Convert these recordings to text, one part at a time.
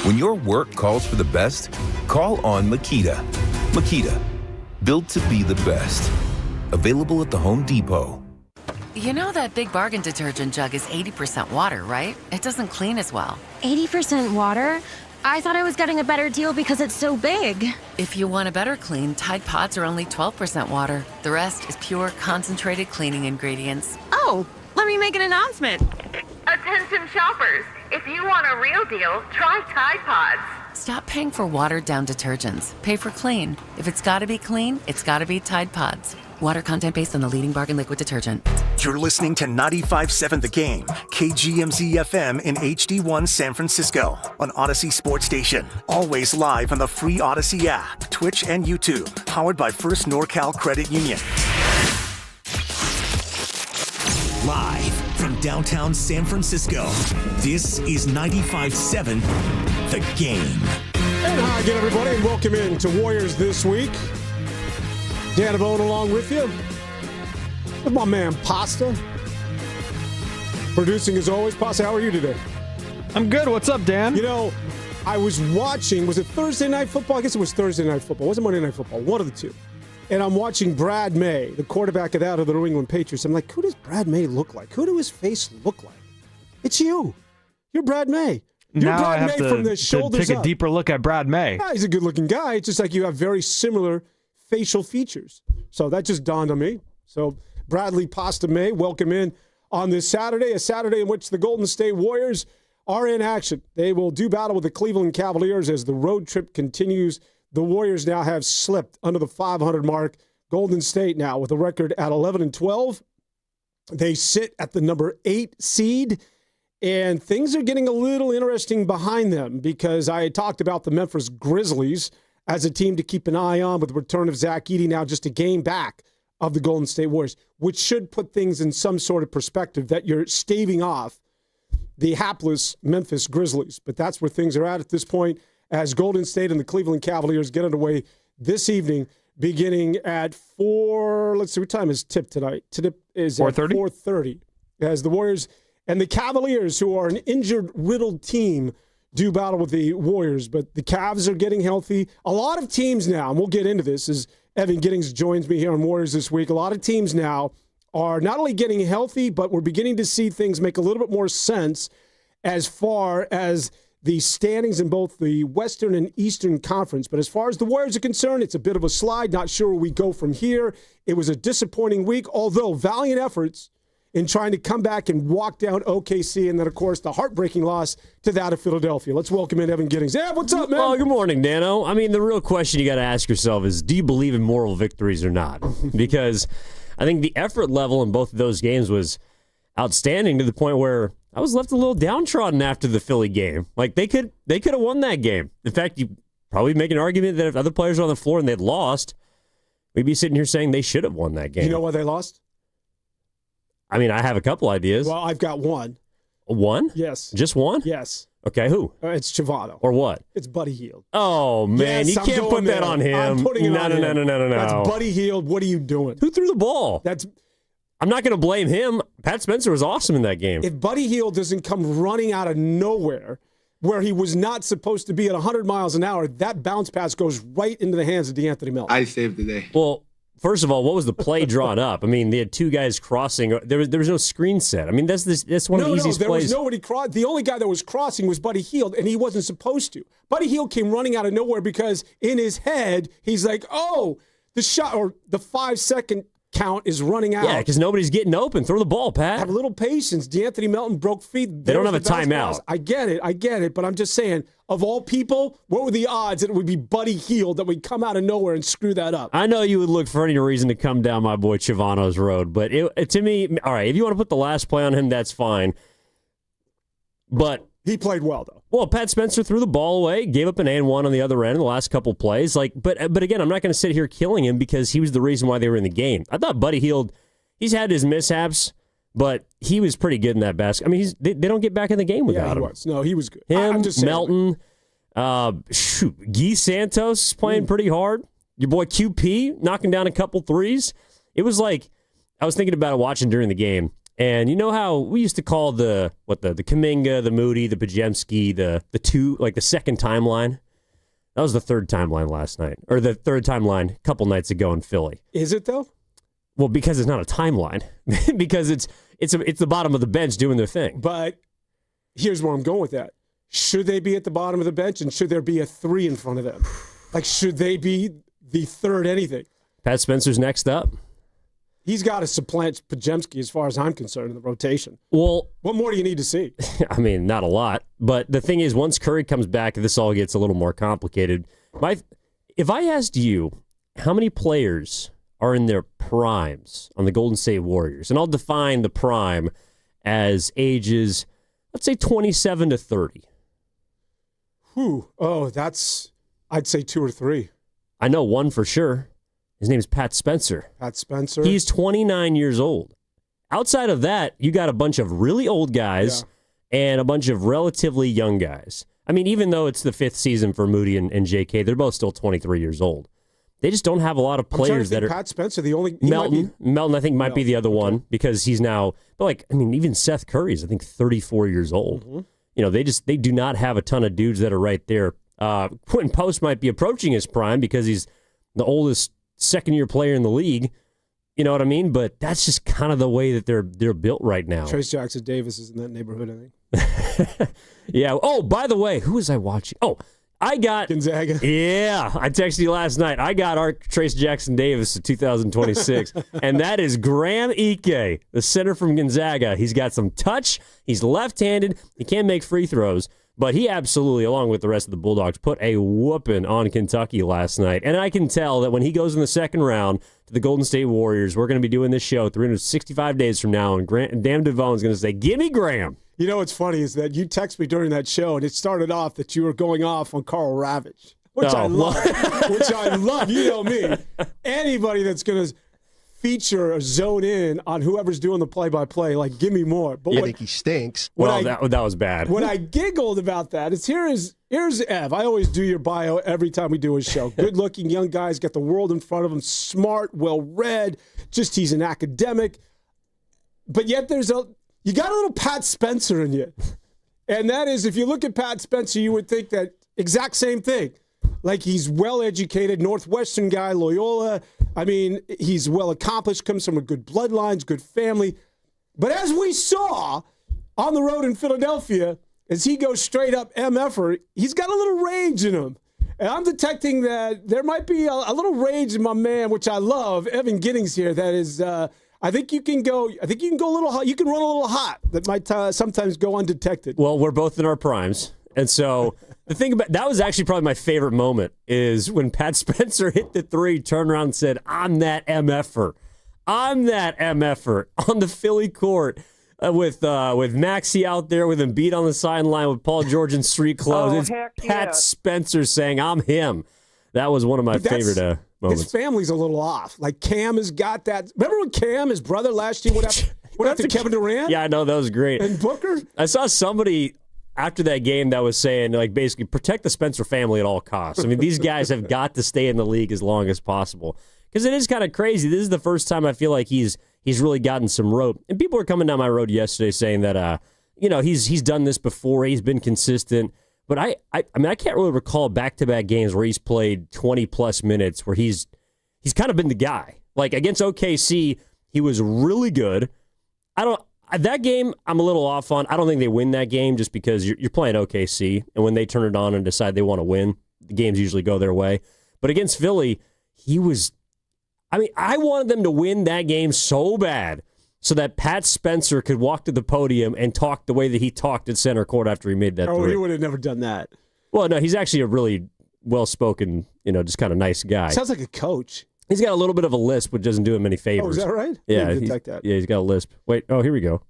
When your work calls for the best, call on Makita. Makita, built to be the best. Available at the Home Depot. You know that Big Bargain detergent jug is 80% water, right? It doesn't clean as well. 80% water? I thought I was getting a better deal because it's so big. If you want a better clean, Tide Pods are only 12% water. The rest is pure, concentrated cleaning ingredients. Oh, let me make an announcement. Attention shoppers, if you want a real deal, try Tide Pods. Stop paying for watered-down detergents. Pay for clean. If it's gotta be clean, it's gotta be Tide Pods. Water content based on the leading bargain liquid detergent. You're listening to 95.7 The Game, KGMZ FM in HD1 San Francisco on Odyssey Sports Station. Always live on the free Odyssey app, Twitch, and YouTube. Powered by First NorCal Credit Union. Live from downtown San Francisco, this is 95.7 The Game. And hi again, everybody, and welcome in to Warriors This Week. Dan Avone along with you. With my man, Pasta. Producing as always. Pasta, how are you today? I'm good. What's up, Dan? You know, I was watching, was it Thursday Night Football? I guess it was Thursday Night Football. It wasn't Monday Night Football. One of the two. And I'm watching Brad May, the quarterback of the New England Patriots. I'm like, who does Brad May look like? Who do his face look like? It's you. You're Brad May. You're now Brad I have May from the shoulders take a up. deeper look at Brad May. Yeah, he's a good-looking guy. It's just like you have very similar facial features. So that just dawned on me. So Bradley Pasta May, welcome in on this Saturday, a Saturday in which the Golden State Warriors are in action. They will do battle with the Cleveland Cavaliers as the road trip continues. The Warriors now have slipped under the 500 mark. Golden State now with a record at 11-12. They sit at the number 8 seed, and things are getting a little interesting behind them because I had talked about the Memphis Grizzlies as a team to keep an eye on with the return of Zach Edey, now just a game back of the Golden State Warriors, which should put things in some sort of perspective that you're staving off the hapless Memphis Grizzlies. But that's where things are at this point as Golden State and the Cleveland Cavaliers get underway this evening, beginning at 4, let's see, what time is tip tonight? Tip is at 4:30 as the Warriors and the Cavaliers, who are an injured-riddled team, do battle with the Warriors, but the Cavs are getting healthy. A lot of teams now, and we'll get into this as Evan Giddings joins me here on Warriors This Week, a lot of teams now are not only getting healthy, but we're beginning to see things make a little bit more sense as far as the standings in both the Western and Eastern Conference. But as far as the Warriors are concerned, it's a bit of a slide. Not sure where we go from here. It was a disappointing week, although valiant efforts in trying to come back and walk down OKC, and then, of course, the heartbreaking loss to that of Philadelphia. Let's welcome in Evan Giddings. Yeah, what's up, man? Oh, good morning, Dano. I mean, the real question you got to ask yourself is, do you believe in moral victories or not? Because I think the effort level in both of those games was outstanding to the point where I was left a little downtrodden after the Philly game. Like, they could have won that game. In fact, you probably make an argument that if other players were on the floor and they'd lost, we'd be sitting here saying they should have won that game. You know why they lost? I mean, I have a couple ideas. Well, I've got one. One? Yes. Just one? Yes. Okay, who? It's Chavano. Or what? It's Buddy Hield. Oh, man, Yes, you I'm can't going put that there. on him. I'm putting it on him. No. That's Buddy Hield. What are you doing? Who threw the ball? That's I'm not going to blame him. Pat Spencer was awesome in that game. if Buddy Hield doesn't come running out of nowhere where he was not supposed to be at 100 miles an hour, that bounce pass goes right into the hands of DeAnthony Melton. I saved the day. Well, first of all, what was the play drawn up? I mean, they had two guys crossing. There was no screen set. I mean, that's one of the easiest there plays. was nobody crossing. The only guy that was crossing was Buddy Hield, and he wasn't supposed to. Buddy Hield came running out of nowhere because in his head, he's like, oh, the shot or the 5-second count is running out. Yeah, because nobody's getting open. Throw the ball, Pat. Have a little patience. DeAnthony Melton broke feet. They don't have a There's the bounce timeout. pass. I get it, but I'm just saying, of all people, what were the odds that it would be Buddy Hield that would come out of nowhere and screw that up? I know you would look for any reason to come down my boy Chavano's road, but to me, all right, if you want to put the last play on him, that's fine. But He played well, though. well, Pat Spencer threw the ball away, gave up an and-one on the other end in the last couple plays. But again, I'm not going to sit here killing him because he was the reason why they were in the game. I thought Buddy Hield, he's had his mishaps, but he was pretty good in that basket. I mean, they don't get back in the game without him. No, he was good. Him, I'm just saying. Melton, Guy Santos is playing pretty hard. Your boy QP knocking down a couple threes. It was like, I was thinking about it watching during the game, And you know how we used to call the Kuminga, the Moody, the Pajemski, the two, like the second timeline? That was the third timeline last night, or the third timeline a couple nights ago in Philly. Is it though? Well, because it's not a timeline, because it's the bottom of the bench doing their thing. But here's where I'm going with that. Should they be at the bottom of the bench, and should there be a 3 in front of them? Like, should they be the third anything? Pat Spencer's next up. He's got to supplant Pajemski as far as I'm concerned in the rotation. Well, what more do you need to see? I mean, not a lot. But the thing is, once Curry comes back, this all gets a little more complicated. If I asked you how many players are in their primes on the Golden State Warriors, and I'll define the prime as ages, let's say 27 to 30. Oh, I'd say 2 or 3. I know one for sure. His name is Pat Spencer. Pat Spencer. He's 29 years old. Outside of that, you got a bunch of really old guys and a bunch of relatively young guys. I mean, even though it's the 5th season for Moody and JK, they're both still 23 years old. They just don't have a lot of players that are. Pat Spencer, the only. Melton, I think, might be the other one because he's now. But even Seth Curry is, I think, 34 years old. Mm-hmm. You know, they do not have a ton of dudes that are right there. Quentin Post might be approaching his prime because he's the oldest second-year player in the league. You know what I mean? But that's just kind of the way that they're built right now. Trace Jackson Davis is in that neighborhood, I think. Yeah. Oh, by the way, who was I watching? Oh, I got Gonzaga. Yeah, I texted you last night. I got our Trace Jackson Davis in 2026, and that is Graham Ike, the center from Gonzaga. He's got some touch. He's left-handed. He can't make free throws, but he absolutely, along with the rest of the Bulldogs, put a whooping on Kentucky last night. And I can tell that when he goes in the second round to the Golden State Warriors, we're going to be doing this show 365 days from now, and Dan Devone's going to say, "Give me Graham." You know what's funny is that you text me during that show, and it started off that you were going off on Carl Ravitch, which I love. Which I love. You know me. Anybody that's going to feature or zone in on whoever's doing the play-by-play, like, give me more. But I think he stinks. Well, that was bad. What I giggled about that is here's Ev. I always do your bio every time we do a show. Good-looking young guys, got the world in front of him, smart, well-read, just he's an academic. But yet you got a little Pat Spencer in you. And that is, if you look at Pat Spencer, you would think that exact same thing. Like, he's well-educated, Northwestern guy, Loyola. I mean, he's well-accomplished, comes from a good bloodlines, good family. But as we saw on the road in Philadelphia, as he goes straight up MFer, he's got a little rage in him. And I'm detecting that there might be a little rage in my man, which I love, Evan Giddings here, that is... I think you can go a little hot. You can run a little hot. That might sometimes go undetected. Well, we're both in our primes. And so the thing about that was actually probably my favorite moment is when Pat Spencer hit the 3, turned around and said, "I'm that MFer. I'm that MFer" on the Philly court with Maxey out there with Embiid on the sideline with Paul George in street clothes. It's Pat Spencer saying, "I'm him." That was one of my favorite moments. His family's a little off. Like, Cam has got that. Remember when Cam, his brother, last year went after Kevin Durant? Yeah, I know. That was great. And Booker? I saw somebody after that game that was saying, like, basically, protect the Spencer family at all costs. I mean, these guys have got to stay in the league as long as possible. Because it is kind of crazy. This is the first time I feel like he's really gotten some rope. And people were coming down my road yesterday saying that, he's done this before. He's been consistent. But I mean, I can't really recall back-to-back games where he's played 20-plus minutes where he's kind of been the guy. Like, against OKC, he was really good. That game, I'm a little off on. I don't think they win that game just because you're playing OKC, and when they turn it on and decide they want to win, the games usually go their way. But against Philly, I wanted them to win that game so bad so that Pat Spencer could walk to the podium and talk the way that he talked at center court after he made that 3. He would have never done that. Well, no, he's actually a really well-spoken, just kind of nice guy. Sounds like a coach. He's got a little bit of a lisp, which doesn't do him any favors. Oh, is that right? Yeah, he's got a lisp. Wait, here we go.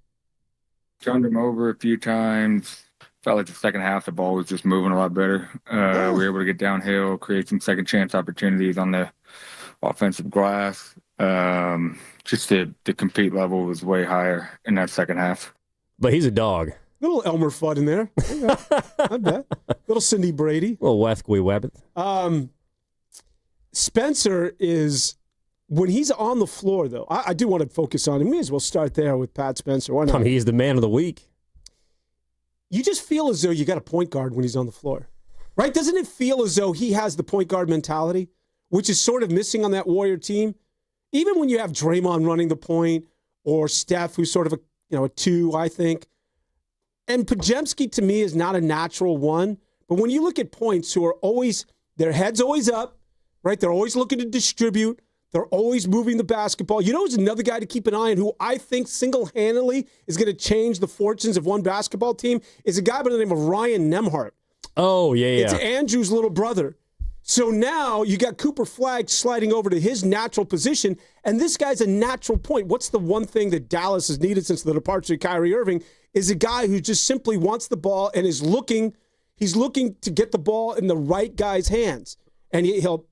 Turned him over a few times. Felt like the second half, the ball was just moving a lot better. We were able to get downhill, create some second chance opportunities on the offensive glass. Just the compete level was way higher in that second half. But he's a dog. Little Elmer Fudd in there. I bet. Little Cindy Brady. Little Wethquay Webbit. Spencer is when he's on the floor, though, I do want to focus on him. We may as well start there with Pat Spencer. Why not? I mean, he's the man of the week. You just feel as though you got a point guard when he's on the floor, right? Doesn't it feel as though he has the point guard mentality, which is sort of missing on that Warrior team? Even when you have Draymond running the point or Steph, who's sort of a 2, I think. And Podziemski, to me, is not a natural one. But when you look at points who are always, their head's always up, right? They're always looking to distribute. They're always moving the basketball. You know who's another guy to keep an eye on who I think single-handedly is going to change the fortunes of one basketball team is a guy by the name of Ryan Nembhard. Oh, yeah. It's Andrew's little brother. So now you got Cooper Flagg sliding over to his natural position, and this guy's a natural point. What's the one thing that Dallas has needed since the departure of Kyrie Irving is a guy who just simply wants the ball and is looking to get the ball in the right guy's hands. And he'll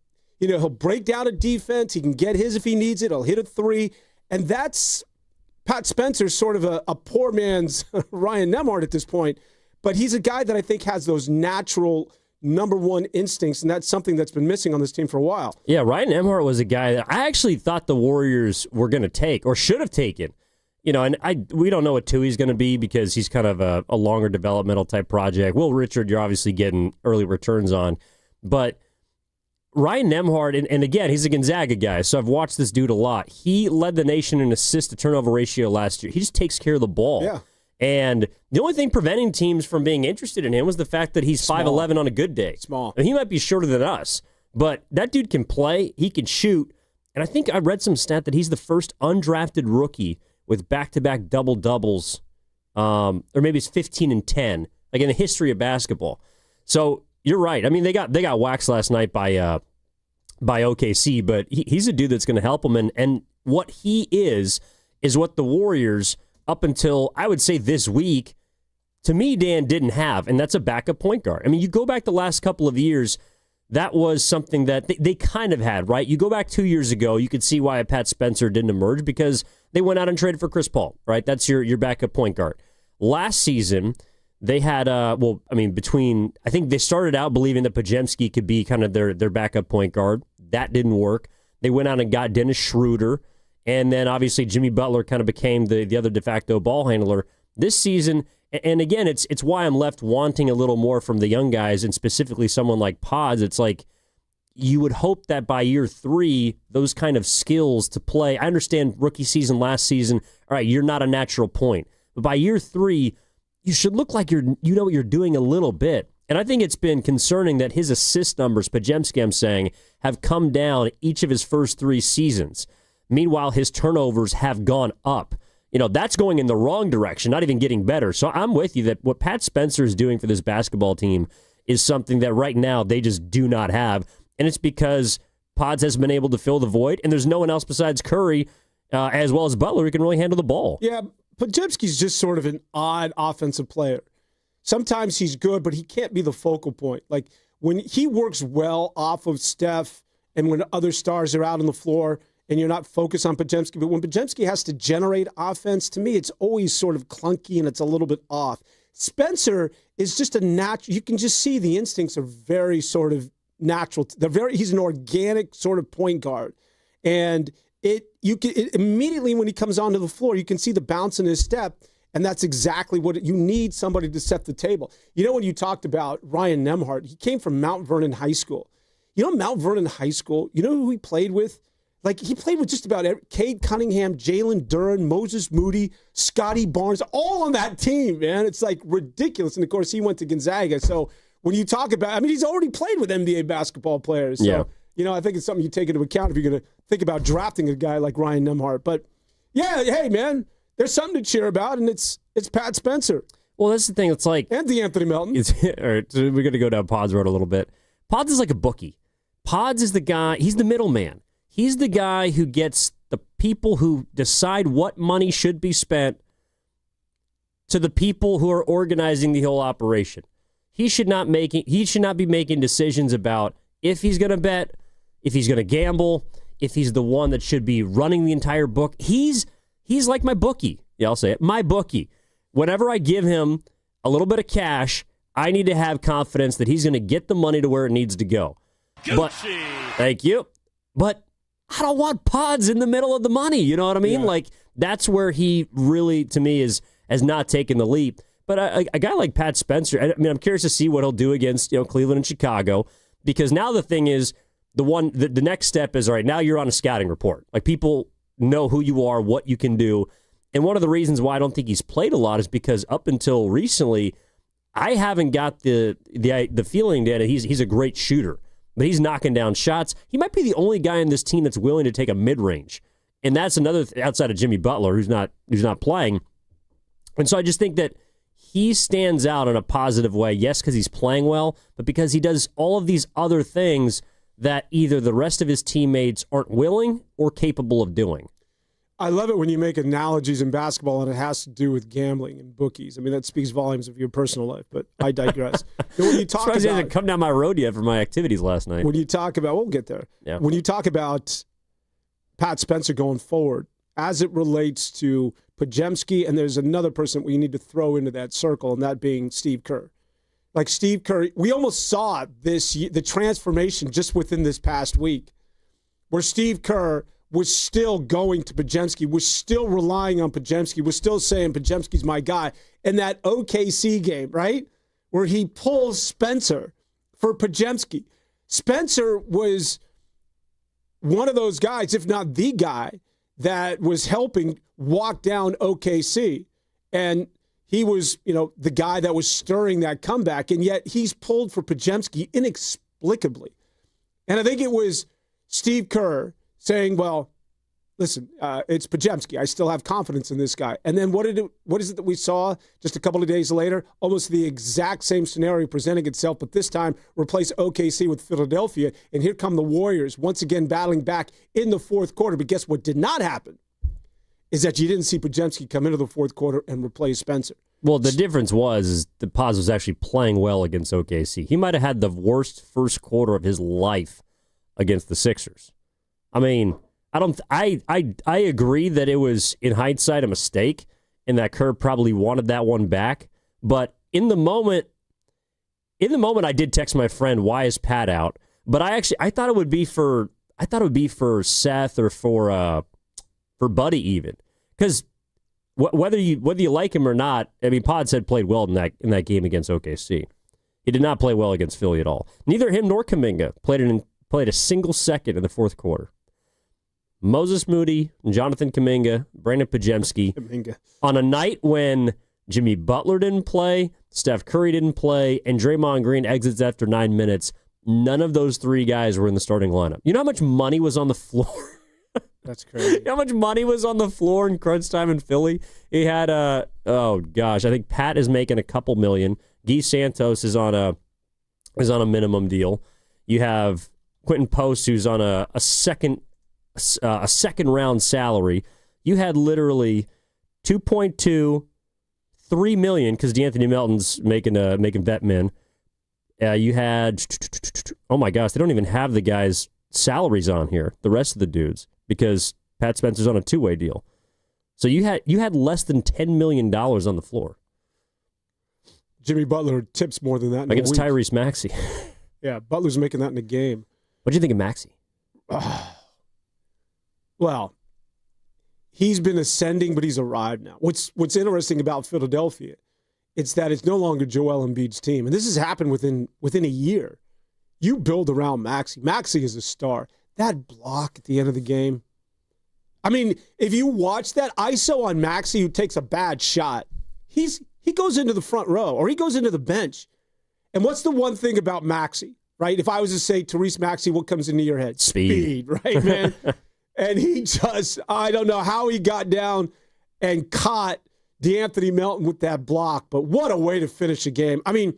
break down a defense. He can get his if he needs it. He'll hit a 3. And that's Pat Spencer's sort of a poor man's Ryan Nembhard at this point. But he's a guy that I think has those natural number one instincts, and that's something that's been missing on this team for a while. Yeah, Ryan Nembhard was a guy that I actually thought the Warriors were going to take or should have taken. And we don't know what Tui's going to be because he's kind of a longer developmental type project. Will Richard, you're obviously getting early returns on. But Ryan Nembhard, and again, he's a Gonzaga guy, so I've watched this dude a lot. He led the nation in assist-to-turnover ratio last year. He just takes care of the ball. Yeah. And the only thing preventing teams from being interested in him was the fact that he's 5'11" on a good day. Small. And he might be shorter than us, but that dude can play. He can shoot. And I think I read some stat that he's the first undrafted rookie with back-to-back double-doubles, or maybe it's 15 and 10, like in the history of basketball. So you're right. I mean, they got waxed last night by OKC, but he's a dude that's going to help them. And what he is what the Warriors, up until, I would say this week, to me, Dan, didn't have, and that's a backup point guard. I mean, you go back the last couple of years, that was something that they kind of had, right? You go back 2 years ago, you could see why Pat Spencer didn't emerge because they went out and traded for Chris Paul, right? That's your backup point guard. Last season, they had, I think they started out believing that Podziemski could be kind of their backup point guard. That didn't work. They went out and got Dennis Schroeder, and then obviously Jimmy Butler kind of became the other de facto ball handler. This season, and again, it's why I'm left wanting a little more from the young guys, and specifically someone like Pods. It's like you would hope that by year 3, those kind of skills to play. I understand rookie season, last season, all right, you're not a natural point. But by year 3, you should look like you know what you're doing a little bit. And I think it's been concerning that his assist numbers, Podziemski, I'm saying, have come down each of his first 3 seasons. Meanwhile, his turnovers have gone up. That's going in the wrong direction, not even getting better. So I'm with you that what Pat Spencer is doing for this basketball team is something that right now they just do not have. And it's because Pods has been able to fill the void, and there's no one else besides Curry, as well as Butler, who can really handle the ball. Yeah, Podziemski's just sort of an odd offensive player. Sometimes he's good, but he can't be the focal point. Like, when he works well off of Steph and when other stars are out on the floor and you're not focused on Podziemski, but when Podziemski has to generate offense, to me, it's always sort of clunky and it's a little bit off. Spencer is just a natural. You can just see the instincts are very sort of natural. He's an organic sort of point guard. And immediately when he comes onto the floor, you can see the bounce in his step. And that's exactly what you need, somebody to set the table. When you talked about Ryan Nembhard, he came from Mount Vernon High School. Mount Vernon High School, you know who he played with? Like, he played with just about Cade Cunningham, Jalen Duren, Moses Moody, Scotty Barnes, all on that team, man. It's like ridiculous. And of course, he went to Gonzaga. So when you talk about, he's already played with NBA basketball players. So, yeah. I think it's something you take into account if you're going to think about drafting a guy like Ryan Nembhard. But yeah, hey, man. There's something to cheer about, and it's Pat Spencer. Well, that's the thing. It's like... And DeAnthony Melton. All right, so we're going to go down Pods Road a little bit. Pods is like a bookie. Pods is the guy... He's the middleman. He's the guy who gets the people who decide what money should be spent to the people who are organizing the whole operation. He should not be making decisions about if he's going to bet, if he's going to gamble, if he's the one that should be running the entire book. He's like my bookie. Yeah, I'll say it. My bookie. Whenever I give him a little bit of cash, I need to have confidence that he's going to get the money to where it needs to go. But, thank you. But I don't want Pods in the middle of the money. You know what I mean? Yeah. Like, that's where he really, to me, has not taken the leap. But a guy like Pat Spencer, I mean, I'm curious to see what he'll do against Cleveland and Chicago, because now the thing is, the next step is, all right, now you're on a scouting report. Like, people know who you are, what you can do. And one of the reasons why I don't think he's played a lot is because up until recently, I haven't got the feeling that he's a great shooter, but he's knocking down shots. He might be the only guy in this team that's willing to take a mid-range. And that's another outside of Jimmy Butler, who's not playing. And so I just think that he stands out in a positive way. Yes, because he's playing well, but because he does all of these other things that either the rest of his teammates aren't willing or capable of doing. I love it when you make analogies in basketball and it has to do with gambling and bookies. I mean, that speaks volumes of your personal life, but I digress. When you talk Surprised he about, hasn't come down my road yet for my activities last night. when you talk about, we'll get there. Yeah. When you talk about Pat Spencer going forward, as it relates to Podziemski, and there's another person we need to throw into that circle, and that being Steve Kerr. Like Steve Kerr, we almost saw the transformation just within this past week, where Steve Kerr was still going to Podziemski, was still relying on Podziemski, was still saying Podziemski's my guy. And that OKC game, right, where he pulls Spencer for Podziemski. Spencer was one of those guys, if not the guy, that was helping walk down OKC. And he was, the guy that was stirring that comeback. And yet he's pulled for Podziemski inexplicably. And I think it was Steve Kerr saying, well, listen, it's Podziemski. I still have confidence in this guy. And then what is it that we saw just a couple of days later? Almost the exact same scenario presenting itself, but this time replace OKC with Philadelphia. And here come the Warriors once again battling back in the fourth quarter. But guess what did not happen? Is that you didn't see Podziemski come into the fourth quarter and replace Spencer. Well, the difference was the Paz was actually playing well against OKC. He might have had the worst first quarter of his life against the Sixers. I mean, I agree that it was, in hindsight, a mistake, and that Kerr probably wanted that one back. But in the moment, I did text my friend, "Why is Pat out?" But I thought it would be for Seth or for Buddy even, because whether you like him or not, I mean, Pod said played well in that game against OKC. He did not play well against Philly at all. Neither him nor Kuminga played a single second in the fourth quarter. Moses Moody, Jonathan Kuminga, Brandon Podziemski, on a night when Jimmy Butler didn't play, Steph Curry didn't play, and Draymond Green exits after 9 minutes, none of those three guys were in the starting lineup. You know how much money was on the floor? That's crazy. You know how much money was on the floor in crunch time in Philly? He had I think Pat is making a couple million. Guy Santos is on a minimum deal. You have Quentin Post, who's on a second round salary. You had literally 2.2, $3 million because DeAnthony Melton's making vet min. You had, oh my gosh, they don't even have the guys' salaries on here, the rest of the dudes, because Pat Spencer's on a two-way deal. So you had less than $10 million on the floor. Jimmy Butler tips more than that in against a week. Tyrese Maxey. Yeah, Butler's making that in a game. What do you think of Maxey? Well, he's been ascending, but he's arrived now. What's interesting about Philadelphia, it's that it's no longer Joel Embiid's team, and this has happened within a year. You build around Maxey. Maxey is a star. That block at the end of the game. I mean, if you watch that ISO on Maxey, who takes a bad shot, he goes into the front row or he goes into the bench. And what's the one thing about Maxey, right? If I was to say Tyrese Maxey, what comes into your head? Speed, right, man? And he just, I don't know how he got down and caught DeAnthony Melton with that block, but what a way to finish a game. I mean,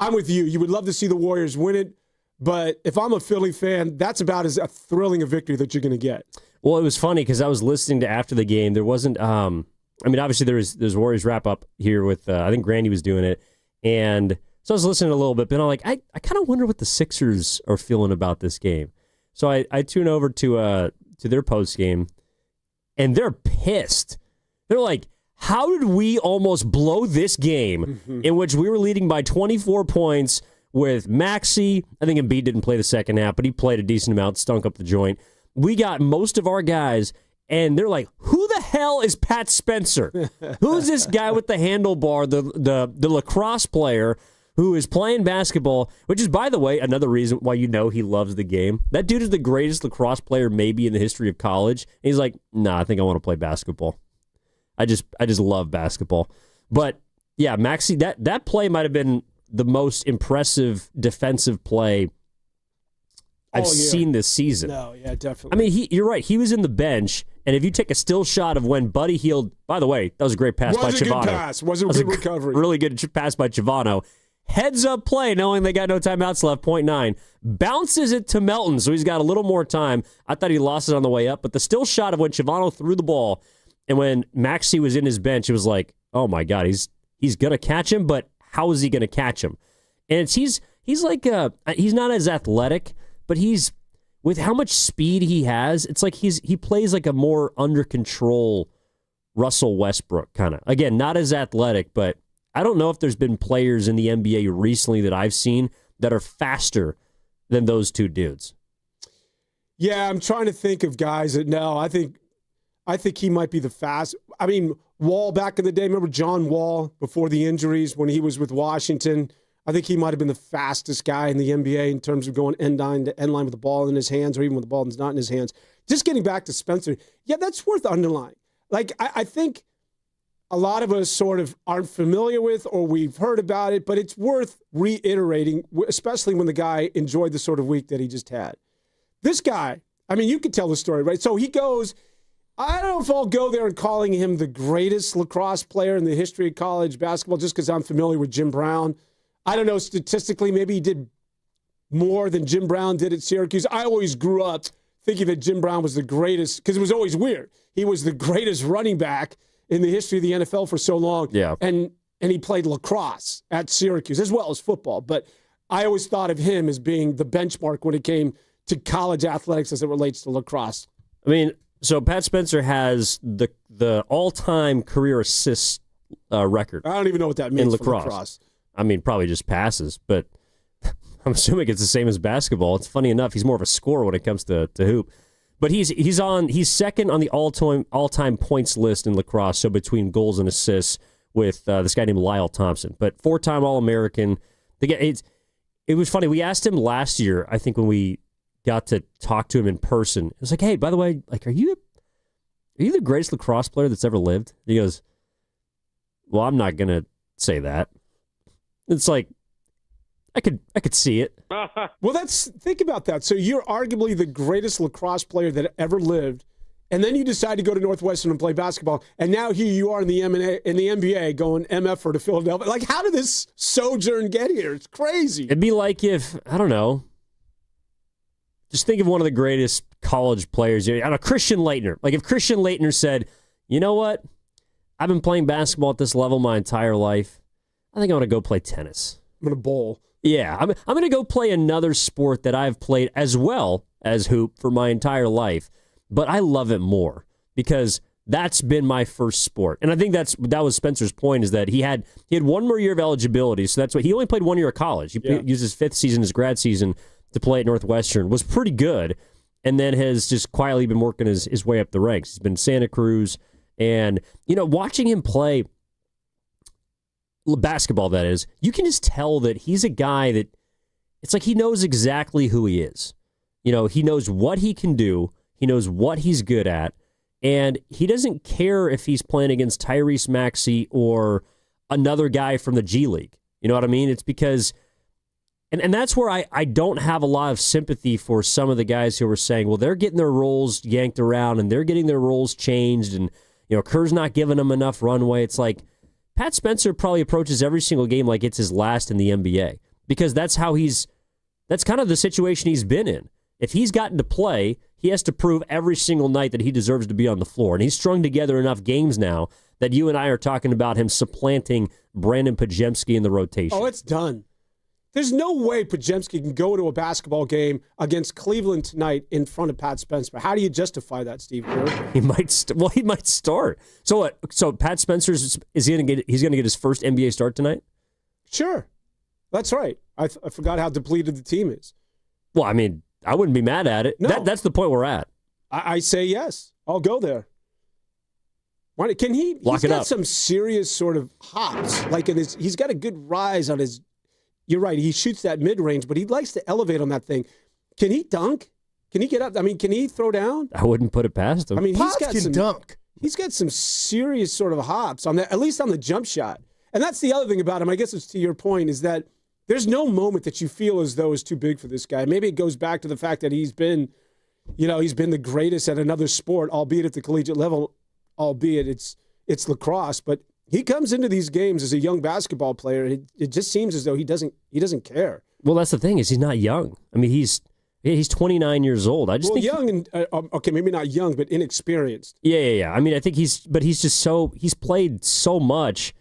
I'm with you. You would love to see the Warriors win it, but if I'm a Philly fan, that's about as thrilling a victory that you're going to get. Well, it was funny because I was listening to after the game. There wasn't, obviously there's Warriors wrap up here with, I think Grandy was doing it, and so I was listening a little bit, but I'm like, I kind of wonder what the Sixers are feeling about this game. So I tune over to their post game, and they're pissed. They're like, how did we almost blow this game in which we were leading by 24 points with Maxey? I think Embiid didn't play the second half, but he played a decent amount, stunk up the joint. we got most of our guys, and they're like, who the hell is Pat Spencer? Who's this guy with the handlebar, the lacrosse player who is playing basketball, which is, by the way, another reason why you know he loves the game. That dude is the greatest lacrosse player maybe in the history of college. And he's like, nah, I think I want to play basketball. I just love basketball. But, yeah, Maxey, that play might have been the most impressive defensive play I've seen this season. No, yeah, definitely. I mean, you're right. He was in the bench, and if you take a still shot of when Buddy Hield, by the way, that was a great pass by Chavano. Good pass. Was a good recovery. Really good pass by Chavano. Heads up play, knowing they got no timeouts left, 0.9. Bounces it to Melton, so he's got a little more time. I thought he lost it on the way up, but the still shot of when Chavano threw the ball and when Maxey was in his bench, it was like, oh my God, he's going to catch him, but how is he going to catch him? And he's like, he's not as athletic, but he's, with how much speed he has, it's like he plays like a more under control Russell Westbrook kind of. Again, not as athletic, but I don't know if there's been players in the NBA recently that I've seen that are faster than those two dudes. Yeah, I'm trying to think of guys that I think he might be the fast. I mean, Wall back in the day, remember John Wall before the injuries when he was with Washington? I think he might have been the fastest guy in the NBA in terms of going end line to end line with the ball in his hands, or even with the ball not in his hands. Just getting back to Spencer, yeah, that's worth underlining. Like, I think a lot of us sort of aren't familiar with, or we've heard about it, but it's worth reiterating, especially when the guy enjoyed the sort of week that he just had. This guy, I mean, you could tell the story, right? So he goes, I don't know if I'll go there and calling him the greatest lacrosse player in the history of college basketball just because I'm familiar with Jim Brown. I don't know, statistically, maybe he did more than Jim Brown did at Syracuse. I always grew up thinking that Jim Brown was the greatest, because it was always weird. He was the greatest running back in the history of the NFL for so long. Yeah. And he played lacrosse at Syracuse as well as football. But I always thought of him as being the benchmark when it came to college athletics as it relates to lacrosse. I mean, so Pat Spencer has the all-time career assist record. I don't even know what that means in lacrosse. I mean, probably just passes, but I'm assuming it's the same as basketball. It's funny enough, he's more of a scorer when it comes to hoop. But he's second on the all-time points list in lacrosse, so between goals and assists with this guy named Lyle Thompson. But 4-time All-American. It was funny. We asked him last year, I think, when we got to talk to him in person. It was like, hey, by the way, like, are you the greatest lacrosse player that's ever lived? He goes, well, I'm not going to say that. It's like, I could see it. Well, think about that. So you're arguably the greatest lacrosse player that ever lived, and then you decide to go to Northwestern and play basketball, and now here you are in the NBA going MF to Philadelphia. Like, how did this sojourn get here? It's crazy. It'd be like if, I don't know, just think of one of the greatest college players. I don't know, Christian Laettner. Like if Christian Laettner said, you know what? I've been playing basketball at this level my entire life. I think I want to go play tennis. I'm going to bowl. Yeah, I'm going to go play another sport that I've played as well as hoop for my entire life, but I love it more because that's been my first sport. And I think that was Spencer's point, is that he had 1 more year of eligibility, so that's what he only played 1 year of college. He used his 5th season, his grad season, to play at Northwestern. Was pretty good, and then has just quietly been working his way up the ranks. He's been in Santa Cruz, and watching him play basketball, that is, you can just tell that he's a guy that it's like he knows exactly who he is. He knows what he can do. He knows what he's good at. And he doesn't care if he's playing against Tyrese Maxey or another guy from the G League. You know what I mean? It's because, and that's where I don't have a lot of sympathy for some of the guys who are saying, well, they're getting their roles yanked around and they're getting their roles changed, and Kerr's not giving them enough runway. It's like, Pat Spencer probably approaches every single game like it's his last in the NBA, because that's kind of the situation he's been in. If he's gotten to play, he has to prove every single night that he deserves to be on the floor. And he's strung together enough games now that you and I are talking about him supplanting Brandon Podziemski in the rotation. Oh, it's done. There's no way Podziemski can go to a basketball game against Cleveland tonight in front of Pat Spencer. How do you justify that, Steve Kerr? He might start. So what? So Pat Spencer's he's going to get his first NBA start tonight? Sure. That's right. I forgot how depleted the team is. Well, I mean, I wouldn't be mad at it. No. That's the point we're at. I say yes. I'll go there. Why, can he? Lock He's it got up. some serious sort of hops. Like he's got a good rise on his. You're right. He shoots that mid range, but he likes to elevate on that thing. Can he dunk? Can he get up? I mean, can he throw down? I wouldn't put it past him. I mean, Pops can dunk. He's got some serious sort of hops on that, at least on the jump shot. And that's the other thing about him. I guess it's to your point is that there's no moment that you feel as though it's too big for this guy. Maybe it goes back to the fact that he's been the greatest at another sport, albeit at the collegiate level, albeit it's lacrosse. But he comes into these games as a young basketball player. It just seems as though he doesn't care. Well, that's the thing is he's not young. I mean, he's 29 years old. I just think young and okay, maybe not young, but inexperienced. Yeah. I mean, I think he's played so much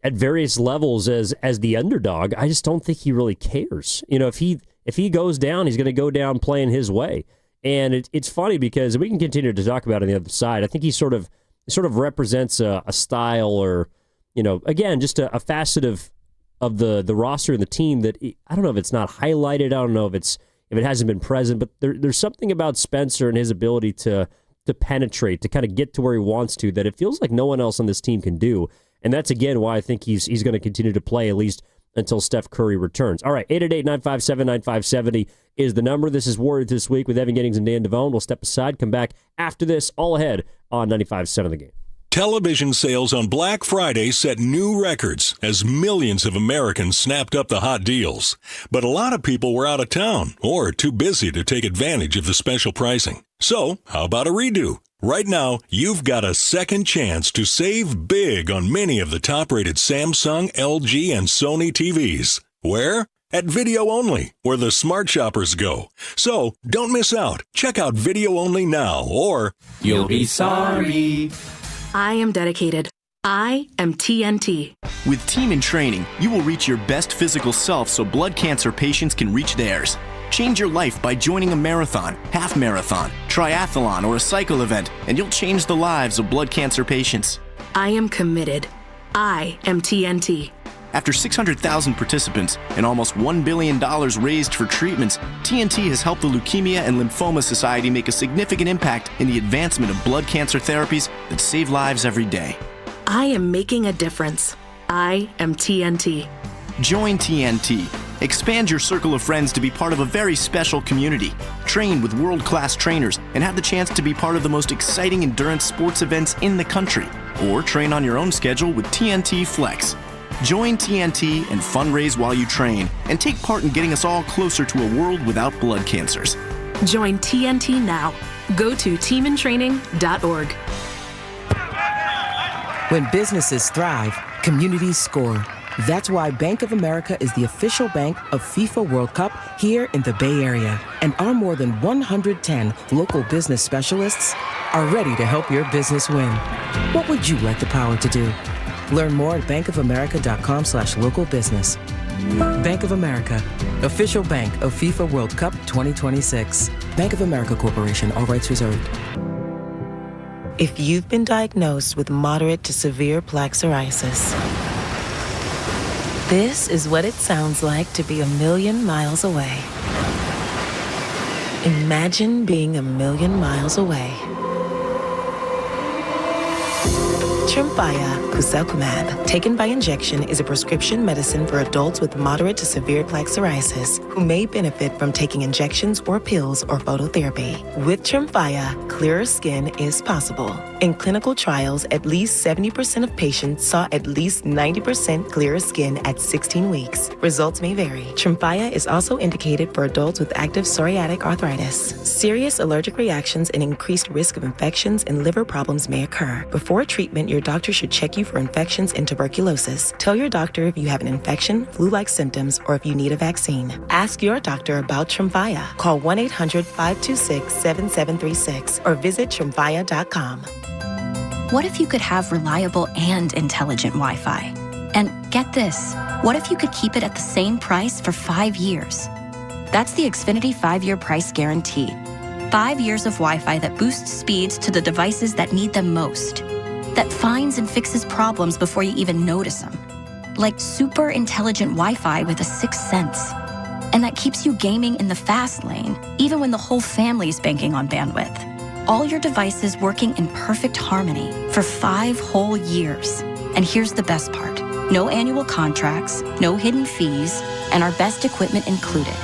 at various levels as the underdog. I just don't think he really cares. If he goes down, he's going to go down playing his way. And it's funny because we can continue to talk about it on the other side. I think he sort of represents a style or, again, just a facet of the roster and the team that I don't know if it's not highlighted. I don't know if it hasn't been present, but there's something about Spencer and his ability to penetrate, to kind of get to where he wants to, that it feels like no one else on this team can do. And that's, again, why I think he's going to continue to play at least until Steph Curry returns. All right, 888-957-9570 is the number. This is Warriors This Week with Evan Giddings and Dan Devone. We'll step aside, come back after this, all ahead on 95.7 The Game. Television sales on Black Friday set new records as millions of Americans snapped up the hot deals. But a lot of people were out of town or too busy to take advantage of the special pricing. So, how about a redo? Right now, you've got a second chance to save big on many of the top-rated Samsung, LG, and Sony TVs. Where? At Video Only, where the smart shoppers go. So, don't miss out. Check out Video Only now, or you'll be sorry. I am dedicated. I am TNT. With Team in Training, you will reach your best physical self so blood cancer patients can reach theirs. Change your life by joining a marathon, half marathon, triathlon, or a cycle event, and you'll change the lives of blood cancer patients. I am committed. I am TNT. After 600,000 participants and almost $1 billion raised for treatments, TNT has helped the Leukemia and Lymphoma Society make a significant impact in the advancement of blood cancer therapies that save lives every day. I am making a difference. I am TNT. Join TNT. Expand your circle of friends to be part of a very special community. Train with world-class trainers and have the chance to be part of the most exciting endurance sports events in the country. Or train on your own schedule with TNT Flex. Join TNT and fundraise while you train and take part in getting us all closer to a world without blood cancers. Join TNT now. Go to teamintraining.org. When businesses thrive, communities score. That's why Bank of America is the official bank of FIFA World Cup here in the Bay Area. And our more than 110 local business specialists are ready to help your business win. What would you like the power to do? Learn more at bankofamerica.com/local business. Bank of America, official bank of FIFA World Cup 2026. Bank of America Corporation, all rights reserved. If you've been diagnosed with moderate to severe plaque psoriasis, this is what it sounds like to be 1,000,000 miles away. Imagine being 1,000,000 miles away. Tremfya guselkumab, taken by injection, is a prescription medicine for adults with moderate to severe plaque psoriasis who may benefit from taking injections or pills or phototherapy. With Tremfya, clearer skin is possible. In clinical trials, at least 70% of patients saw at least 90% clearer skin at 16 weeks. Results may vary. Tremfya is also indicated for adults with active psoriatic arthritis. Serious allergic reactions and increased risk of infections and liver problems may occur. Before treatment, your doctor should check you for infections and tuberculosis. Tell your doctor if you have an infection, flu-like symptoms, or if you need a vaccine. Ask your doctor about Tremfya. Call 1-800-526-7736 or visit Tremfya.com. What if you could have reliable and intelligent Wi-Fi? And get this, what if you could keep it at the same price for 5 years? That's the Xfinity 5-year price guarantee. 5 years of Wi-Fi that boosts speeds to the devices that need them most. That finds and fixes problems before you even notice them. Like super intelligent Wi-Fi with a 6th sense. And that keeps you gaming in the fast lane, even when the whole family's banking on bandwidth. All your devices working in perfect harmony for 5 whole years. And here's the best part. No annual contracts, no hidden fees, and our best equipment included.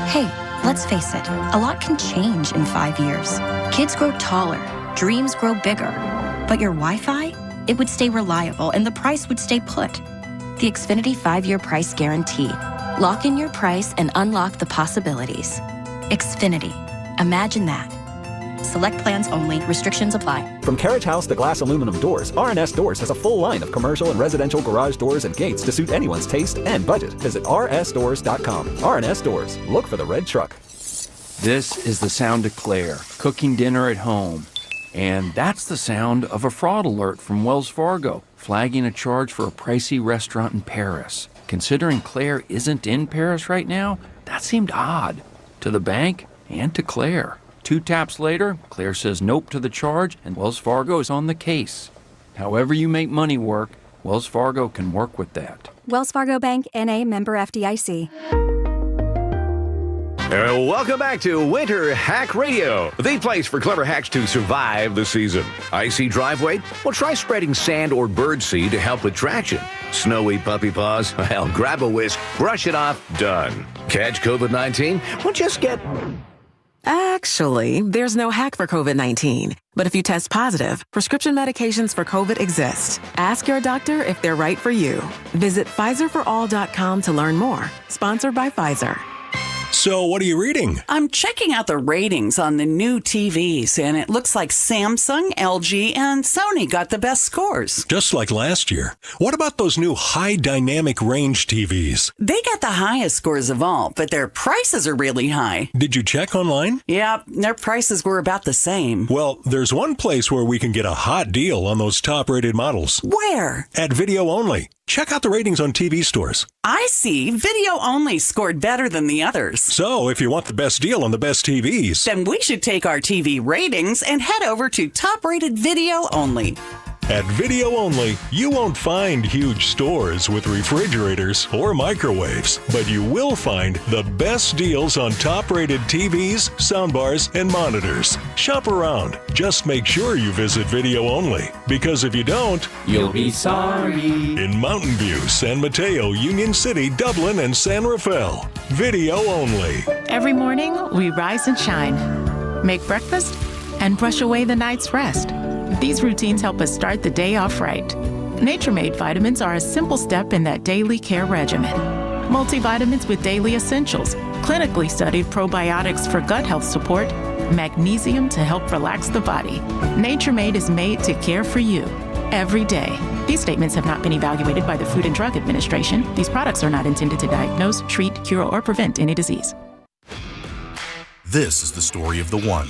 Hey, let's face it, a lot can change in 5 years. Kids grow taller, dreams grow bigger. But your Wi-Fi? It would stay reliable and the price would stay put. The Xfinity 5-year price guarantee. Lock in your price and unlock the possibilities. Xfinity. Imagine that. Select plans only. Restrictions apply. From Carriage House to Glass Aluminum Doors, R&S Doors has a full line of commercial and residential garage doors and gates to suit anyone's taste and budget. Visit rsdoors.com. R&S Doors. Look for the red truck. This is the sound of Claire, cooking dinner at home. And that's the sound of a fraud alert from Wells Fargo, flagging a charge for a pricey restaurant in Paris. Considering Claire isn't in Paris right now, that seemed odd to the bank and to Claire. 2 taps later, Claire says nope to the charge, and Wells Fargo is on the case. However you make money work, Wells Fargo can work with that. Wells Fargo Bank, N.A., member FDIC. Welcome back to Winter Hack Radio, the place for clever hacks to survive the season. Icy driveway? Well, try spreading sand or birdseed to help with traction. Snowy puppy paws? Well, grab a whisk, brush it off, done. Catch COVID-19? Well, just get... Actually, there's no hack for COVID-19. But if you test positive, prescription medications for COVID exist. Ask your doctor if they're right for you. Visit PfizerForAll.com to learn more. Sponsored by Pfizer. So, what are you reading? I'm checking out the ratings on the new TVs, and it looks like Samsung, LG, and Sony got the best scores. Just like last year. What about those new high dynamic range TVs? They got the highest scores of all, but their prices are really high. Did you check online? Yeah, their prices were about the same. Well, there's one place where we can get a hot deal on those top-rated models. Where? At Video Only. Check out the ratings on TV stores. I see. Video Only scored better than the others. So, if you want the best deal on the best TVs, then we should take our TV ratings and head over to top-rated Video Only. At Video Only, you won't find huge stores with refrigerators or microwaves, but you will find the best deals on top-rated TVs, soundbars, and monitors. Shop around. Just make sure you visit Video Only, because if you don't, you'll be sorry. In Mountain View, San Mateo, Union City, Dublin, and San Rafael. Video Only. Every morning, we rise and shine, make breakfast, and brush away the night's rest. These routines help us start the day off right. Nature Made vitamins are a simple step in that daily care regimen. Multivitamins with daily essentials, clinically studied probiotics for gut health support, magnesium to help relax the body. Nature Made is made to care for you every day. These statements have not been evaluated by the Food and Drug Administration. These products are not intended to diagnose, treat, cure, or prevent any disease. This is the story of the one.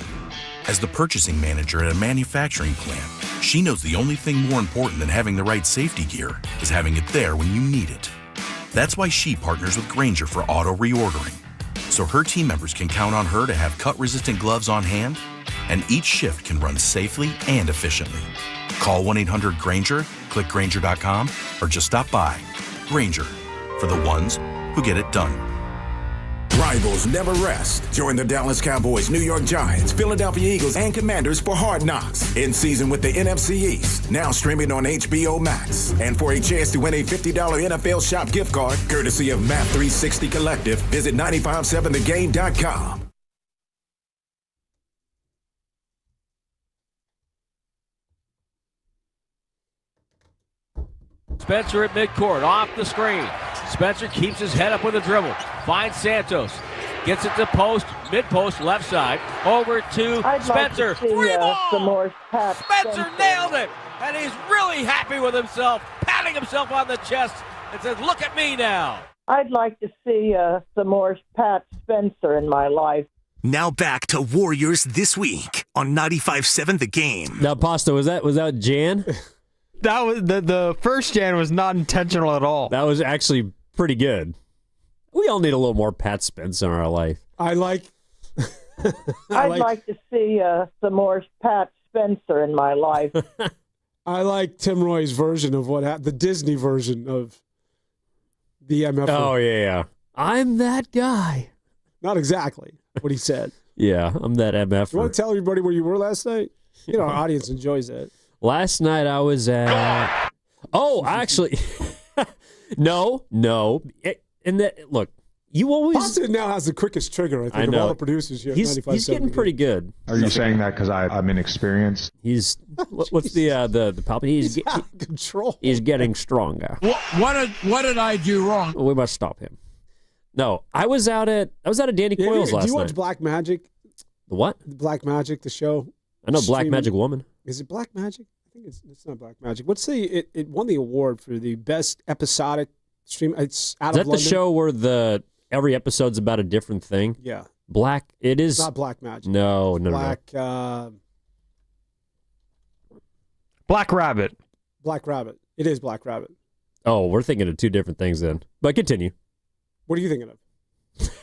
As the purchasing manager at a manufacturing plant, she knows the only thing more important than having the right safety gear is having it there when you need it. That's why she partners with Grainger for auto reordering, so her team members can count on her to have cut-resistant gloves on hand, and each shift can run safely and efficiently. Call 1-800-GRAINGER, click Grainger.com, or just stop by. Grainger, for the ones who get it done. Rivals never rest. Join the Dallas Cowboys, New York Giants, Philadelphia Eagles, and Commanders for Hard Knocks. In season with the NFC East. Now streaming on HBO Max. And for a chance to win a $50 NFL Shop gift card, courtesy of Map 360 Collective, visit 957thegame.com. Spencer at midcourt, off the screen. Spencer keeps his head up with a dribble. Finds Santos. Gets it to post, mid-post, left side. Over to Spencer. Like to see, Three ball! some more Pat Spencer nailed it! And he's really happy with himself, patting himself on the chest and says, look at me now. I'd like to see some more Pat Spencer in my life. Now back to Warriors This Week on 95.7 The Game. Now, Pasta, was that Jan? That was the first Jan was not intentional at all. That was actually pretty good. We all need a little more Pat Spence in our life. I'd like to see some more Pat Spencer in my life. I like Tim Roy's version of what happened, the Disney version of the MF. Oh, yeah. I'm that guy. Not exactly what he said. Yeah, I'm that MF. You want to tell everybody where you were last night? Our audience enjoys that. Last night I was at. Oh, actually, no. And that look, you always. Pasta now has the quickest trigger. I think of all the producers here. He's getting pretty good. Are you saying that because I'm inexperienced? He's what's the puppy? He's out of control. He's getting stronger. What did I do wrong? We must stop him. No, I was out at Danny Coyle's last night. Do you watch Black Magic? The what? Black Magic, the show. I know Black Magic Woman. Is it Black Magic? I think it's not Black Magic. It won the award for the best episodic stream. It's out of London. Is that the show where every episode's about a different thing? Yeah. It is. It's not Black Magic. No. Black Rabbit. Black Rabbit. It is Black Rabbit. Oh, we're thinking of two different things then. But continue. What are you thinking of?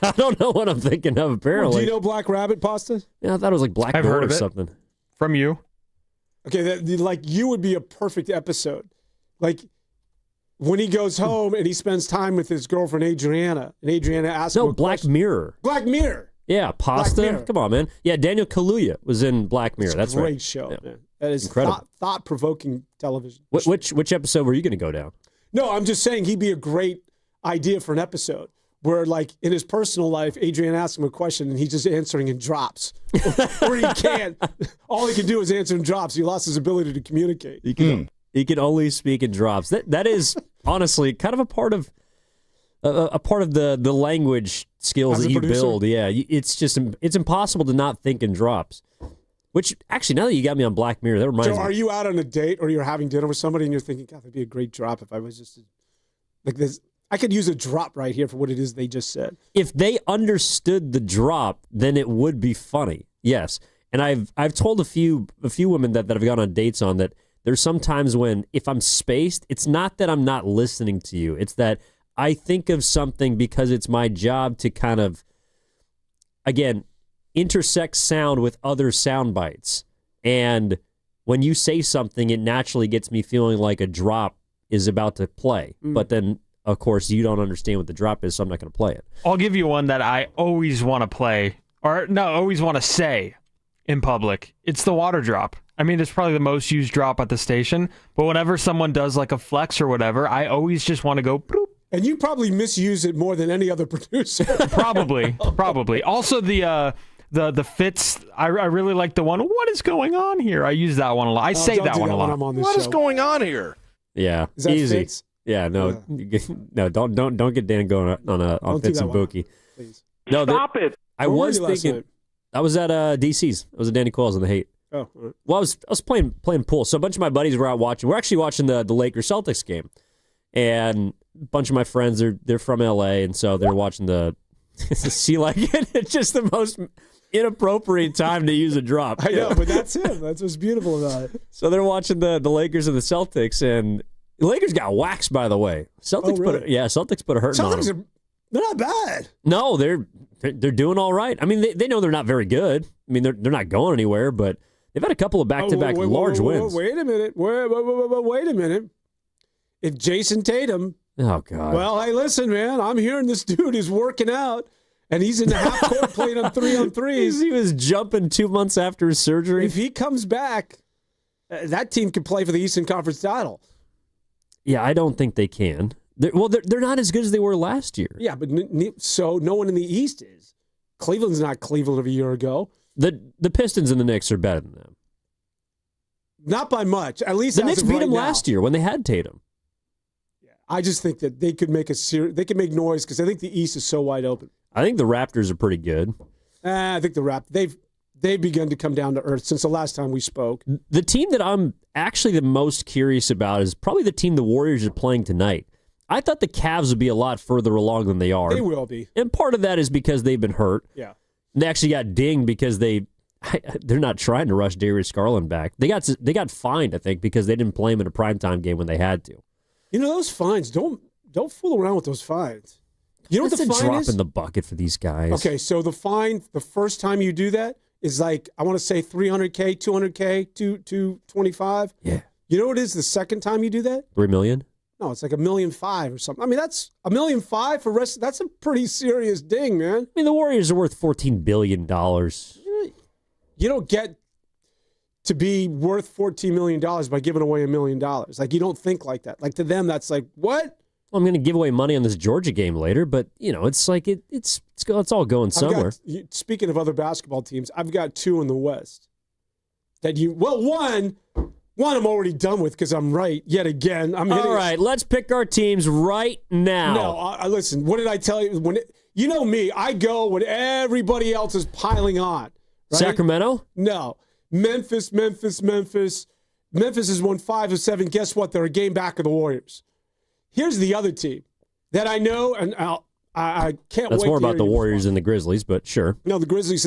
I don't know what I'm thinking of, apparently. Do you know Black Rabbit, Pasta? Yeah, I thought it was like Black I've heard Door of or it. something. From you. Okay, you would be a perfect episode. Like, when he goes home and he spends time with his girlfriend, Adriana, and Adriana asks him a Black question. Mirror. Black Mirror. Yeah, Pasta. Black Mirror. Come on, man. Yeah, Daniel Kaluuya was in Black Mirror. It's a That's great right. show, Yeah. man. That is incredible. Thought-provoking television. Which episode were you going to go down? No, I'm just saying he'd be a great idea for an episode where, like, in his personal life, Adrian asks him a question and he's just answering in drops. Or he can't. All he can do is answer in drops. He lost his ability to communicate. He can only speak in drops. That is honestly kind of a part of the language skills As that a you producer? build. Yeah, it's impossible to not think in drops. Which actually, now that you got me on Black Mirror, that reminds So me. are you out on a date or you're having dinner with somebody and you're thinking, God, that'd be a great drop if I was just like this. I could use a drop right here for what it is they just said. If they understood the drop, then it would be funny. Yes. And I've told a few women that I've gone on dates on that there's sometimes when if I'm spaced, it's not that I'm not listening to you. It's that I think of something because it's my job to kind of, again, intersect sound with other sound bites. And when you say something, it naturally gets me feeling like a drop is about to play. But then, of course, you don't understand what the drop is, so I'm not going to play it. I'll give you one that I always want to play, always want to say in public. It's the water drop. I mean, it's probably the most used drop at the station, but whenever someone does like a flex or whatever, I always just want to go, bloop. And you probably misuse it more than any other producer. Probably. Also, the fits, I really like the one, what is going on here? I use that one a lot. I say that one a lot. What is going on here? Yeah, Is that easy. Fitz? Yeah, no, no, don't get Dan going on Fitz and Buki. No, Stop it. I Where were was you last thinking. night? I was at DC's. I was at Danny Coyle's in the Haight. Oh, all right. Well, I was playing pool. So a bunch of my buddies were out watching. We're actually watching the Lakers Celtics game, and a bunch of my friends they're from LA, and so they're watching the. See, like it's just the most inappropriate time to use a drop. I know, but that's him. That's what's beautiful about it. So they're watching the Lakers and the Celtics, and the Lakers got waxed, by the way. Celtics Celtics put a hurting on them. They're not bad. No, they're doing all right. I mean, they know they're not very good. I mean, they're not going anywhere, but they've had a couple of back-to-back large wins. Wait a minute. Wait a minute. If Jason Tatum. Oh, God. Well, hey, listen, man. I'm hearing this dude is working out, and he's in the half court playing on 3-on-3s. He was jumping 2 months after his surgery. If he comes back, that team could play for the Eastern Conference title. Yeah, I don't think they can. They're not as good as they were last year. Yeah, but so no one in the East is. Cleveland's not Cleveland of a year ago. The Pistons and the Knicks are better than them. Not by much. At least the Knicks beat them last year when they had Tatum. I just think that they could make they could make noise because I think the East is so wide open. I think the Raptors are pretty good. I think the Raptors they've begun to come down to earth since the last time we spoke. The team that I'm actually the most curious about is probably the team the Warriors are playing tonight. I thought the Cavs would be a lot further along than they are. They will be. And part of that is because they've been hurt. Yeah. They actually got dinged because they're not trying to rush Darius Garland back. They got fined, I think, because they didn't play him in a primetime game when they had to. You know, those fines, don't fool around with those fines. You know That's what the a fine drop is? in the bucket for these guys. Okay, so the fine, the first time you do that is like, I want to say $300K, $200K, $225. Yeah. You know what it is the second time you do that? $3 million? No, it's like $1.5 million or something. I mean, that's $1.5 million for rest. That's a pretty serious ding, man. I mean, the Warriors are worth $14 billion. You don't get to be worth $14 million by giving away $1 million. Like, you don't think like that. Like, to them, that's like, what? Well, I'm going to give away money on this Georgia game later, but, it's like it's all going somewhere. Speaking of other basketball teams, I've got two in the West. One I'm already done with because I'm right yet again. All right, let's pick our teams right now. No, listen, what did I tell you? You know me, I go when everybody else is piling on. Right? Sacramento? No. Memphis. Memphis has won 5 of 7. Guess what? They're a game back of the Warriors. Here's the other team that I know, and I can't wait. That's more to about the Warriors and the Grizzlies, but sure. No, the Grizzlies,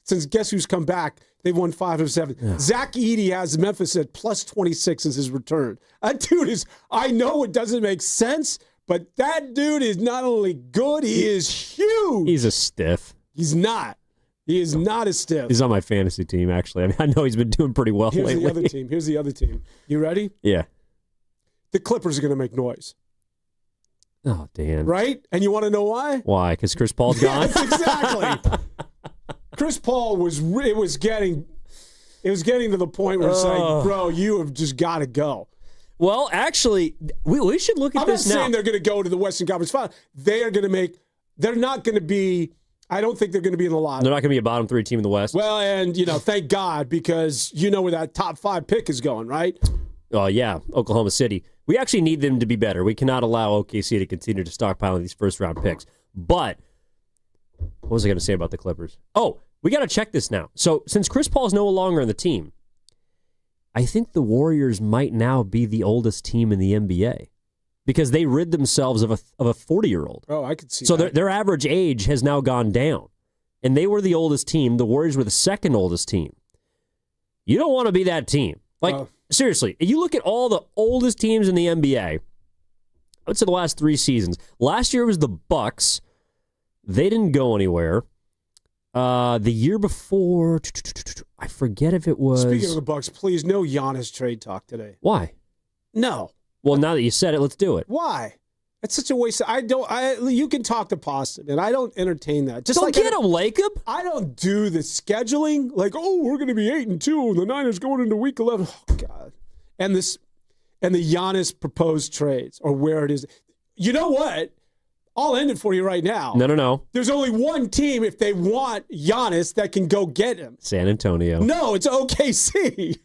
since guess who's come back? They've won 5 of 7. Yeah. Zach Edey has Memphis at plus 26 as his return. That dude is, I know it doesn't make sense, but that dude is not only good, he is huge. He's a stiff. He's not. He is not a stiff. He's on my fantasy team, actually. I mean, I know he's been doing pretty well lately. Here's the other team. You ready? Yeah. The Clippers are going to make noise. Oh, Dan. Right? And you want to know why? Why? Because Chris Paul's gone? Yes, exactly. Chris Paul was getting to the point where it's like, bro, you have just got to go. Well, actually, we should look at this now. I'm not saying they're going to go to the Western Conference Final. They're not going to be, I don't think they're going to be in the lottery. They're not going to be a bottom 3 team in the West. Well, and, thank God, because you know where that top 5 pick is going, right? Oh, yeah, Oklahoma City. We actually need them to be better. We cannot allow OKC to continue to stockpile these first-round picks. But what was I going to say about the Clippers? Oh, we got to check this now. So since Chris Paul is no longer on the team, I think the Warriors might now be the oldest team in the NBA because they rid themselves of a 40-year-old. Oh, I could see so that. Their average age has now gone down, and they were the oldest team. The Warriors were the second oldest team. You don't want to be that team. Seriously, if you look at all the oldest teams in the NBA, I would say the last 3 seasons. Last year was the Bucks. They didn't go anywhere. The year before, I forget if it was. Speaking of the Bucks, please, no Giannis trade talk today. Why? No. Well, now that you said it, let's do it. Why? It's such a waste. You can talk to Boston, and I don't entertain that. Just don't get him, Lacob. I don't do the scheduling. Like, we're going to be 8-2, and the Niners going into week 11. Oh God! And the Giannis proposed trades, or where it is. You know what? I'll end it for you right now. No. There's only one team, if they want Giannis, that can go get him. San Antonio. No, it's OKC.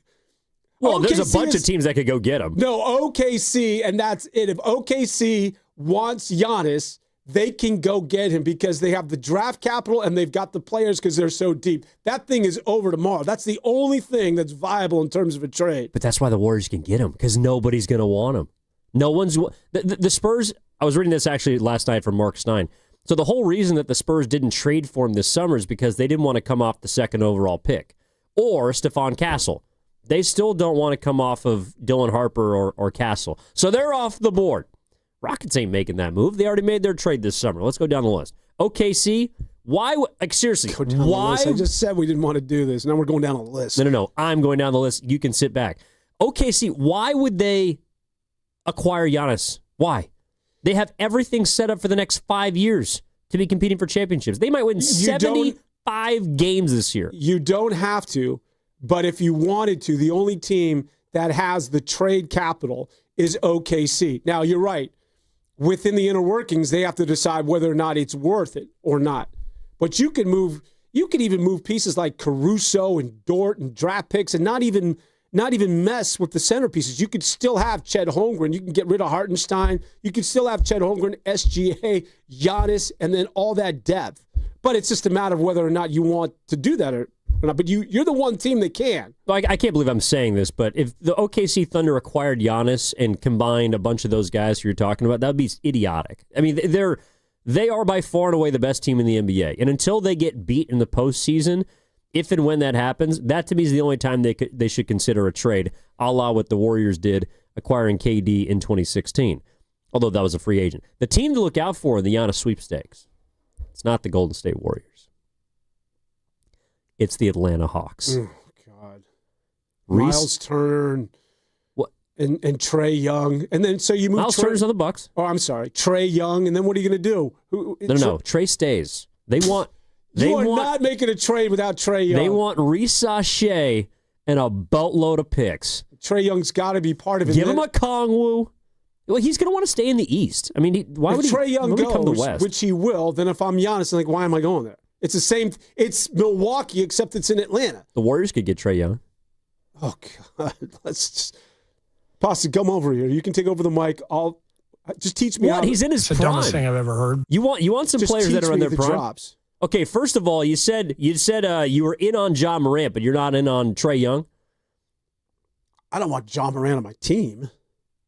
Well, OKC there's a bunch of teams that could go get him. No, OKC, and that's it. If OKC wants Giannis, they can go get him because they have the draft capital and they've got the players because they're so deep. That thing is over tomorrow. That's the only thing that's viable in terms of a trade. But that's why the Warriors can get him because nobody's going to want him. No one's the Spurs. I was reading this actually last night from Mark Stein. So the whole reason that the Spurs didn't trade for him this summer is because they didn't want to come off the second overall pick or Stephon Castle. They still don't want to come off of Dylan Harper or Castle. So they're off the board. Rockets ain't making that move. They already made their trade this summer. Let's go down the list. OKC, why? Seriously, why? I just said we didn't want to do this. Now we're going down a list. No. I'm going down the list. You can sit back. OKC, why would they acquire Giannis? Why? They have everything set up for the next 5 years to be competing for championships. They might win 75 games this year. You don't have to, but if you wanted to, the only team that has the trade capital is OKC. Now, you're right. Within the inner workings, they have to decide whether or not it's worth it or not. But you can even move pieces like Caruso and Dort and draft picks and not even mess with the centerpieces. You could still have Chet Holmgren. You can get rid of Hartenstein. You could still have Chet Holmgren, SGA, Giannis, and then all that depth. But it's just a matter of whether or not you want to do that or not. But you're the one team that can. I can't believe I'm saying this, but if the OKC Thunder acquired Giannis and combined a bunch of those guys who you're talking about, that would be idiotic. I mean, they are by far and away the best team in the NBA. And until they get beat in the postseason, if and when that happens, that to me is the only time they should consider a trade, a la what the Warriors did acquiring KD in 2016, although that was a free agent. The team to look out for in the Giannis sweepstakes, it's not the Golden State Warriors. It's the Atlanta Hawks. Oh, God. Miles Turner and Trey Young, and then so you move. Miles Turner's on the Bucks. Oh, I'm sorry, Trey Young, and then what are you going to do? No. Trey stays. They want. You are not making a trade without Trey Young. They want Risa Shea and a boatload of picks. Trey Young's got to be part of it. Give him a Kongwu. Well, he's going to want to stay in the East. I mean, why would Trey Young goes, come to the West? Which he will, then if I'm Giannis, I'm like, why am I going there? It's the same. It's Milwaukee, except it's in Atlanta. The Warriors could get Trey Young. Oh, God. Let's just... Pasta, come over here. You can take over the mic. I'll just teach me what? He's in his prime. It's the dumbest thing I've ever heard. You want some just players that are in their prime? Drops. Okay, first of all, you said you were in on Ja Morant, but you're not in on Trey Young? I don't want Ja Morant on my team.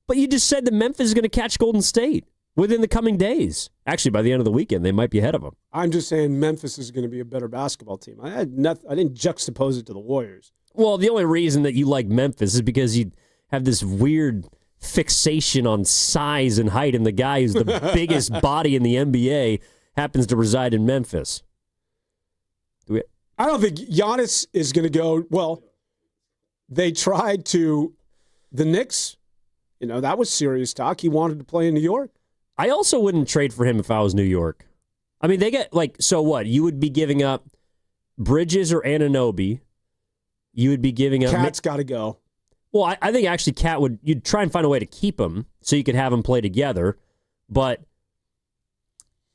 But you just said that Memphis is going to catch Golden State within the coming days. Actually, by the end of the weekend, they might be ahead of them. I'm just saying Memphis is going to be a better basketball team. I didn't juxtapose it to the Warriors. Well, the only reason that you like Memphis is because you have this weird fixation on size and height, and the guy who's the biggest body in the NBA happens to reside in Memphis. I don't think Giannis is going to go, well, they tried to, the Knicks, that was serious talk. He wanted to play in New York. I also wouldn't trade for him if I was New York. I mean, they get, so what? You would be giving up Bridges or Anunoby. You would be giving up... Cat's got to go. Well, I think actually Cat you'd try and find a way to keep him so you could have them play together. But,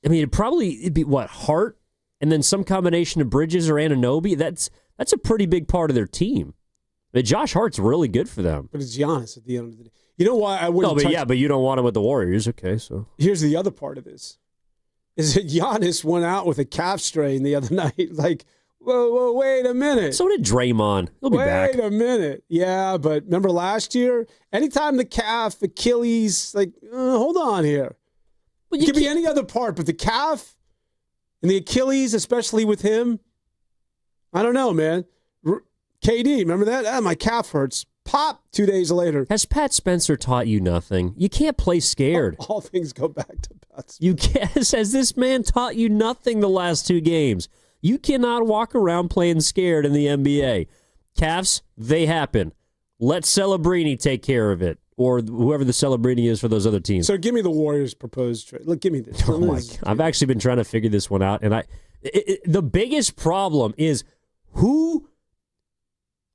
I mean, it'd be what, Hart? And then some combination of Bridges or Anunoby? That's a pretty big part of their team. But Josh Hart's really good for them. But it's Giannis at the end of the day. You know why I wouldn't but you don't want him with the Warriors. Okay, so. Here's the other part of this. Is that Giannis went out with a calf strain the other night. Like, whoa, wait a minute. So did Draymond. He'll be back. Wait a minute. Yeah, but remember last year? Anytime the calf, Achilles, hold on here. Well, it could be any other part, but the calf and the Achilles, especially with him, I don't know, man. KD, remember that? My calf hurts. Pop 2 days later. Has Pat Spencer taught you nothing? You can't play scared. All things go back to Pat Spencer. You can't. Has this man taught you nothing the last 2 games? You cannot walk around playing scared in the NBA. Cavs, they happen. Let Celebrini take care of it, or whoever the Celebrini is for those other teams. So give me the Warriors' proposed trade. Look, give me this. Oh my God. I've actually been trying to figure this one out, and the biggest problem is who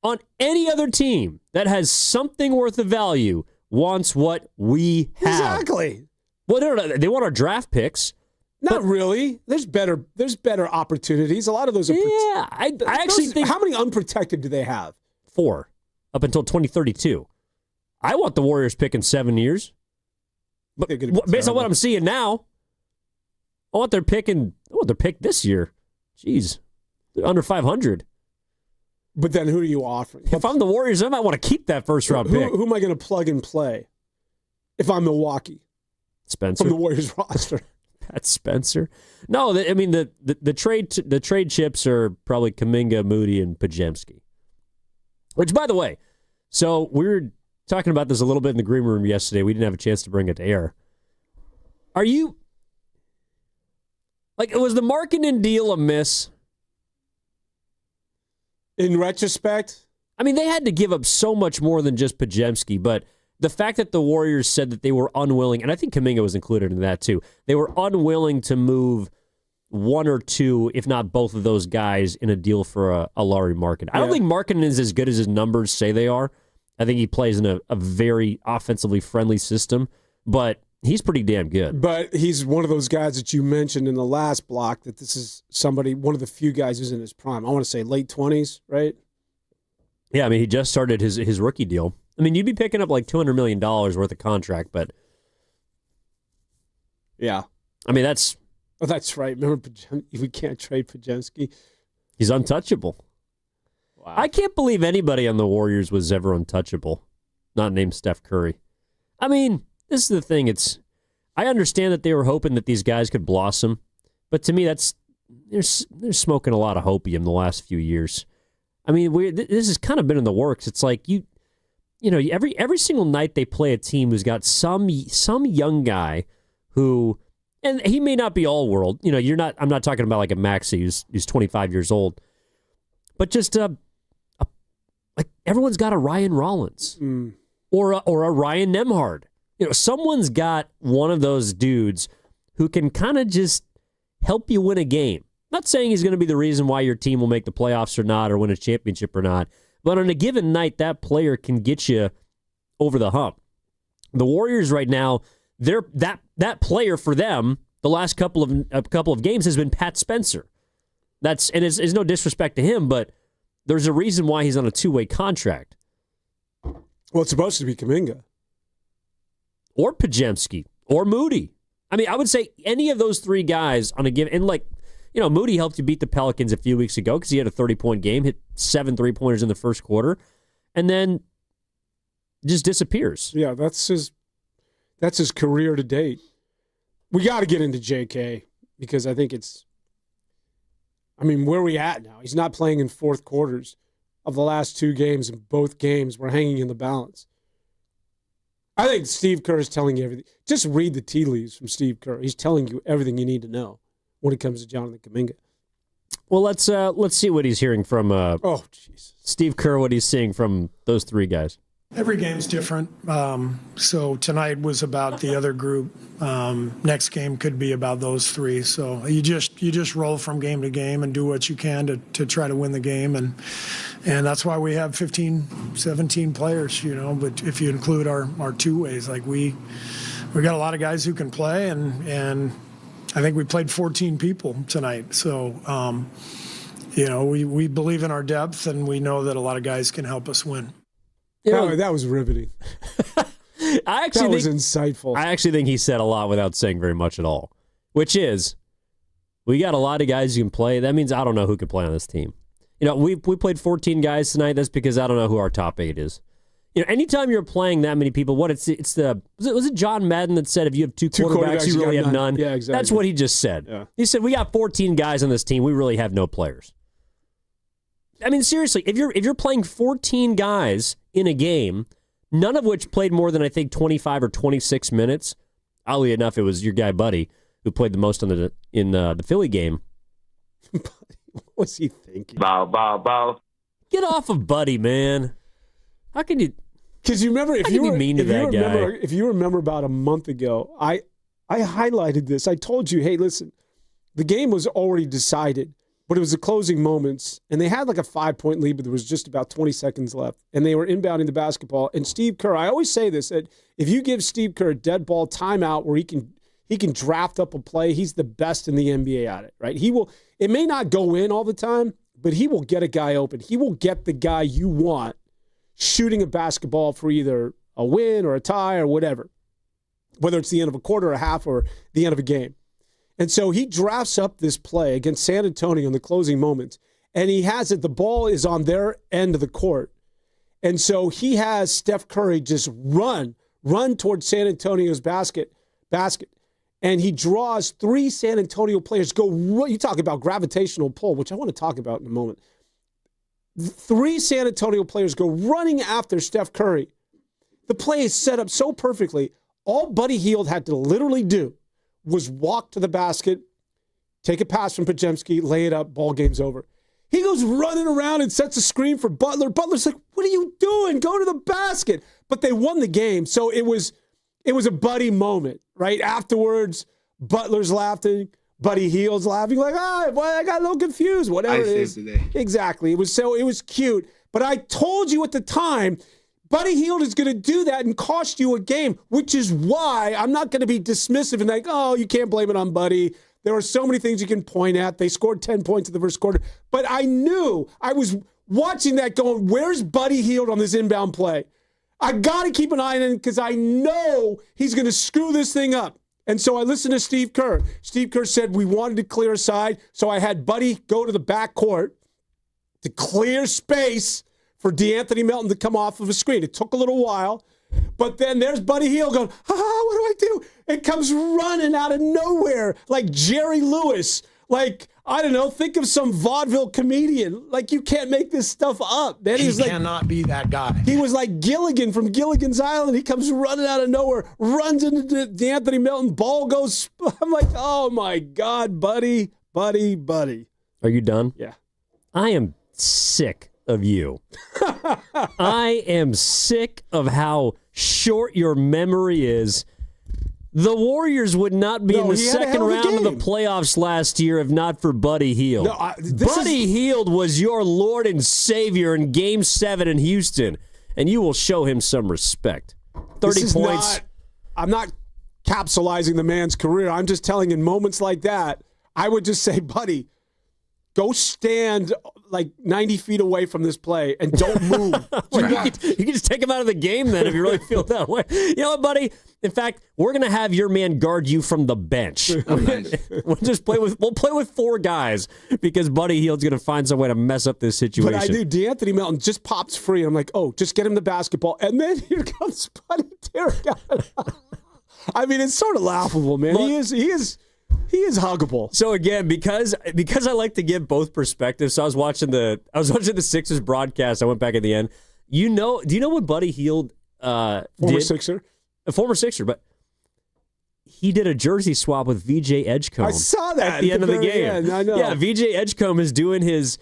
on any other team that has something worth of value wants what we have. Exactly. Well, they want our draft picks. Not really. There's better opportunities. A lot of those are I actually think... How many unprotected do they have? 4 up until 2032. I want the Warriors pick in 7 years. But based on what I'm seeing now, I want their pick this year. Jeez. They're under 500. But then who are you offering? If I'm the Warriors, I might want to keep that first-round pick. Who am I going to plug and play if I'm Milwaukee? Spencer. From the Warriors roster. Pat Spencer. No, I mean, the trade chips are probably Kuminga, Moody, and Podziemski. Which, by the way, so we were talking about this a little bit in the green room yesterday. We didn't have a chance to bring it to air. Are you... was the Markkanen deal a miss? In retrospect? I mean, they had to give up so much more than just Podziemski, but the fact that the Warriors said that they were unwilling, and I think Kuminga was included in that too, they were unwilling to move 1 or 2, if not both of those guys in a deal for a Lauri Markkanen. I don't think Markkanen is as good as his numbers say they are. I think he plays in a very offensively friendly system, but he's pretty damn good. But he's one of those guys that you mentioned in the last block that this is one of the few guys who's in his prime. I want to say late 20s, right? Yeah, I mean, he just started his rookie deal. I mean, you'd be picking up like $200 million worth of contract, but... Yeah. I mean, that's... Oh, that's right. Remember, we can't trade Podziemski. He's untouchable. Wow. I can't believe anybody on the Warriors was ever untouchable, not named Steph Curry. I mean... This is the thing. I understand that they were hoping that these guys could blossom, but to me, they're smoking a lot of hopium the last few years. I mean, this has kind of been in the works. It's like every single night they play a team who's got some young guy who, and he may not be all world. I'm not talking about like a Maxey who's 25 years old, but just like everyone's got a Ryan Rollins. or a Ryan Nembhard. Someone's got one of those dudes who can kind of just help you win a game. Not saying he's going to be the reason why your team will make the playoffs or not, or win a championship or not, but on a given night, that player can get you over the hump. The Warriors right now, that player for them, the last couple of games has been Pat Spencer. It's no disrespect to him, but there's a reason why he's on a two-way contract. Well, it's supposed to be Kuminga. Or Podziemski. Or Moody. I mean, I would say any of those three guys on a given... And Moody helped you beat the Pelicans a few weeks ago because he had a 30-point game, hit 7 3-pointers in the first quarter, and then just disappears. Yeah, that's his career to date. We got to get into JK because I think where are we at now? He's not playing in fourth quarters of the last two games, and both games we're hanging in the balance. I think Steve Kerr is telling you everything. Just read the tea leaves from Steve Kerr. He's telling you everything you need to know when it comes to Jonathan Kuminga. Well, let's see what he's hearing from Steve Kerr, what he's seeing from those three guys. Every game's different. So tonight was about the other group. Next game could be about those three. So you just roll from game to game and do what you can to try to win the game. And that's why we have 15, 17 players, But if you include our two ways, we got a lot of guys who can play, and I think we played 14 people tonight. So, we believe in our depth, and we know that a lot of guys can help us win. That was riveting. That was insightful. I actually think he said a lot without saying very much at all, which is we got a lot of guys who can play. That means I don't know who can play on this team. We played 14 guys tonight. That's because I don't know who our top 8 is. Anytime you're playing that many people, was it John Madden that said if you have two quarterbacks, you really have none? Yeah, exactly. That's what he just said. Yeah. He said we got 14 guys on this team. We really have no players. I mean, seriously, if you're playing 14 guys in a game, none of which played more than I think 25 or 26 minutes. Oddly enough, it was your guy Buddy who played the most in the Philly game. What was he thinking? Bow, bow, bow. Get off of Buddy, man. How can you? Because you remember, if you remember about a month ago, I highlighted this. I told you, hey, listen, the game was already decided, but it was the closing moments, and they had like a 5-point lead, but there was just about 20 seconds left, and they were inbounding the basketball. And Steve Kerr, I always say this, that if you give Steve Kerr a dead ball timeout where he can draft up a play, he's the best in the NBA at it, right? He will. It may not go in all the time, but he will get a guy open. He will get the guy you want shooting a basketball for either a win or a tie or whatever, whether it's the end of a quarter or a half or the end of a game. And so he drafts up this play against San Antonio in the closing moments, and he has it. The ball is on their end of the court. And so he has Steph Curry just run towards San Antonio's basket, and he draws 3 San Antonio players you talk about gravitational pull, which I want to talk about in a moment. 3 San Antonio players go running after Steph Curry. The play is set up so perfectly. All Buddy Hield had to literally do was walk to the basket, take a pass from Podziemski, lay it up, ball game's over. He goes running around and sets a screen for Butler. Butler's like, what are you doing? Go to the basket. But they won the game, so it was a Buddy moment, right? Afterwards, Butler's laughing. Buddy Hield's laughing like, boy, I got a little confused. Whatever it is. Exactly. It was cute. But I told you at the time, Buddy Hield is going to do that and cost you a game, which is why I'm not going to be dismissive and like, you can't blame it on Buddy. There are so many things you can point at. They scored 10 points in the first quarter. But I knew, I was watching that going, where's Buddy Hield on this inbound play? I got to keep an eye on him because I know he's going to screw this thing up. And so I listened to Steve Kerr. Steve Kerr said we wanted to clear a side, so I had Buddy go to the backcourt to clear space for DeAnthony Melton to come off of a screen. It took a little while, but then there's Buddy Hield going, what do I do? It comes running out of nowhere like Jerry Lewis. Like, I don't know, think of some vaudeville comedian. Like, you can't make this stuff up. Man, He cannot be that guy. He was like Gilligan from Gilligan's Island. He comes running out of nowhere, runs into DeAnthony Melton, ball goes. I'm like, oh my God, Buddy. Are you done? Yeah. I am sick of you. I am sick of how short your memory is. The Warriors would not be in the second round of the playoffs last year if not for Buddy Hield. Buddy Hield was your Lord and Savior in Game 7 in Houston, and you will show him some respect. 30 points. I'm not capsulizing the man's career. I'm just telling in moments like that, I would just say, buddy, go stand like 90 feet away from this play and don't move. You can just take him out of the game then if you really feel that way. You know what, buddy? In fact, we're going to have your man guard you from the bench. We'll play with 4 guys because Buddy Hield's going to find some way to mess up this situation. But I do. DeAnthony Melton just pops free. I'm like, oh, just get him the basketball. And then here comes Buddy tearing out. I mean, it's sort of laughable, man. Look, he is huggable. So again, because I like to give both perspectives, so I was watching the Sixers broadcast. I went back at the end. Do you know what Buddy Hield did? Sixer? A former Sixer, but he did a jersey swap with VJ Edgecombe. I saw that at the end of the game. I know. Yeah, VJ Edgecombe is doing his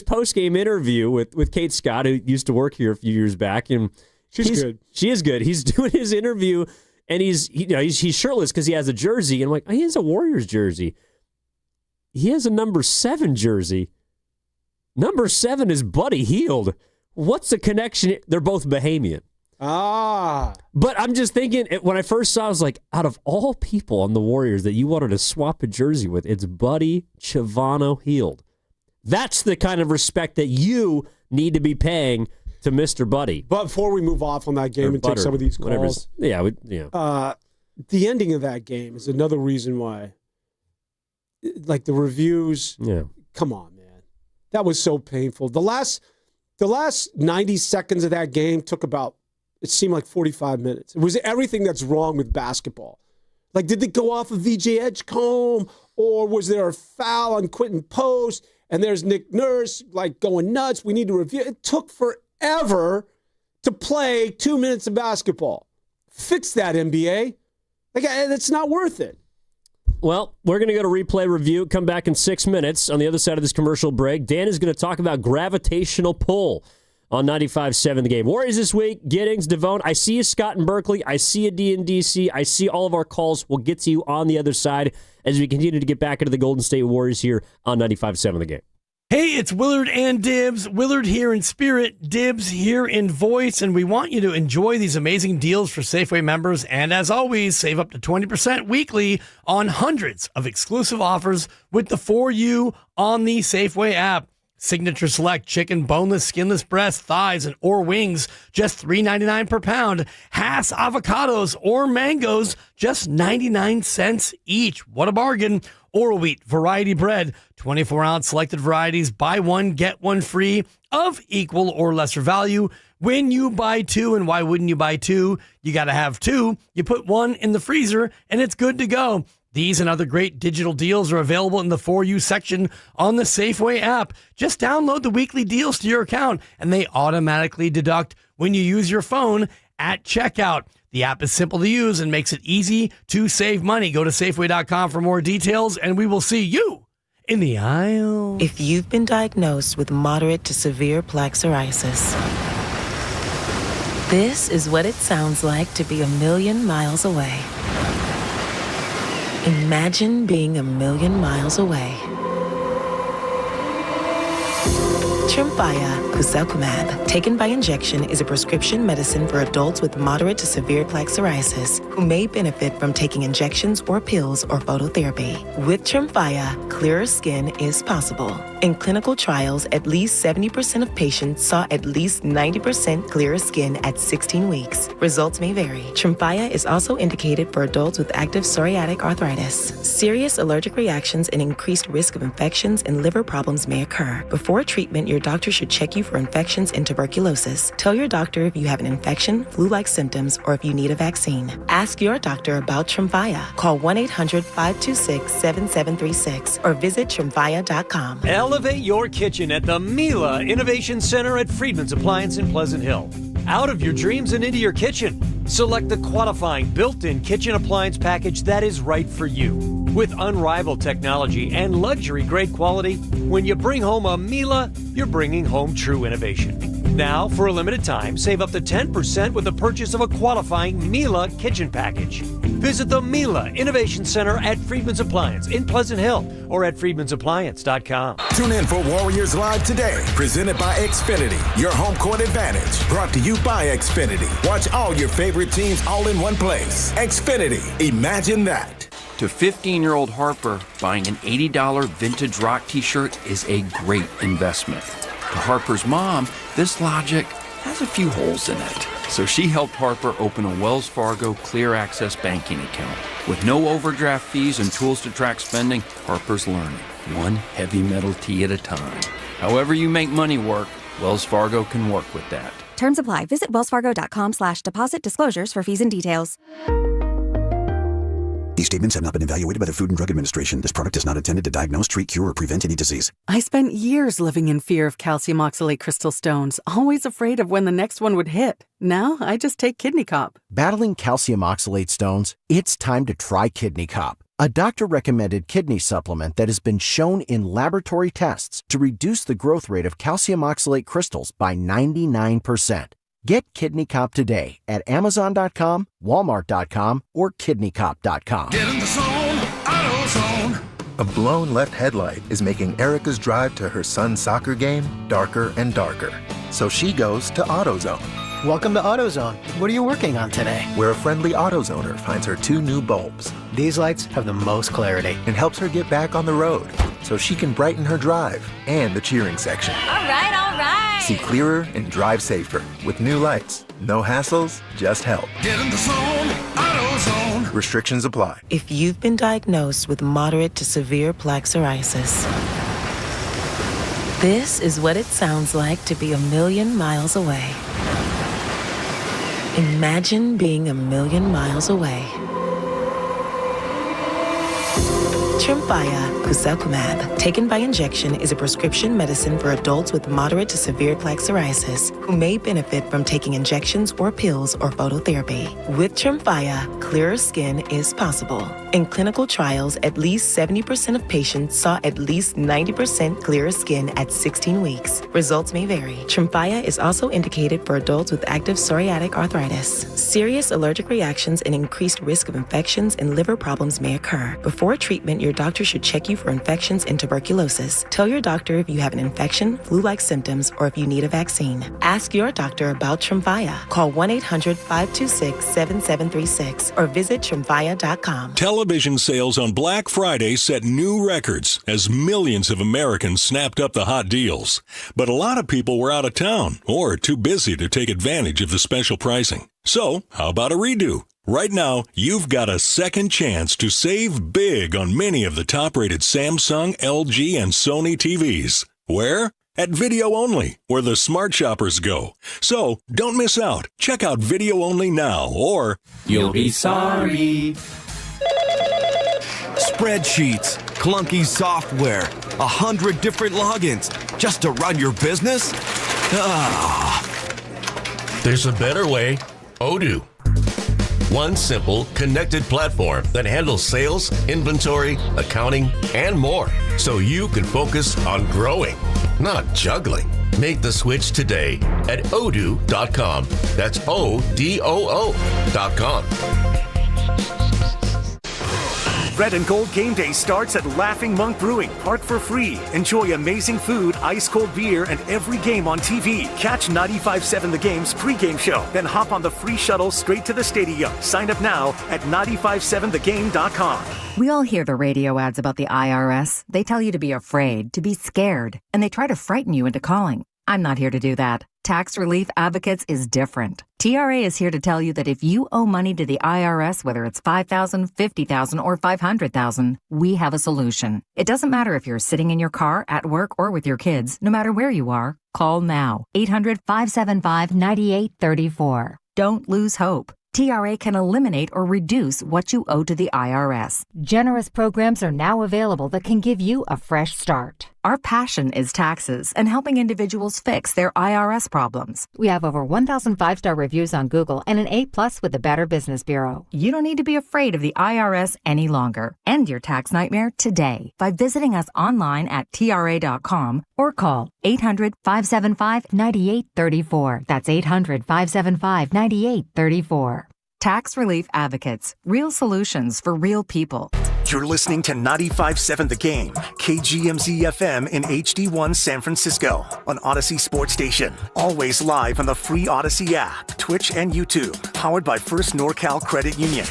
post-game interview with Kate Scott, who used to work here a few years back, and she's good. She is good. He's doing his interview, and he's shirtless because he has a jersey, and I'm like, he has a Warriors jersey. He has a number 7 jersey. Number 7 is Buddy Hield. What's the connection? They're both Bahamian. But I'm just thinking, when I first saw it, I was like, out of all people on the Warriors that you wanted to swap a jersey with, it's Buddy Chivano Hield. That's the kind of respect that you need to be paying to Mr. Buddy. But before we move off on that game and take some of these calls, the ending of that game is another reason why, like the reviews, come on, man. That was so painful. The last 90 seconds of that game took about, it seemed like 45 minutes. It was everything that's wrong with basketball. Like, did they go off of VJ Edgecombe, or was there a foul on Quentin Post, and there's Nick Nurse, like, going nuts? We need to review. It took forever to play 2 minutes of basketball. Fix that, NBA. Like, it's not worth it. Well, we're going to go to replay review, come back in 6 minutes. On the other side of this commercial break, Dan is going to talk about gravitational pull on 95.7 The Game. Warriors this week, Giddings, Devone. I see you, Scott in Berkeley. I see you, D in DC. I see all of our calls. We'll get to you on the other side as we continue to get back into the Golden State Warriors here on 95.7 The Game. Hey, it's Willard and Dibs. Willard here in spirit, Dibs here in voice, and we want you to enjoy these amazing deals for Safeway members. And as always, save up to 20% weekly on hundreds of exclusive offers with the For You on the Safeway app. Signature Select chicken, boneless, skinless breast, thighs, and or wings, just $3.99 per pound. Hass avocados or mangoes, just 99 cents each. What a bargain. Oral Wheat variety bread, 24-ounce selected varieties, buy one, get one free of equal or lesser value. When you buy 2, and why wouldn't you buy 2? You got to have 2. You put 1 in the freezer, and it's good to go. These and other great digital deals are available in the For You section on the Safeway app. Just download the weekly deals to your account, and they automatically deduct when you use your phone at checkout. The app is simple to use and makes it easy to save money. Go to Safeway.com for more details, and we will see you in the aisle. If you've been diagnosed with moderate to severe plaque psoriasis, this is what it sounds like to be 1,000,000 miles away. Imagine being 1,000,000 miles away. Tremfya guselkumab, taken by injection, is a prescription medicine for adults with moderate to severe plaque psoriasis who may benefit from taking injections or pills or phototherapy. With Tremfya, clearer skin is possible. In clinical trials, at least 70% of patients saw at least 90% clearer skin at 16 weeks. Results may vary. Tremfya is also indicated for adults with active psoriatic arthritis. Serious allergic reactions and increased risk of infections and liver problems may occur. Before treatment, your doctor should check you for infections and tuberculosis. Tell your doctor if you have an infection, flu-like symptoms, or if you need a vaccine. Ask your doctor about Tremfya. Call 1-800-526-7736 or visit Tremfya.com. Elevate your kitchen at the Miele Innovation Center at Friedman's Appliance in Pleasant Hill. Out of your dreams and into your kitchen. Select the qualifying built-in kitchen appliance package that is right for you. With unrivaled technology and luxury-grade quality, when you bring home a Miele, you're bringing home true innovation. Now, for a limited time, save up to 10% with the purchase of a qualifying Miele kitchen package. Visit the Miele Innovation Center at Friedman's Appliance in Pleasant Hill or at friedmansappliance.com. Tune in for Warriors Live today, presented by Xfinity, your home court advantage. Brought to you by Xfinity. Watch all your favorite teams all in one place. Xfinity, imagine that. To 15-year-old Harper, buying an $80 vintage rock t-shirt is a great investment. To Harper's mom, this logic has a few holes in it. So she helped Harper open a Wells Fargo Clear Access banking account. With no overdraft fees and tools to track spending, Harper's learning, one heavy metal tee at a time. However you make money work, Wells Fargo can work with that. Terms apply. Visit wellsfargo.com/deposit disclosures for fees and details. These statements have not been evaluated by the Food and Drug Administration. This product is not intended to diagnose, treat, cure, or prevent any disease. I spent years living in fear of calcium oxalate crystal stones, always afraid of when the next one would hit. Now, I just take Kidney Cop. Battling calcium oxalate stones? It's time to try Kidney Cop, a doctor-recommended kidney supplement that has been shown in laboratory tests to reduce the growth rate of calcium oxalate crystals by 99%. Get Kidney Cop today at Amazon.com, Walmart.com, or KidneyCop.com. Get in the zone, AutoZone. A blown left headlight is making Erica's drive to her son's soccer game darker and darker. So she goes to AutoZone. Welcome to AutoZone. What are you working on today? Where a friendly AutoZoner finds her 2 new bulbs. These lights have the most clarity. And helps her get back on the road so she can brighten her drive and the cheering section. All right, all right. See clearer and drive safer with new lights. No hassles, just help. Get in the zone, AutoZone. Restrictions apply. If you've been diagnosed with moderate to severe plaque psoriasis, this is what it sounds like to be a million miles away. Imagine being a million miles away. Tremfya guselkumab, taken by injection, is a prescription medicine for adults with moderate to severe plaque psoriasis who may benefit from taking injections or pills or phototherapy. With Tremfya, clearer skin is possible. In clinical trials, at least 70% of patients saw at least 90% clearer skin at 16 weeks. Results may vary. Tremfya is also indicated for adults with active psoriatic arthritis. Serious allergic reactions and increased risk of infections and liver problems may occur. Before treatment, your doctor should check you for infections and tuberculosis. Tell your doctor if you have an infection, flu-like symptoms, or if you need a vaccine. Ask your doctor about Tremfya. Call 1-800-526-7736 or visit Tremfya.com. Television sales on Black Friday set new records as millions of Americans snapped up the hot deals. But a lot of people were out of town or too busy to take advantage of the special pricing. So, how about a redo? Right now, you've got a second chance to save big on many of the top-rated Samsung, LG, and Sony TVs. Where? At Video Only, where the smart shoppers go. So, don't miss out. Check out Video Only now, or you'll be sorry. Spreadsheets, clunky software, 100 different logins just to run your business? There's a better way. Odoo. One simple, connected platform that handles sales, inventory, accounting, and more, so you can focus on growing, not juggling. Make the switch today at odoo.com. That's ODOO.com. Red and Gold Game Day starts at Laughing Monk Brewing. Park for free. Enjoy amazing food, ice-cold beer, and every game on TV. Catch 95.7 The Game's pregame show. Then hop on the free shuttle straight to the stadium. Sign up now at 957thegame.com. We all hear the radio ads about the IRS. They tell you to be afraid, to be scared, and they try to frighten you into calling. I'm not here to do that. Tax Relief Advocates is different. TRA is here to tell you that if you owe money to the IRS, whether it's $5,000, $50,000, or $500,000, we have a solution. It doesn't matter if you're sitting in your car, at work, or with your kids. No matter where you are, call now. 800-575-9834. Don't lose hope. TRA can eliminate or reduce what you owe to the IRS. Generous programs are now available that can give you a fresh start. Our passion is taxes and helping individuals fix their IRS problems. We have over 1,000 5-star reviews on Google and an A+ with the Better Business Bureau. You don't need to be afraid of the IRS any longer. End your tax nightmare today by visiting us online at TRA.com or call 800-575-9834. That's 800-575-9834. Tax Relief Advocates. Real solutions for real people. You're listening to 95.7 The Game, KGMZ FM in HD1 San Francisco, on Odyssey Sports Station. Always live on the free Odyssey app, Twitch, and YouTube. Powered by First NorCal Credit Union.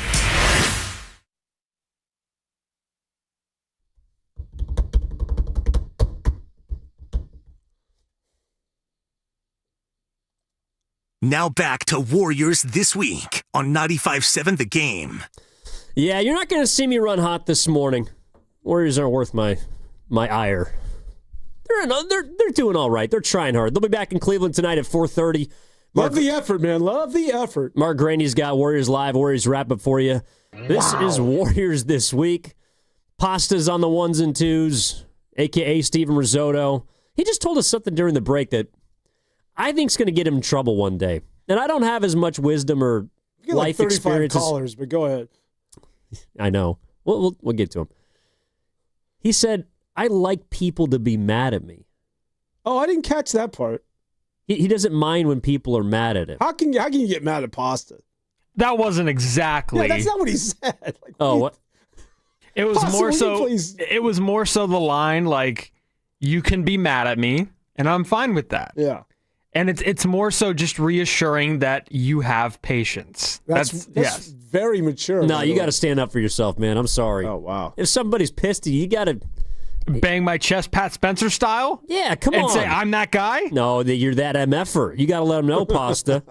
Now back to Warriors This Week on 95.7 The Game. Yeah, you're not going to see me run hot this morning. Warriors aren't worth my ire. They're doing all right. They're trying hard. They'll be back in Cleveland tonight at 4:30. Love the effort, man. Love the effort. Mark Graney's got Warriors Live, Warriors Wrap-Up for you. This is Warriors This Week. Pasta's on the ones and twos, a.k.a. Steven Risotto. He just told us something during the break that I think's going to get him in trouble one day. And I don't have as much wisdom or life like 35 experience. callers, but go ahead. I know. We'll get to him. He said, I like people to be mad at me. Oh, I didn't catch that part. He doesn't mind when people are mad at him. How can you get mad at Pasta? That wasn't exactly. Yeah, that's not what he said. Like, what? It was Pasta, more will you so. please- It was more so the line like, "You can be mad at me, and I'm fine with that." Yeah. And it's more so just reassuring that you have patience. That's yes. very mature. No, you got to stand up for yourself, man. I'm sorry. Oh, wow. If somebody's pissed at you, you got to bang my chest, Pat Spencer style. Yeah, come and on. say I'm that guy. No, that you're that MFer. You got to let them know, Pasta.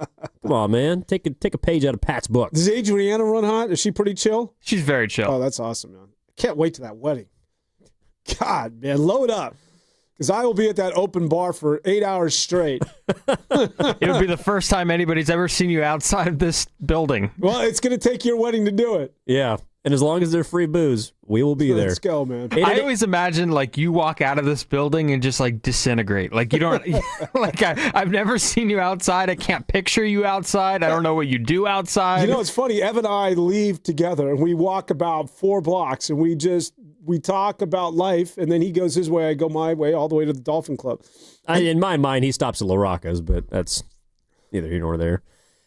Come on, man. Take a page out of Pat's book. Does Adriana run hot? Is she pretty chill? She's very chill. Oh, that's awesome, man. Can't wait to that wedding. God, man, load up. Because I will be at that open bar for 8 hours straight. It'll be the first time anybody's ever seen you outside of this building. Well, it's going to take your wedding to do it. Yeah. And as long as they're free booze, we will be there. Let's go, man. I always imagine like you walk out of this building and just like disintegrate. Like you don't like I've never seen you outside. I can't picture you outside. I don't know what you do outside. You know, it's funny. Evan and I leave together and we walk about 4 blocks and we talk about life, and then he goes his way, I go my way, all the way to the Dolphin Club. In my mind, he stops at La Rocca's, but that's neither here nor there.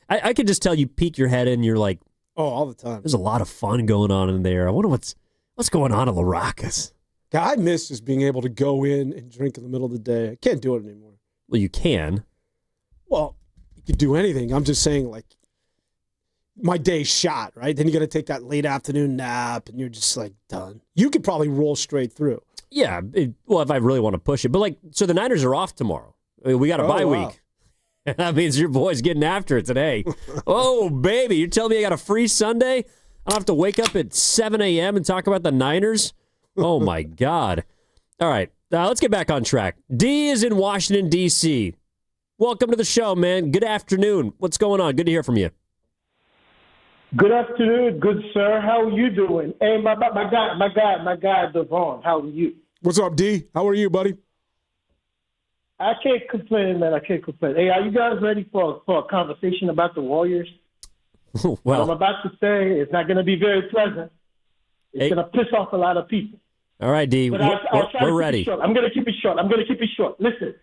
I could just tell you peek your head in, you're like, oh, all the time. There's a lot of fun going on in there. I wonder what's going on at La Rocca's. God, I miss just being able to go in and drink in the middle of the day. I can't do it anymore. Well, you can. Well, you could do anything. I'm just saying, like, my day's shot, right? Then you got to take that late afternoon nap, and you're just, like, done. You could probably roll straight through. Yeah, well, if I really want to push it. But, like, so the Niners are off tomorrow. I mean, we got a bye week. That means your boy's getting after it today. Oh, baby, you're telling me I got a free Sunday? I don't have to wake up at 7 a.m. and talk about the Niners? Oh, my God. All right, let's get back on track. D is in Washington, D.C. Welcome to the show, man. Good afternoon. What's going on? Good to hear from you. Good afternoon, good sir. How are you doing? Hey, my guy, Devon. How are you? What's up, D? How are you, buddy? I can't complain, man. I can't complain. Hey, are you guys ready for a conversation about the Warriors? Well, what I'm about to say is not going to be very pleasant. It's going to piss off a lot of people. All right, D. But We're ready. I'm going to keep it short. Listen,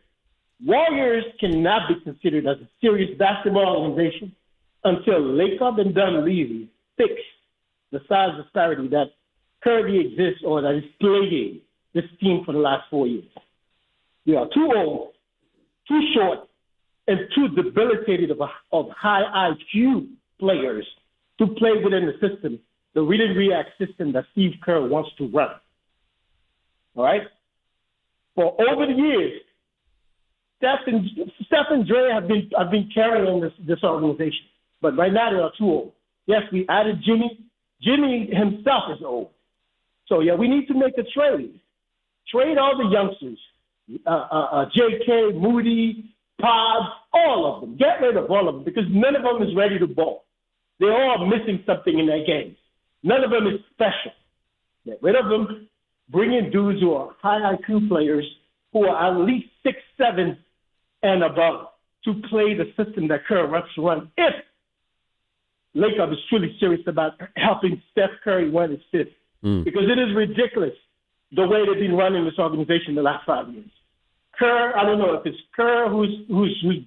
Warriors cannot be considered as a serious basketball organization until Lacob and Dunleavy fix the size disparity that currently exists or that is plaguing this team for the last 4 years. We are too old, too short, and too debilitated of high IQ players to play within the system, the read and react system that Steve Kerr wants to run. All right? For over the years, Steph and Dre have been carrying this organization. But right now, they are too old. Yes, we added Jimmy. Jimmy himself is old. So, yeah, we need to make a trade. Trade all the youngsters. J.K., Moody, Pods, all of them. Get rid of all of them because none of them is ready to ball. They're all missing something in their games. None of them is special. Get rid of them. Bring in dudes who are high IQ players who are at least 6'7" and above to play the system that Kerr wants to run if Lacob is truly serious about helping Steph Curry win his fifth. Because it is ridiculous the way they've been running this organization the last 5 years. Kerr, I don't know if it's Kerr who's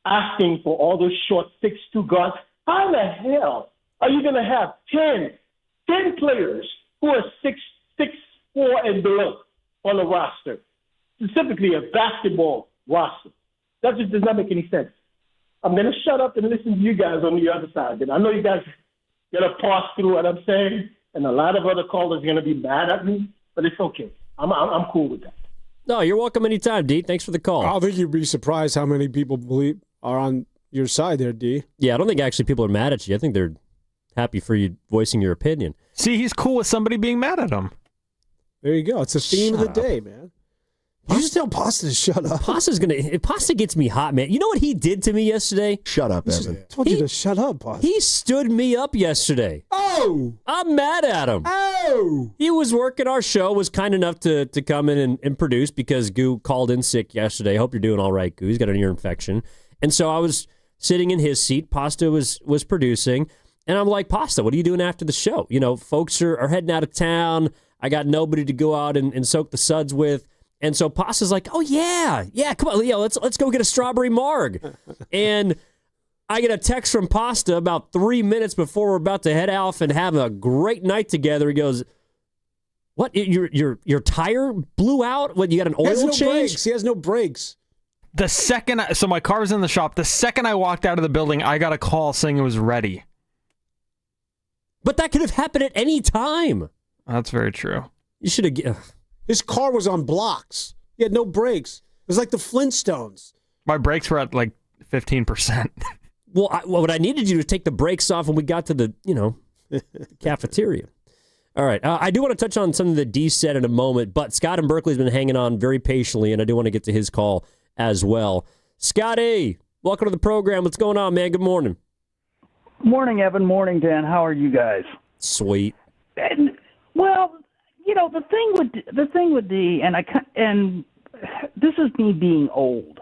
asking for all those short 6'2" guards. How the hell are you going to have 10 players who are 6'4" and below on the roster, specifically a basketball roster? That just does not make any sense. I'm going to shut up and listen to you guys on the other side. And I know you guys are going to pass through what I'm saying, and a lot of other callers are going to be mad at me, but it's okay. I'm cool with that. No, you're welcome anytime, D. Thanks for the call. I think you'd be surprised how many people are on your side there, D. Yeah, I don't think actually people are mad at you. I think they're happy for you voicing your opinion. See, he's cool with somebody being mad at him. There you go. It's the theme of the day, man. You just tell Pasta to shut up. Pasta gets me hot, man. You know what he did to me yesterday? Shut up, Evan. I told you to shut up, Pasta. He stood me up yesterday. Oh! I'm mad at him. Oh! He was working our show, was kind enough to come in and produce because Goo called in sick yesterday. Hope you're doing all right, Goo. He's got an ear infection. And so I was sitting in his seat. Pasta was producing. And I'm like, Pasta, what are you doing after the show? You know, folks are heading out of town. I got nobody to go out and soak the suds with. And so Pasta's like, oh, yeah, come on, Leo, let's go get a strawberry marg. And I get a text from Pasta about 3 minutes before we're about to head off and have a great night together. He goes, what, your tire blew out? What, you got an oil change? Brakes. He has no brakes. The second, so my car was in the shop. The second I walked out of the building, I got a call saying it was ready. But that could have happened at any time. That's very true. You should have... His car was on blocks. He had no brakes. It was like the Flintstones. My brakes were at like 15%. Well, what I needed you to take the brakes off when we got to the, cafeteria. All right. I do want to touch on something that D said in a moment, but Scott in Berkeley has been hanging on very patiently, and I do want to get to his call as well. Scotty, welcome to the program. What's going on, man? Good morning. Morning, Evan. Morning, Dan. How are you guys? Sweet. Well, the thing with D, and this is me being old.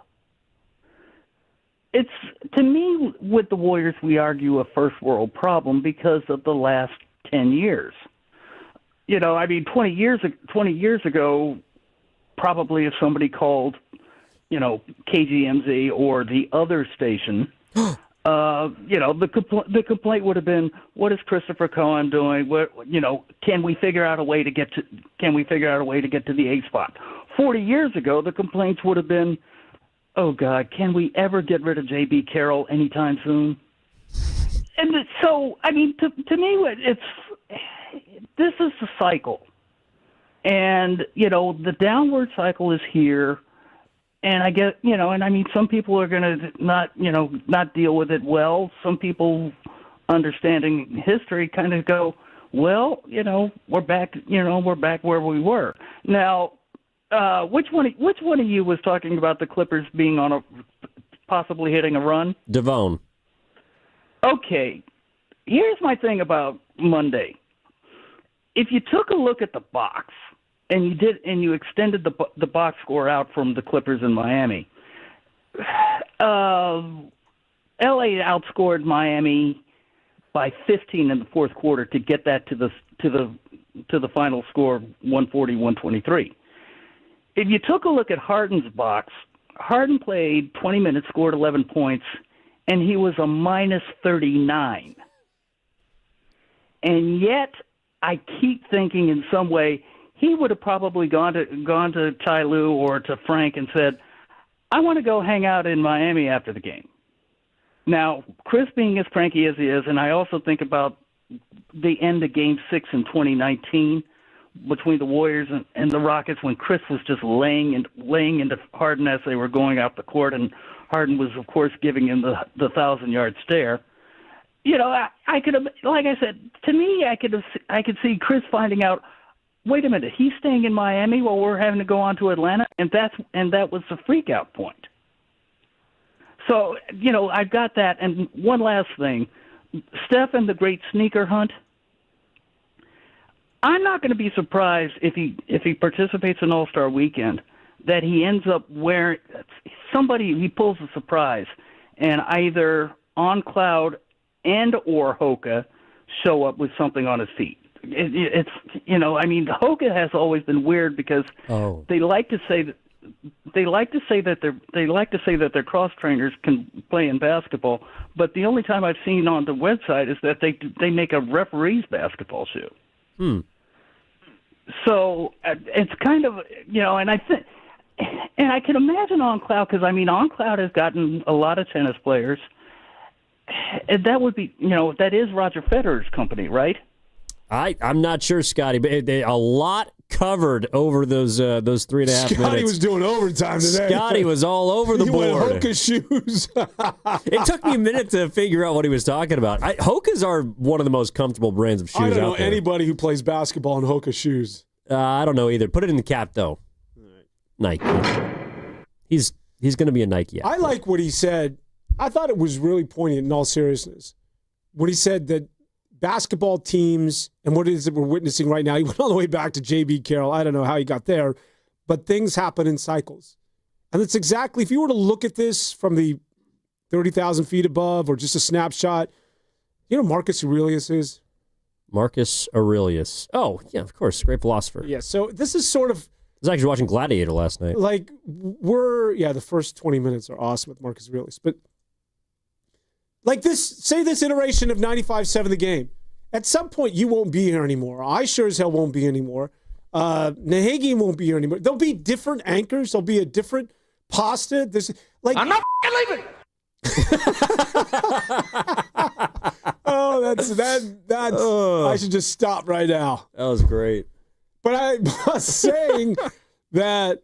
It's, to me, with the Warriors, we argue a first world problem because of the last 10 years. 20 years ago, probably if somebody called, KGMZ or the other station, the complaint would have been, what is Christopher Cohen doing? Can we figure out a way to get to the 8 spot? 40 years ago, the complaints would have been, oh God, can we ever get rid of J.B. Carroll anytime soon? And so, to me, this is the cycle, and the downward cycle is here. And I get, some people are going to not deal with it well. Some people, understanding history, kind of go, well, we're back where we were. Now, which one of you was talking about the Clippers being on possibly hitting a run? Devone. Okay, here's my thing about Monday. If you took a look at the box, and you extended the box score out from the Clippers in Miami, LA outscored Miami by 15 in the fourth quarter to get that to the final score, 140-123. If you took a look at Harden's box, Harden played 20 minutes, scored 11 points, and he was a minus 39. And yet, I keep thinking in some way he would have probably gone to Ty Lue or to Frank and said, I want to go hang out in Miami after the game. Now, Chris being as cranky as he is, and I also think about the end of Game 6 in 2019 between the Warriors and the Rockets when Chris was just laying into Harden as they were going out the court, and Harden was, of course, giving him the 1,000-yard stare. I could have, like I said, to me, I could see Chris finding out, wait a minute, he's staying in Miami while we're having to go on to Atlanta, and that was the freak-out point. So, I've got that. And one last thing, Steph and the great sneaker hunt, I'm not going to be surprised if he participates in All-Star Weekend that he ends up wearing he pulls a surprise, and either On Cloud and or Hoka show up with something on his feet. It's Hoka has always been weird because they like to say that their cross trainers can play in basketball, but the only time I've seen on the website is that they make a referee's basketball shoe. So it's kind of, and I think, and I can imagine On Cloud, because On Cloud has gotten a lot of tennis players, and that would be, that is Roger Federer's company, right? I'm not sure, Scotty, but a lot covered over those 3.5 minutes. Scotty was doing overtime today. Scotty was all over the board. He went Hoka shoes. It took me a minute to figure out what he was talking about. Hokas are one of the most comfortable brands of shoes out there. I don't know anybody who plays basketball in Hoka shoes. I don't know either. Put it in the cap, though. Nike. He's going to be a Nike athlete. I like what he said. I thought it was really poignant in all seriousness. When he said that basketball teams, and what it is that we're witnessing right now, he went all the way back to J.B. Carroll. I don't know how he got there, but things happen in cycles. And that's exactly, if you were to look at this from the 30,000 feet above or just a snapshot, you know Marcus Aurelius is? Marcus Aurelius. Oh, yeah, of course. Great philosopher. Yeah, so this is sort of... I was actually watching Gladiator last night. Like, the first 20 minutes are awesome with Marcus Aurelius. But, like this iteration of 95.7 The Game. At some point, you won't be here anymore. I sure as hell won't be anymore. Nahagi won't be here anymore. There'll be different anchors. There'll be a different pasta. I'm not leaving. I should just stop right now. That was great. But I was saying that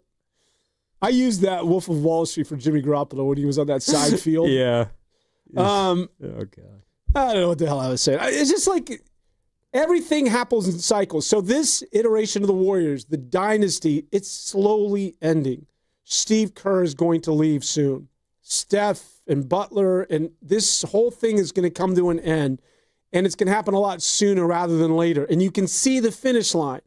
I used that Wolf of Wall Street for Jimmy Garoppolo when he was on that side field. Yeah. Oh, God. I don't know what the hell I was saying. It's just like everything happens in cycles. So this iteration of the Warriors, the dynasty, it's slowly ending. Steve Kerr is going to leave soon. Steph and Butler, and this whole thing is going to come to an end. And it's going to happen a lot sooner rather than later. And you can see the finish line.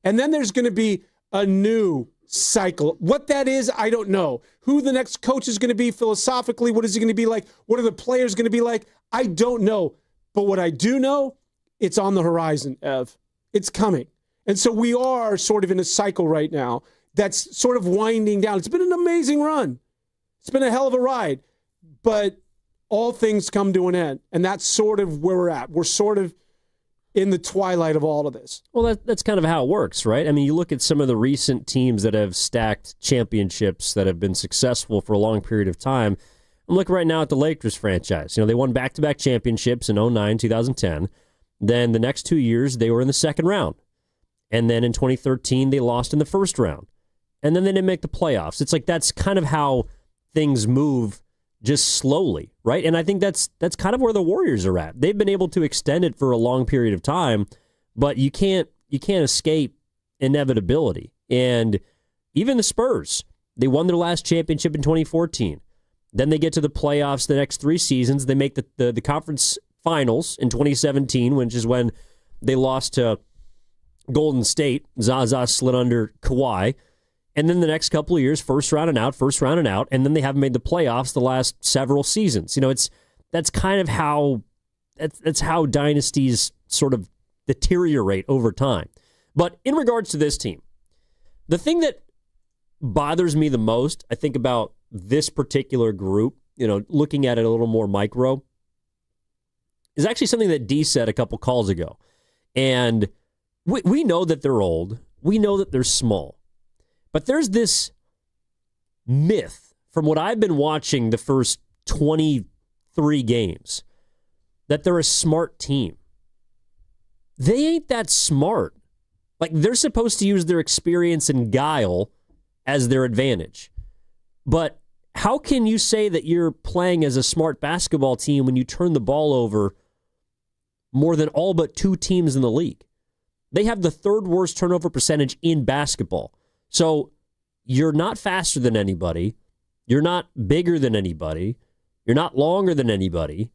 And then there's going to be a new cycle. What that is, I don't know. Who the next coach is going to be philosophically, what is he going to be like? What are the players going to be like? I don't know. But what I do know, it's on the horizon, Ev. It's coming. And so we are sort of in a cycle right now that's sort of winding down. It's been an amazing run. It's been a hell of a ride. But all things come to an end. And that's sort of where we're at. We're sort of in the twilight of all of this. Well, that's kind of how it works, right? I mean, you look at some of the recent teams that have stacked championships that have been successful for a long period of time. I'm looking right now at the Lakers franchise. They won back-to-back championships in 2009, 2010. Then the next 2 years, they were in the second round. And then in 2013, they lost in the first round. And then they didn't make the playoffs. It's like that's kind of how things move just slowly, right? And I think that's kind of where the Warriors are at. They've been able to extend it for a long period of time, but you can't escape inevitability. And even the Spurs, they won their last championship in 2014. Then they get to the playoffs the next 3 seasons. They make the conference finals in 2017, which is when they lost to Golden State. Zaza slid under Kawhi. And then the next couple of years, first round and out, and then they haven't made the playoffs the last several seasons. That's kind of how that's how dynasties sort of deteriorate over time. But in regards to this team, the thing that bothers me the most, I think about this particular group, looking at it a little more micro, is actually something that D said a couple calls ago. And we know that they're old. We know that they're small. But there's this myth from what I've been watching the first 23 games that they're a smart team. They ain't that smart. Like, they're supposed to use their experience and guile as their advantage. But how can you say that you're playing as a smart basketball team when you turn the ball over more than all but 2 teams in the league? They have the 3rd worst turnover percentage in basketball. So you're not faster than anybody. You're not bigger than anybody. You're not longer than anybody.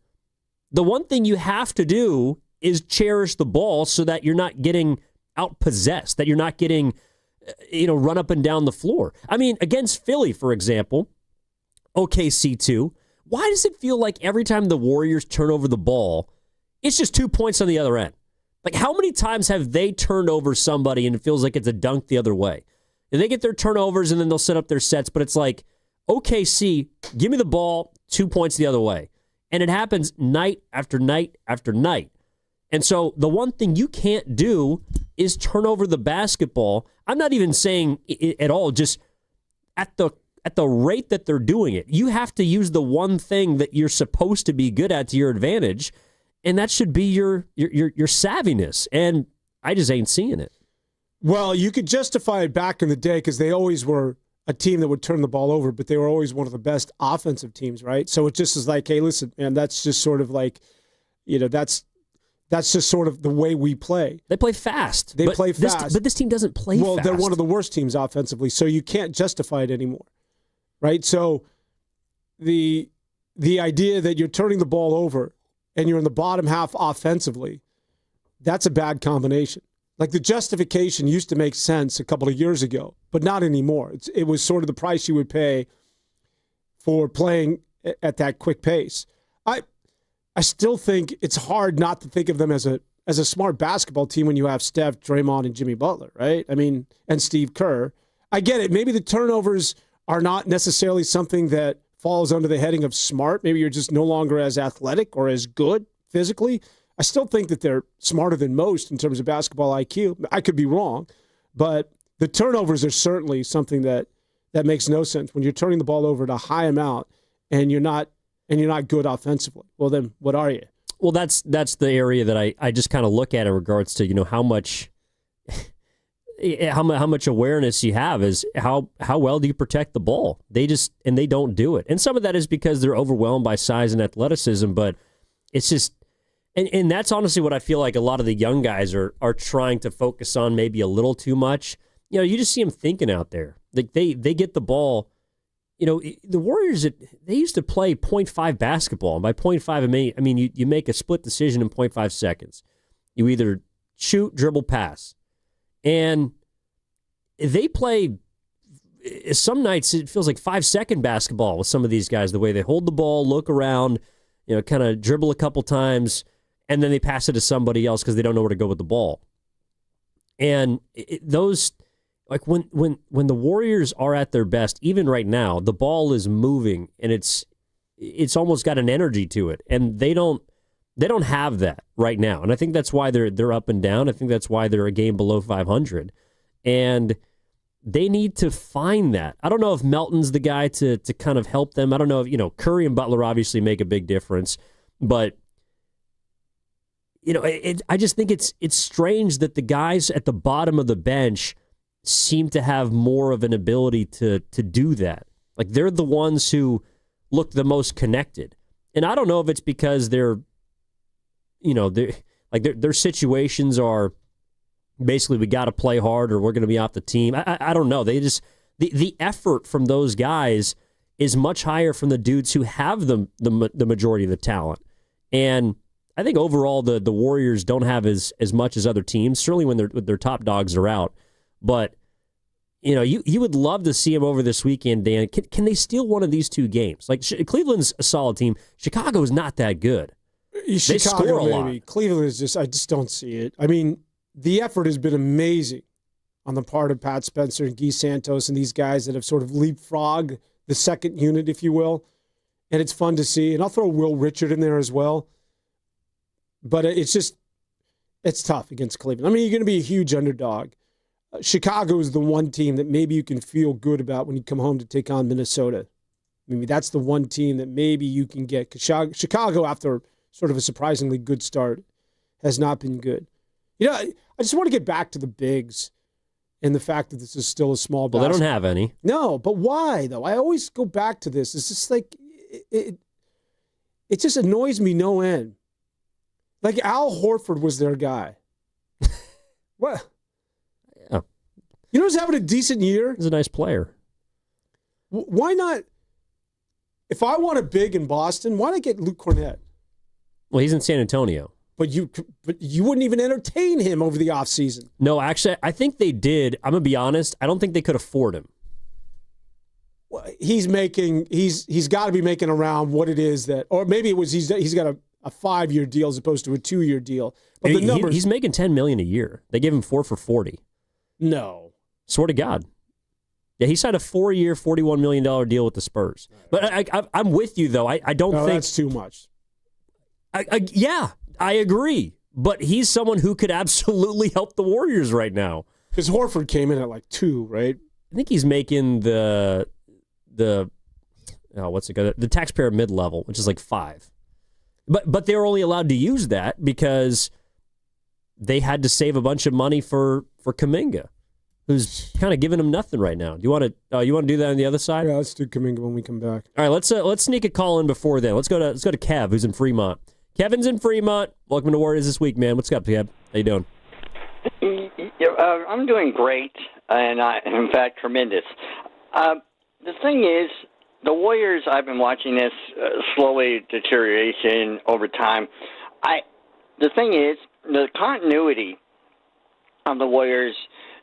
The one thing you have to do is cherish the ball so that you're not getting outpossessed, that you're not getting run up and down the floor. I mean, against Philly, for example, OKC 2, why does it feel like every time the Warriors turn over the ball, it's just 2 points on the other end? Like, how many times have they turned over somebody and it feels like it's a dunk the other way? And they get their turnovers and then they'll set up their sets, but it's like, OKC, give me the ball, 2 points the other way. And it happens night after night after night. And so the one thing you can't do is turn over the basketball. I'm not even saying it at all, just at the rate that they're doing it. You have to use the one thing that you're supposed to be good at to your advantage, and that should be your savviness. And I just ain't seeing it. Well, you could justify it back in the day because they always were a team that would turn the ball over, but they were always one of the best offensive teams, right? So it just is like, hey, listen, man, that's just sort of like, that's just sort of the way we play. They play fast. They play fast. But this team doesn't play fast. Well, they're one of the worst teams offensively, so you can't justify it anymore, right? So the idea that you're turning the ball over and you're in the bottom half offensively, that's a bad combination. Like, the justification used to make sense a couple of years ago, but not anymore. It was sort of the price you would pay for playing at that quick pace. I still think it's hard not to think of them as a smart basketball team when you have Steph, Draymond, and Jimmy Butler, right? I mean, and Steve Kerr. I get it. Maybe the turnovers are not necessarily something that falls under the heading of smart. Maybe you're just no longer as athletic or as good physically. I still think that they're smarter than most in terms of basketball IQ. I could be wrong, but the turnovers are certainly something that makes no sense when you're turning the ball over at a high amount and you're not good offensively. Well, then what are you? Well, that's the area that I just kind of look at in regards to how much awareness you have is how well do you protect the ball? They don't do it, and some of that is because they're overwhelmed by size and athleticism. But it's just. And that's honestly what I feel like a lot of the young guys are trying to focus on maybe a little too much. You just see them thinking out there. Like they get the ball. The Warriors, they used to play 0.5 basketball. And by 0.5, I mean you make a split decision in 0.5 seconds. You either shoot, dribble, pass. And they play, some nights it feels like 5-second basketball with some of these guys, the way they hold the ball, look around, kind of dribble a couple times, and then they pass it to somebody else because they don't know where to go with the ball. And those, like when the Warriors are at their best, even right now, the ball is moving and it's almost got an energy to it, and they don't have that right now. And I think that's why they're up and down. I think that's why they're a game below 500, and they need to find that. I don't know if Melton's the guy to kind of help them. I don't know if Curry and Butler obviously make a big difference, but I just think it's strange that the guys at the bottom of the bench seem to have more of an ability to do that. Like, they're the ones who look the most connected. And I don't know if it's because their situations are basically we got to play hard or we're going to be off the team. I don't know. They just the effort from those guys is much higher from the dudes who have the majority of the talent. And I think overall the Warriors don't have as much as other teams, certainly when their top dogs are out. But you would love to see them over this weekend, Dan. Can they steal one of these two games? Like, Cleveland's a solid team. Chicago is not that good. They score a lot. Cleveland is I just don't see it. I mean, the effort has been amazing on the part of Pat Spencer and Guy Santos and these guys that have sort of leapfrogged the second unit, if you will. And it's fun to see. And I'll throw Will Richard in there as well. But it's tough against Cleveland. I mean, you're going to be a huge underdog. Chicago is the one team that maybe you can feel good about when you come home to take on Minnesota. I mean, that's the one team that maybe you can get. Because Chicago, after sort of a surprisingly good start, has not been good. I just want to get back to the bigs and the fact that this is still a small basketball. Well, they don't have any. No, but why, though? I always go back to this. It's just like, it just annoys me no end. Like, Al Horford was their guy. What? Yeah. Who's having a decent year? He's a nice player. Why not? If I want a big in Boston, why not get Luke Cornett? Well, he's in San Antonio. but you wouldn't even entertain him over the offseason. No, actually, I think they did. I'm going to be honest. I don't think they could afford him. Well, he's got to be making around what it is that, or maybe it was he's got a 5-year deal as opposed to a 2-year deal. But the numbers, he's making $10 million a year. They gave him 4 for $40. No. Swear to God. Yeah, he signed a 4-year, $41 million deal with the Spurs. But I'm with you, though. I don't think that's too much. Yeah, I agree. But he's someone who could absolutely help the Warriors right now. Because Horford came in at like 2, right? I think he's making the taxpayer mid-level, which is like 5. But they were only allowed to use that because they had to save a bunch of money for Kuminga, who's kind of giving them nothing right now. Do you want to do that on the other side? Yeah, let's do Kuminga when we come back. All right, let's sneak a call in before then. Let's go to Kev, who's in Fremont. Kevin's in Fremont. Welcome to Warriors This Week, man. What's up, Kev? How you doing? I'm doing great, and in fact, tremendous. The thing is, the Warriors, I've been watching this slowly deterioration over time. The thing is, the continuity of the Warriors,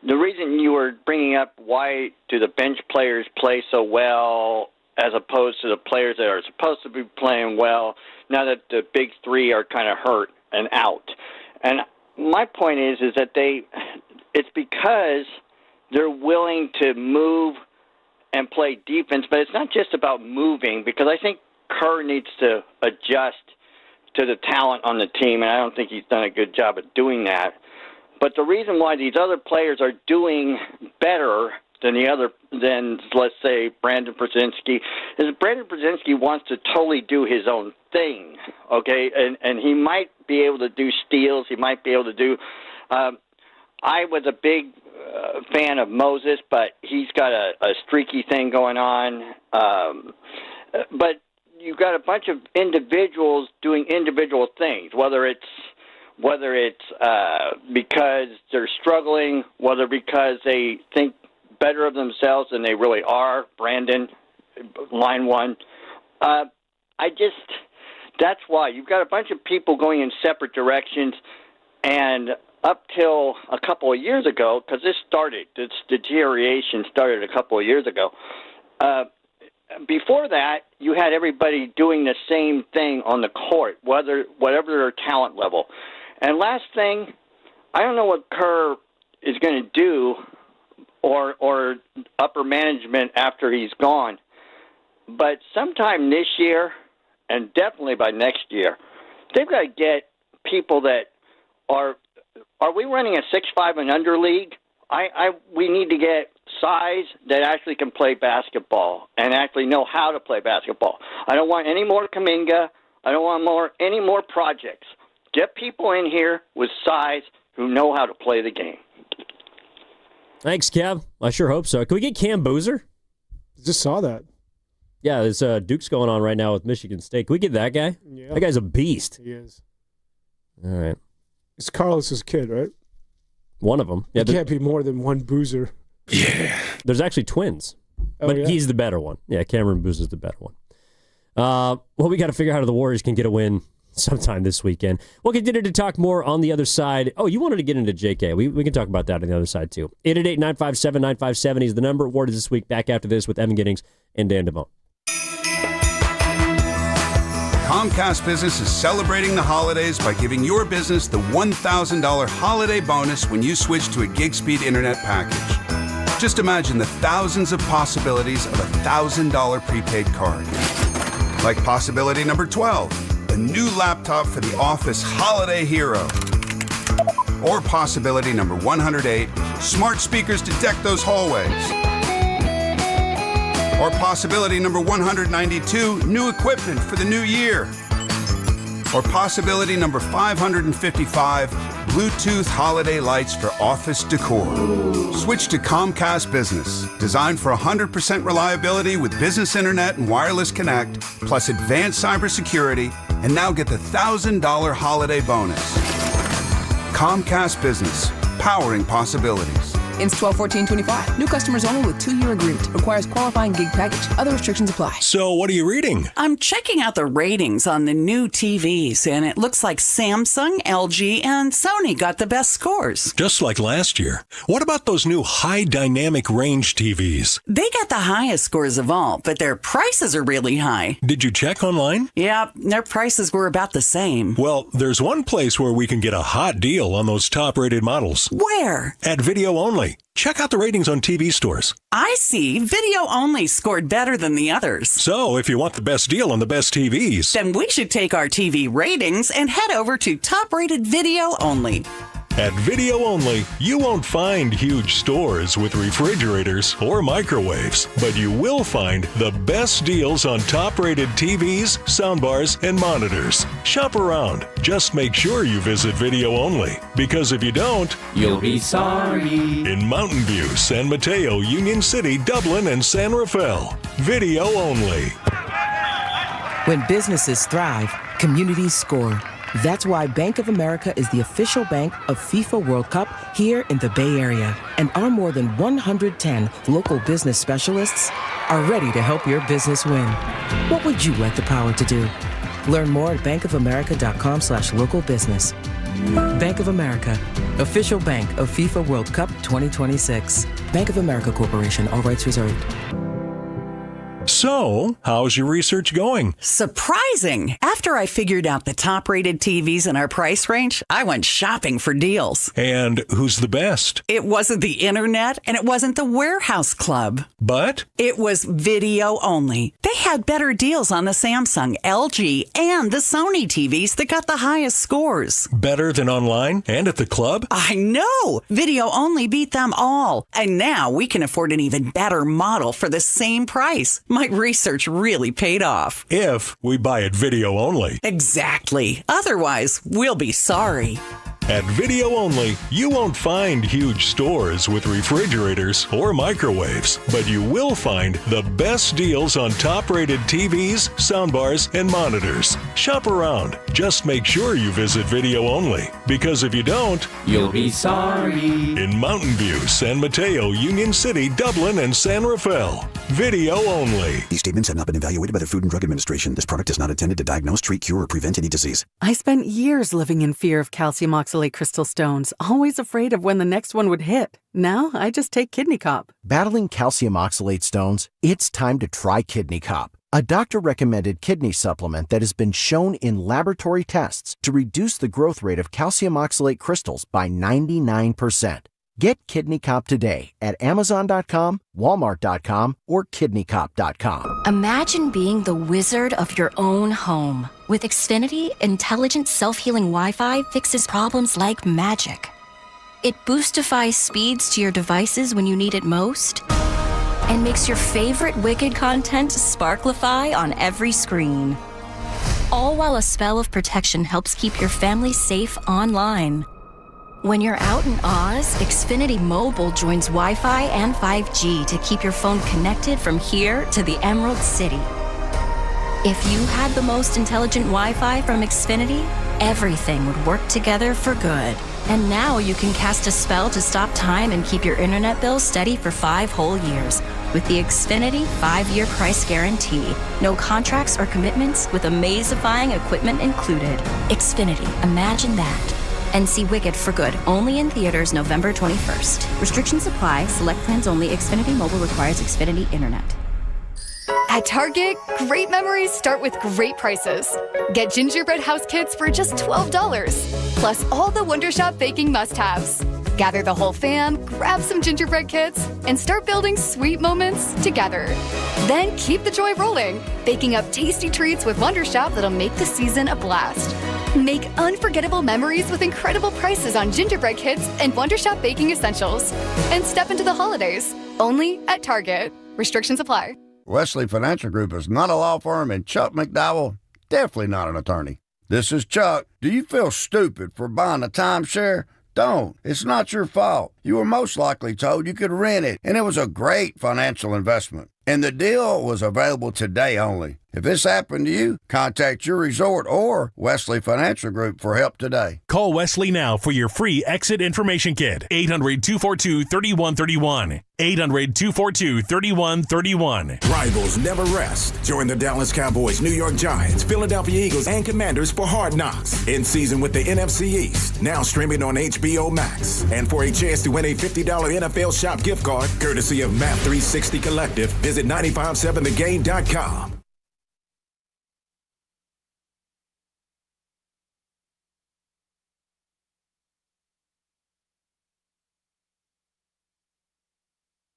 the reason you were bringing up why do the bench players play so well as opposed to the players that are supposed to be playing well now that the big three are kind of hurt and out. And my point is that it's because they're willing to move and play defense, but it's not just about moving, because I think Kerr needs to adjust to the talent on the team, and I don't think he's done a good job of doing that. But the reason why these other players are doing better than let's say Brandon Brzezinski is Brandon Brzezinski wants to totally do his own thing, okay? And he might be able to do steals. He might be able to do I was a big fan of Moses, but he's got a streaky thing going on. But you've got a bunch of individuals doing individual things, whether it's because they're struggling, whether because they think better of themselves than they really are. Brandon, line one. That's why you've got a bunch of people going in separate directions, and up till a couple of years ago, because this deterioration started a couple of years ago. Before that, you had everybody doing the same thing on the court, whatever their talent level. And last thing, I don't know what Kerr is going to do, or upper management after he's gone. But sometime this year, and definitely by next year, they've got to get people that are we running a 6'5" and under league? We need to get size that actually can play basketball and actually know how to play basketball. I don't want any more Kuminga. I don't want any more projects. Get people in here with size who know how to play the game. Thanks, Kev. I sure hope so. Can we get Cam Boozer? Just saw that. Yeah, there's Duke's going on right now with Michigan State. Can we get that guy? Yeah. That guy's a beast. He is. All right. It's Carlos's kid, right? One of them. Yeah, there can't be more than one Boozer. Yeah. There's actually twins. But he's the better one. Yeah, Cameron Boozer's the better one. Well, we got to figure out how the Warriors can get a win sometime this weekend. We'll continue to talk more on the other side. Oh, you wanted to get into JK. We can talk about that on the other side, too. 888-957-9570 is the number. Warriors This Week. Back after this with Evan Giddings and Dan DeVone. Comcast Business is celebrating the holidays by giving your business the $1,000 holiday bonus when you switch to a gig speed internet package. Just imagine the thousands of possibilities of a $1,000 prepaid card. Like possibility number 12, a new laptop for the office holiday hero. Or possibility number 108, smart speakers to deck those hallways. Or possibility number 192, new equipment for the new year. Or possibility number 555, Bluetooth holiday lights for office decor. Switch to Comcast Business, designed for 100% reliability with business internet and wireless connect, plus advanced cybersecurity, and now get the $1,000 holiday bonus. Comcast Business, powering possibilities. Ends 12/14/25. New customers only with 2-year agreement. Requires qualifying gig package. Other restrictions apply. So, what are you reading? I'm checking out the ratings on the new TVs, and it looks like Samsung, LG, and Sony got the best scores. Just like last year. What about those new high dynamic range TVs? They got the highest scores of all, but their prices are really high. Did you check online? Yeah, their prices were about the same. Well, there's one place where we can get a hot deal on those top-rated models. Where? At Video Only. Check out the ratings on TV stores. I see. Video Only scored better than the others. So, if you want the best deal on the best TVs, then we should take our TV ratings and head over to top-rated Video Only. At Video Only, you won't find huge stores with refrigerators or microwaves, but you will find the best deals on top-rated TVs, soundbars, and monitors. Shop around. Just make sure you visit Video Only, because if you don't, you'll be sorry. In Mountain View, San Mateo, Union City, Dublin, and San Rafael. Video Only. When businesses thrive, communities score. That's why Bank of America is the official bank of FIFA World Cup here in the Bay Area. And our more than 110 local business specialists are ready to help your business win. What would you like the power to do? Learn more at bankofamerica.com/local business. Bank of America, official bank of FIFA World Cup 2026. Bank of America Corporation, all rights reserved. So, how's your research going? Surprising! After I figured out the top-rated TVs in our price range, I went shopping for deals. And who's the best? It wasn't the internet, and it wasn't the warehouse club. But? It was Video Only. They had better deals on the Samsung, LG, and the Sony TVs that got the highest scores. Better than online and at the club? I know! Video Only beat them all. And now we can afford an even better model for the same price. My research really paid off. If we buy at Video Only. Exactly. Otherwise, we'll be sorry. At Video Only, you won't find huge stores with refrigerators or microwaves, but you will find the best deals on top-rated TVs, soundbars, and monitors. Shop around. Just make sure you visit Video Only, because if you don't, you'll be sorry. In Mountain View, San Mateo, Union City, Dublin, and San Rafael. Video Only. These statements have not been evaluated by the Food and Drug Administration. This product is not intended to diagnose, treat, cure, or prevent any disease. I spent years living in fear of calcium oxalate crystal stones, always afraid of when the next one would hit. Now I just take Kidney Cop. Battling calcium oxalate stones? It's time to try Kidney Cop, a doctor-recommended kidney supplement that has been shown in laboratory tests to reduce the growth rate of calcium oxalate crystals by 99%. Get Kidney Cop today at Amazon.com, Walmart.com, or KidneyCop.com. Imagine being the wizard of your own home. With Xfinity, intelligent self-healing Wi-Fi fixes problems like magic. It boostifies speeds to your devices when you need it most, and makes your favorite Wicked content sparklify on every screen. All while a spell of protection helps keep your family safe online. When you're out in Oz, Xfinity Mobile joins Wi-Fi and 5G to keep your phone connected from here to the Emerald City. If you had the most intelligent Wi-Fi from Xfinity, everything would work together for good. And now you can cast a spell to stop time and keep your internet bill steady for 5 whole years with the Xfinity 5-year price guarantee. No contracts or commitments with amazifying equipment included. Xfinity, imagine that. And see Wicked for good, only in theaters November 21st. Restrictions apply. Select plans only. Xfinity Mobile requires Xfinity Internet. At Target, great memories start with great prices. Get gingerbread house kits for just $12, plus all the Wondershop baking must-haves. Gather the whole fam, grab some gingerbread kits, and start building sweet moments together. Then keep the joy rolling, baking up tasty treats with Wondershop that'll make the season a blast. Make unforgettable memories with incredible prices on gingerbread kits and Wondershop baking essentials. And step into the holidays, only at Target. Restrictions apply. Wesley Financial Group is not a law firm, and Chuck McDowell, definitely not an attorney. This is Chuck. Do you feel stupid for buying a timeshare? Don't. It's not your fault. You were most likely told you could rent it, and it was a great financial investment. And the deal was available today only. If this happened to you, contact your resort or Wesley Financial Group for help today. Call Wesley now for your free exit information kit. 800-242-3131. 800-242-3131. Rivals never rest. Join the Dallas Cowboys, New York Giants, Philadelphia Eagles, and Commanders for Hard Knocks. In season with the NFC East. Now streaming on HBO Max. And for a chance to win a $50 NFL Shop gift card, courtesy of Map 360 Collective, visit 957thegame.com.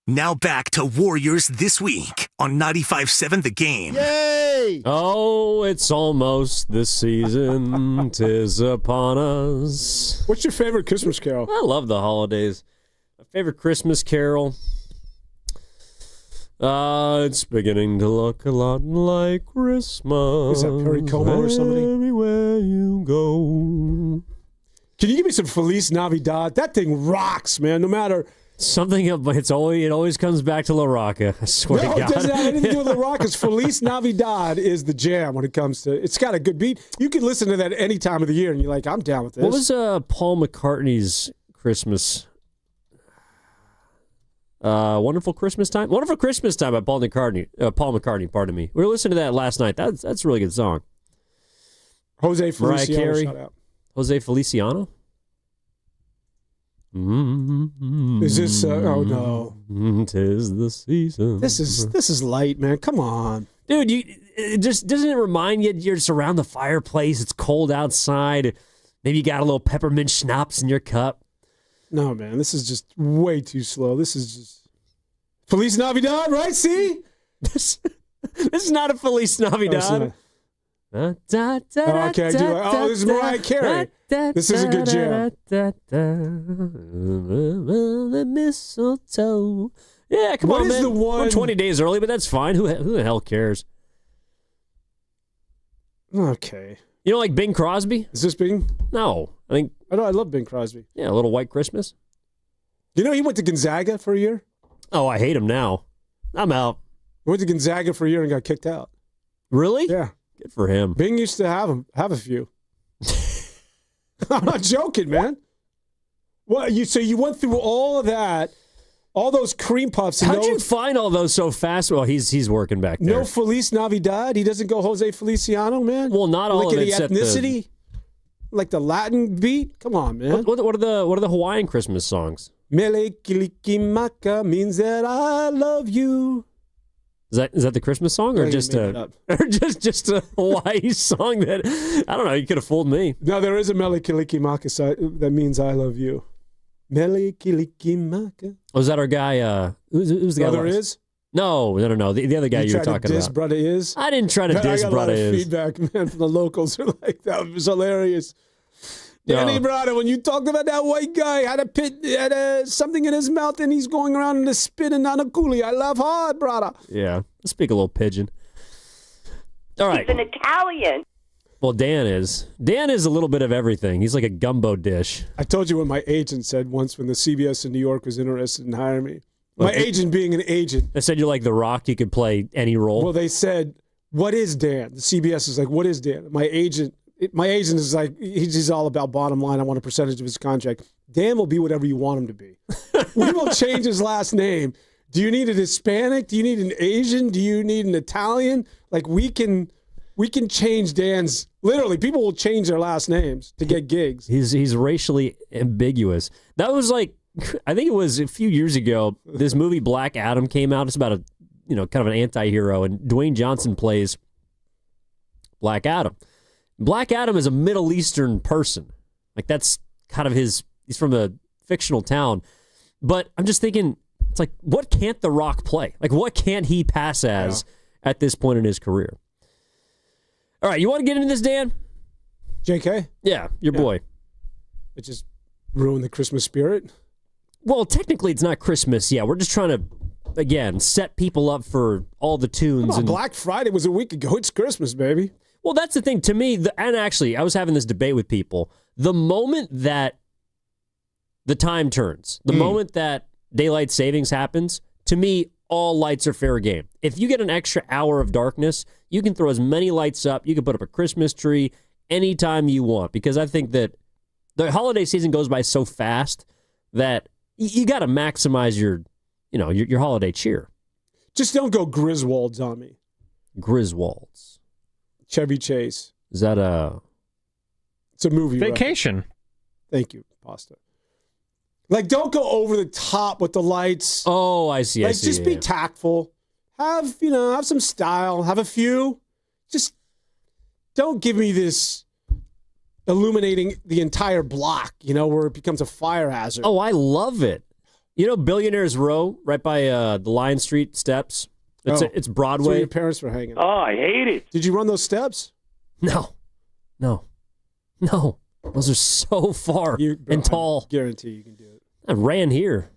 Now back to Warriors This Week on 95.7 The Game. Yay! Oh, it's almost the season. 'Tis upon us. What's your favorite Christmas carol? I love the holidays. My favorite Christmas carol? It's beginning to look a lot like Christmas. Is that Perry Como or somebody? Everywhere you go. Can you give me some Feliz Navidad? That thing rocks, man. No matter... Something, but it always comes back to La Rocca. I swear to God. No, it doesn't have anything to do with La Rocca. Because Feliz Navidad is the jam when it comes to. It's got a good beat. You can listen to that any time of the year, and you're like, I'm down with this. What was Paul McCartney's Christmas? Wonderful Christmas Time. Wonderful Christmas Time by Paul McCartney. Pardon me. We were listening to that last night. That's a really good song. Jose Feliciano. Mariah Carey. Shout out. Jose Feliciano. Is this? Oh no! 'Tis the season. This is light, man. Come on, dude. Doesn't it remind you you're just around the fireplace? It's cold outside. Maybe you got a little peppermint schnapps in your cup. No, man. This is just way too slow. This is just Feliz Navidad, right? See, this is not a Feliz Navidad. Okay, I do it. Oh, this is Mariah Carey. This is a good jam. Mistletoe. Yeah, come on, man. The one? We're 20 days early, but that's fine. Who the hell cares? Okay. You don't like Bing Crosby? Is this Bing? No. I love Bing Crosby. Yeah, a little White Christmas. You know he went to Gonzaga for a year? Oh, I hate him now. I'm out. He went to Gonzaga for a year and got kicked out. Really? Yeah. Good for him. Bing used to have a few. I'm not joking, man. Well, so you went through all of that, all those cream puffs. And How'd you find all those so fast? Well, he's working back there. No Feliz Navidad. He doesn't go Jose Feliciano, man. Well, not all like of the it's ethnicity, like the Latin beat. Come on, man. What are the Hawaiian Christmas songs? Mele Kilikimaka means that I love you. Is that the Christmas song or just a Hawaii song that I don't know? You could have fooled me. No, there is a Mele Kilikimaka that means I love you. Mele Kilikimaka. Was that our guy? Who's the guy? There is. No. The other guy you were talking about. Brother is. I didn't try to diss Brother is. I got a lot of feedback, man, from the locals. Are like, that was hilarious. Danny Brother, when you talked about that white guy had something in his mouth and he's going around in the spitting on a coolie. I laugh hard, brother. Yeah, speak a little pigeon. All right. He's an Italian. Well, Dan is a little bit of everything. He's like a gumbo dish. I told you what my agent said once when the CBS in New York was interested in hiring me. My agent being an agent. They said you're like The Rock. You could play any role. Well, they said, what is Dan? The CBS is like, what is Dan? My agent is like, he's all about bottom line. I want a percentage of his contract. Dan will be whatever you want him to be. We will change his last name. Do you need an Hispanic? Do you need an Asian? Do you need an Italian? Like we can change Dan's. Literally, people will change their last names to get gigs. He's racially ambiguous. That was like, I think it was a few years ago. This movie Black Adam came out. It's about a kind of an anti-hero, and Dwayne Johnson plays Black Adam. Black Adam is a Middle Eastern person. Like that's kind of he's from a fictional town. But I'm just thinking, it's like, what can't The Rock play? Like, what can't he pass as at this point in his career? All right, you want to get into this, Dan? JK? Yeah, your boy. It just ruined the Christmas spirit? Well, technically it's not Christmas. Yeah, we're just trying to, again, set people up for all the tunes. Come on, Black Friday was a week ago. It's Christmas, baby. Well, that's the thing. To me, and actually, I was having this debate with people. The moment that the time turns, the moment that daylight savings happens, to me, all lights are fair game. If you get an extra hour of darkness, you can throw as many lights up. You can put up a Christmas tree anytime you want, because I think that the holiday season goes by so fast that you got to maximize your holiday cheer. Just don't go Griswolds on me. Griswolds. Chevy Chase. Is that a... It's a movie. Vacation. Reference. Thank you, Pasta. Like, don't go over the top with the lights. Oh, I see. Like, just be tactful. Have some style. Have a few. Just don't give me this illuminating the entire block, where it becomes a fire hazard. Oh, I love it. Billionaires Row, right by the Lion Street steps. It's Broadway. That's where your parents were hanging. Oh, I hate it. Did you run those steps? No. Those are so far and tall. I guarantee you can do it. I ran here.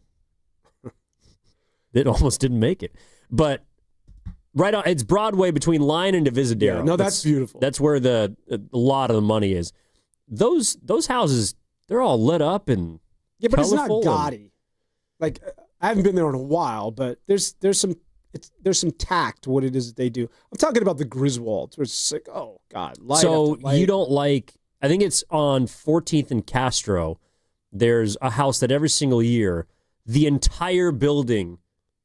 It almost didn't make it. But right on, it's Broadway between Lion and Divisadero. Yeah, no, that's beautiful. That's where a lot of the money is. Those houses, they're all lit up and but it's not colorful gaudy. Like, I haven't been there in a while, but there's some tact to what it is that they do. I'm talking about the Griswolds, where it's like, oh God, light so after light. You don't like? I think it's on 14th and Castro. There's a house that every single year, the entire building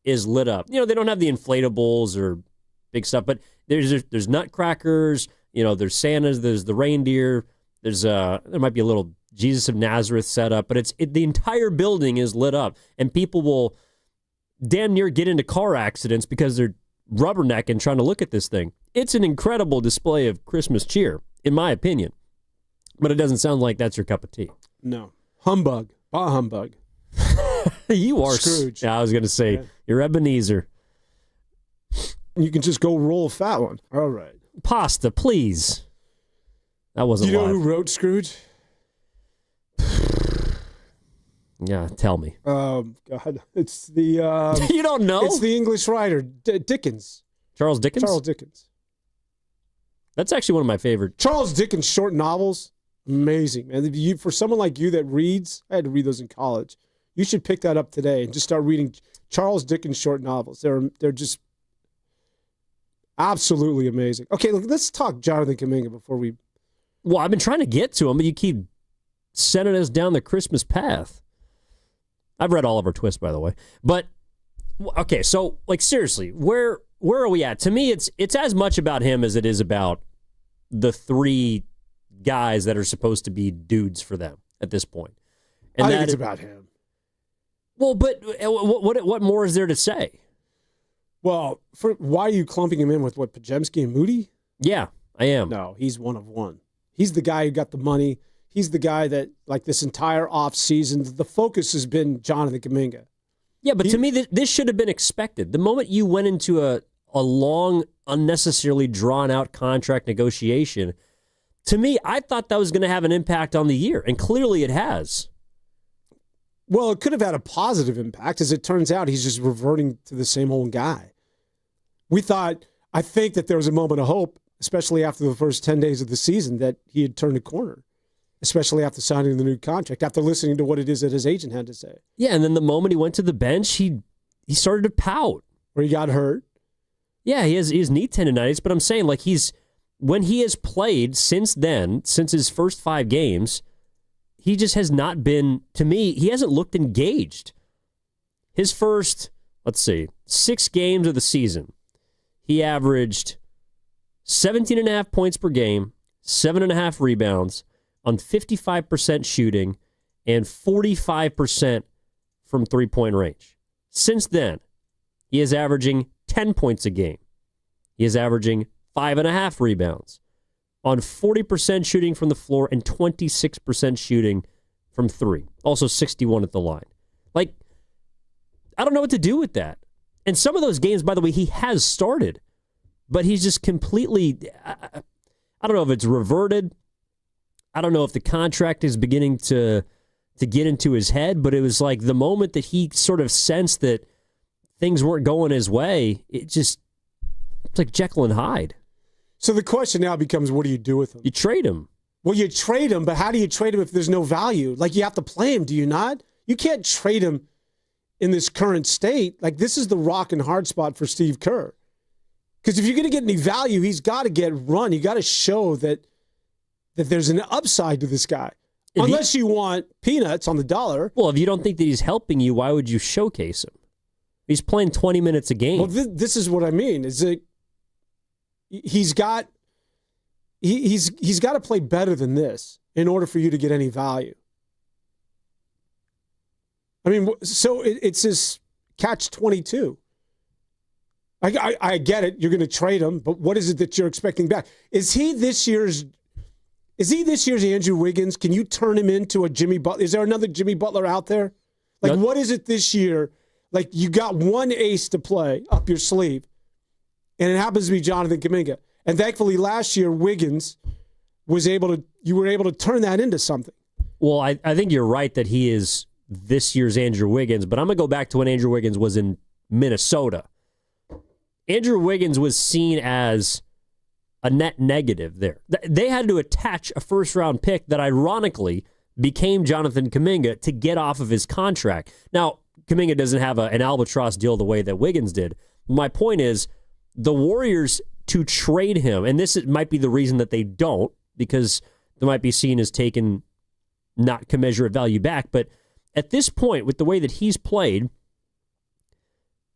is lit up. They don't have the inflatables or big stuff, but there's nutcrackers. There's Santas. There's the reindeer. There might be a little Jesus of Nazareth set up, but the entire building is lit up, and people will damn near get into car accidents because they're rubbernecking trying to look at this thing. It's an incredible display of Christmas cheer, in my opinion. But it doesn't sound like that's your cup of tea. No. Humbug. Bah humbug. You are Scrooge. Yeah, I was going to say, you're Ebenezer. You can just go roll a fat one. All right. Pasta, please. That wasn't Do you know live. who wrote Scrooge? Yeah, tell me. God. It's the... you don't know? It's the English writer, Dickens. Charles Dickens? Charles Dickens. That's actually one of my favorite. Charles Dickens short novels, amazing, man. For someone like you that reads, I had to read those in college. You should pick that up today and just start reading Charles Dickens short novels. They're just absolutely amazing. Okay, look, let's talk Jonathan Kuminga before we... Well, I've been trying to get to him, but you keep sending us down the Christmas path. I've read Oliver Twist, by the way. But, okay, so, seriously, where are we at? To me, it's as much about him as it is about the three guys that are supposed to be dudes for them at this point. And I think it's about him. Well, but what more is there to say? Well, why are you clumping him in with Pajemski and Moody? Yeah, I am. No, he's one of one. He's the guy who got the money. He's the guy that, this entire offseason, the focus has been Jonathan Kuminga. Yeah, but to me, this should have been expected. The moment you went into a long, unnecessarily drawn-out contract negotiation, to me, I thought that was going to have an impact on the year, and clearly it has. Well, it could have had a positive impact. As it turns out, he's just reverting to the same old guy. I think that there was a moment of hope, especially after the first 10 days of the season, that he had turned a corner, especially after signing the new contract, after listening to what it is that his agent had to say. Yeah, and then the moment he went to the bench, he started to pout. Where he got hurt. Yeah, he has knee tendonitis, but I'm saying, when he has played since then, since his first 5 games, he just has not been, to me, he hasn't looked engaged. His first, 6 games of the season, he averaged 17.5 points per game, 7.5 rebounds, on 55% shooting, and 45% from three-point range. Since then, he is averaging 10 points a game. He is averaging 5.5 rebounds on 40% shooting from the floor and 26% shooting from three. Also 61 at the line. I don't know what to do with that. And some of those games, by the way, he has started, but he's just completely, I don't know if it's reverted. I don't know if the contract is beginning to get into his head, but it was the moment that he sort of sensed that things weren't going his way, it's like Jekyll and Hyde. So the question now becomes, what do you do with him? You trade him. Well, you trade him, but how do you trade him if there's no value? You have to play him, do you not? You can't trade him in this current state, like this is the rock and hard spot for Steve Kerr. Because if you're going to get any value, he's got to get run. You got to show that there's an upside to this guy. Unless you want peanuts on the dollar. Well, if you don't think that he's helping you, why would you showcase him? He's playing 20 minutes a game. Well, this is what I mean. Is that he's got to play better than this in order for you to get any value. I mean, so it's this catch-22. I get it. You're going to trade him, but what is it that you're expecting back? Is he this year's Andrew Wiggins? Can you turn him into a Jimmy Butler? Is there another Jimmy Butler out there? Like, what is it this year? Like, you got one ace to play up your sleeve, and it happens to be Jonathan Kuminga. And thankfully, last year, Wiggins you were able to turn that into something. Well, I think you're right that he is this year's Andrew Wiggins, but I'm going to go back to when Andrew Wiggins was in Minnesota. Andrew Wiggins was seen as a net negative there. They had to attach a first-round pick that ironically became Jonathan Kuminga to get off of his contract. Now, Kuminga doesn't have an albatross deal the way that Wiggins did. My point is, the Warriors, to trade him, and this might be the reason that they don't, because they might be seen as taking not commensurate value back, but at this point, with the way that he's played,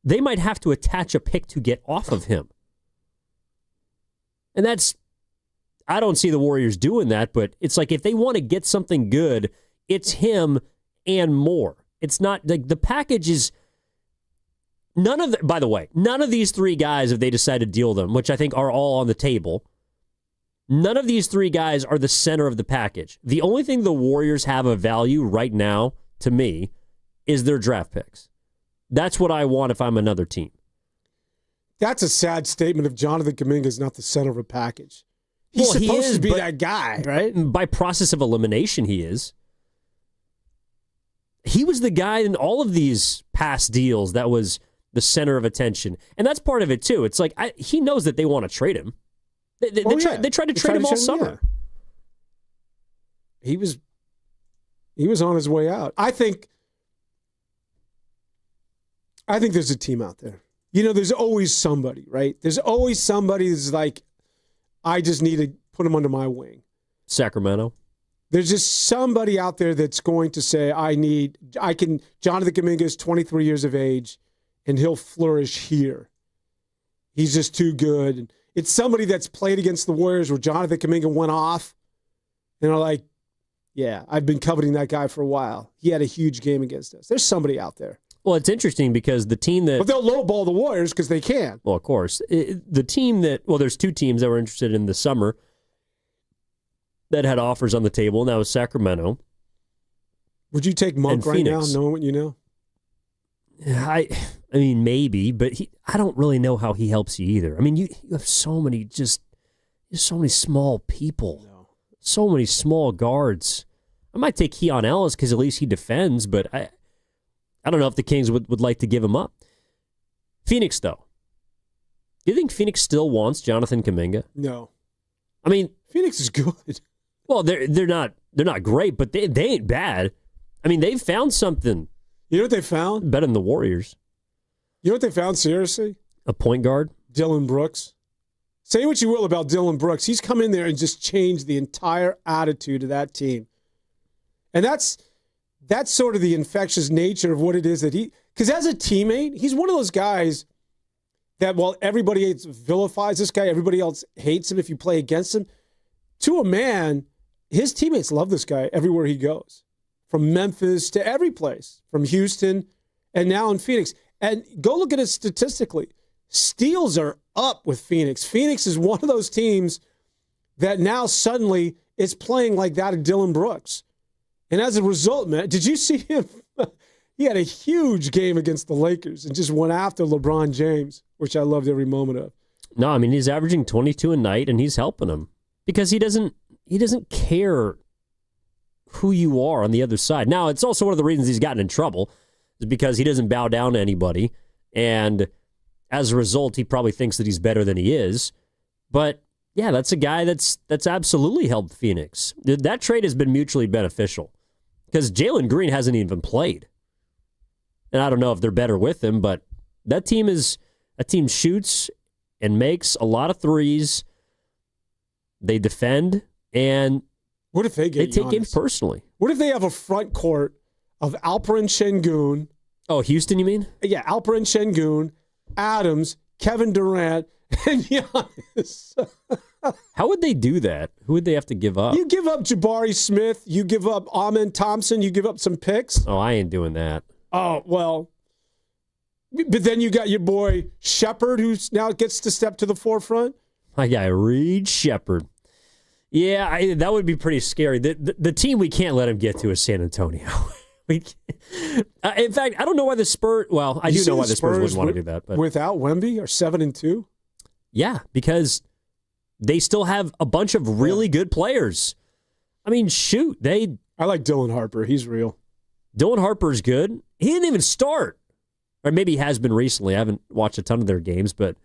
they might have to attach a pick to get off of him. And I don't see the Warriors doing that, but it's like if they want to get something good, it's him and more. It's not like the package is by the way, none of these three guys, if they decide to deal them, which I think are all on the table, none of these three guys are the center of the package. The only thing the Warriors have of value right now, to me, is their draft picks. That's what I want if I'm another team. That's a sad statement if Jonathan Kuminga is not the center of a package. He's supposed to be that guy, right? By process of elimination, he is. He was the guy in all of these past deals that was the center of attention. And that's part of it, too. It's like, he knows that they want to trade him. They tried to trade him all summer. Yeah. He was on his way out. I think there's a team out there. You know, there's always somebody, right? There's always somebody that's like, I just need to put him under my wing. Sacramento. There's just somebody out there that's going to say, Jonathan Kuminga is 23 years of age, and he'll flourish here. He's just too good. It's somebody that's played against the Warriors where Jonathan Kuminga went off, and are like, yeah, I've been coveting that guy for a while. He had a huge game against us. There's somebody out there. Well, it's interesting because the team that... But they'll lowball the Warriors because they can. Well, of course. The team that... Well, there's two teams that were interested in the summer that had offers on the table, and that was Sacramento. Would you take Monk right now, knowing what you know? I mean, maybe, but I don't really know how he helps you either. I mean, you have so many small people, so many small guards. I might take Keon Ellis because at least he defends, but I don't know if the Kings would like to give him up. Phoenix, though. Do you think Phoenix still wants Jonathan Kuminga? No. I mean, Phoenix is good. Well, they're not great, but they ain't bad. I mean, they've found something. You know what they found? Better than the Warriors. You know what they found, seriously? A point guard? Dillon Brooks. Say what you will about Dillon Brooks. He's come in there and just changed the entire attitude of that team. And that's sort of the infectious nature of what it is that because as a teammate, he's one of those guys that while everybody vilifies this guy, everybody else hates him if you play against him. To a man, his teammates love this guy everywhere he goes. From Memphis to every place. From Houston and now in Phoenix. And go look at it statistically. Steals are up with Phoenix. Phoenix is one of those teams that now suddenly is playing like that of Dillon Brooks. And as a result, man, did you see him? He had a huge game against the Lakers and just went after LeBron James, which I loved every moment of. No, I mean, he's averaging 22 a night, and he's helping him because he doesn't care who you are on the other side. Now, it's also one of the reasons he's gotten in trouble is because he doesn't bow down to anybody, and as a result, he probably thinks that he's better than he is. But yeah, that's a guy that's absolutely helped Phoenix. That trade has been mutually beneficial because Jalen Green hasn't even played. And I don't know if they're better with him, but that team shoots and makes a lot of threes. They defend, and what if they take games personally? What if they have a front court of Alperen Şengün? Oh, Houston, you mean? Yeah, Alperen Şengün, Adams, Kevin Durant, and Giannis. How would they do that? Who would they have to give up? You give up Jabari Smith. You give up Amen Thompson. You give up some picks. Oh, I ain't doing that. Oh, well. But then you got your boy Shepard, who now gets to step to the forefront. My guy, Reed Shepard. Yeah, that would be pretty scary. The team we can't let him get to is San Antonio. In fact, I don't know why the Spurs. Well, I do know why the Spurs wouldn't want to do that. But without Wemby, are 7-2. Yeah, because they still have a bunch of really good players. I mean, shoot, I like Dylan Harper. He's real. Dylan Harper's good. He didn't even start, or maybe he has been recently. I haven't watched a ton of their games, but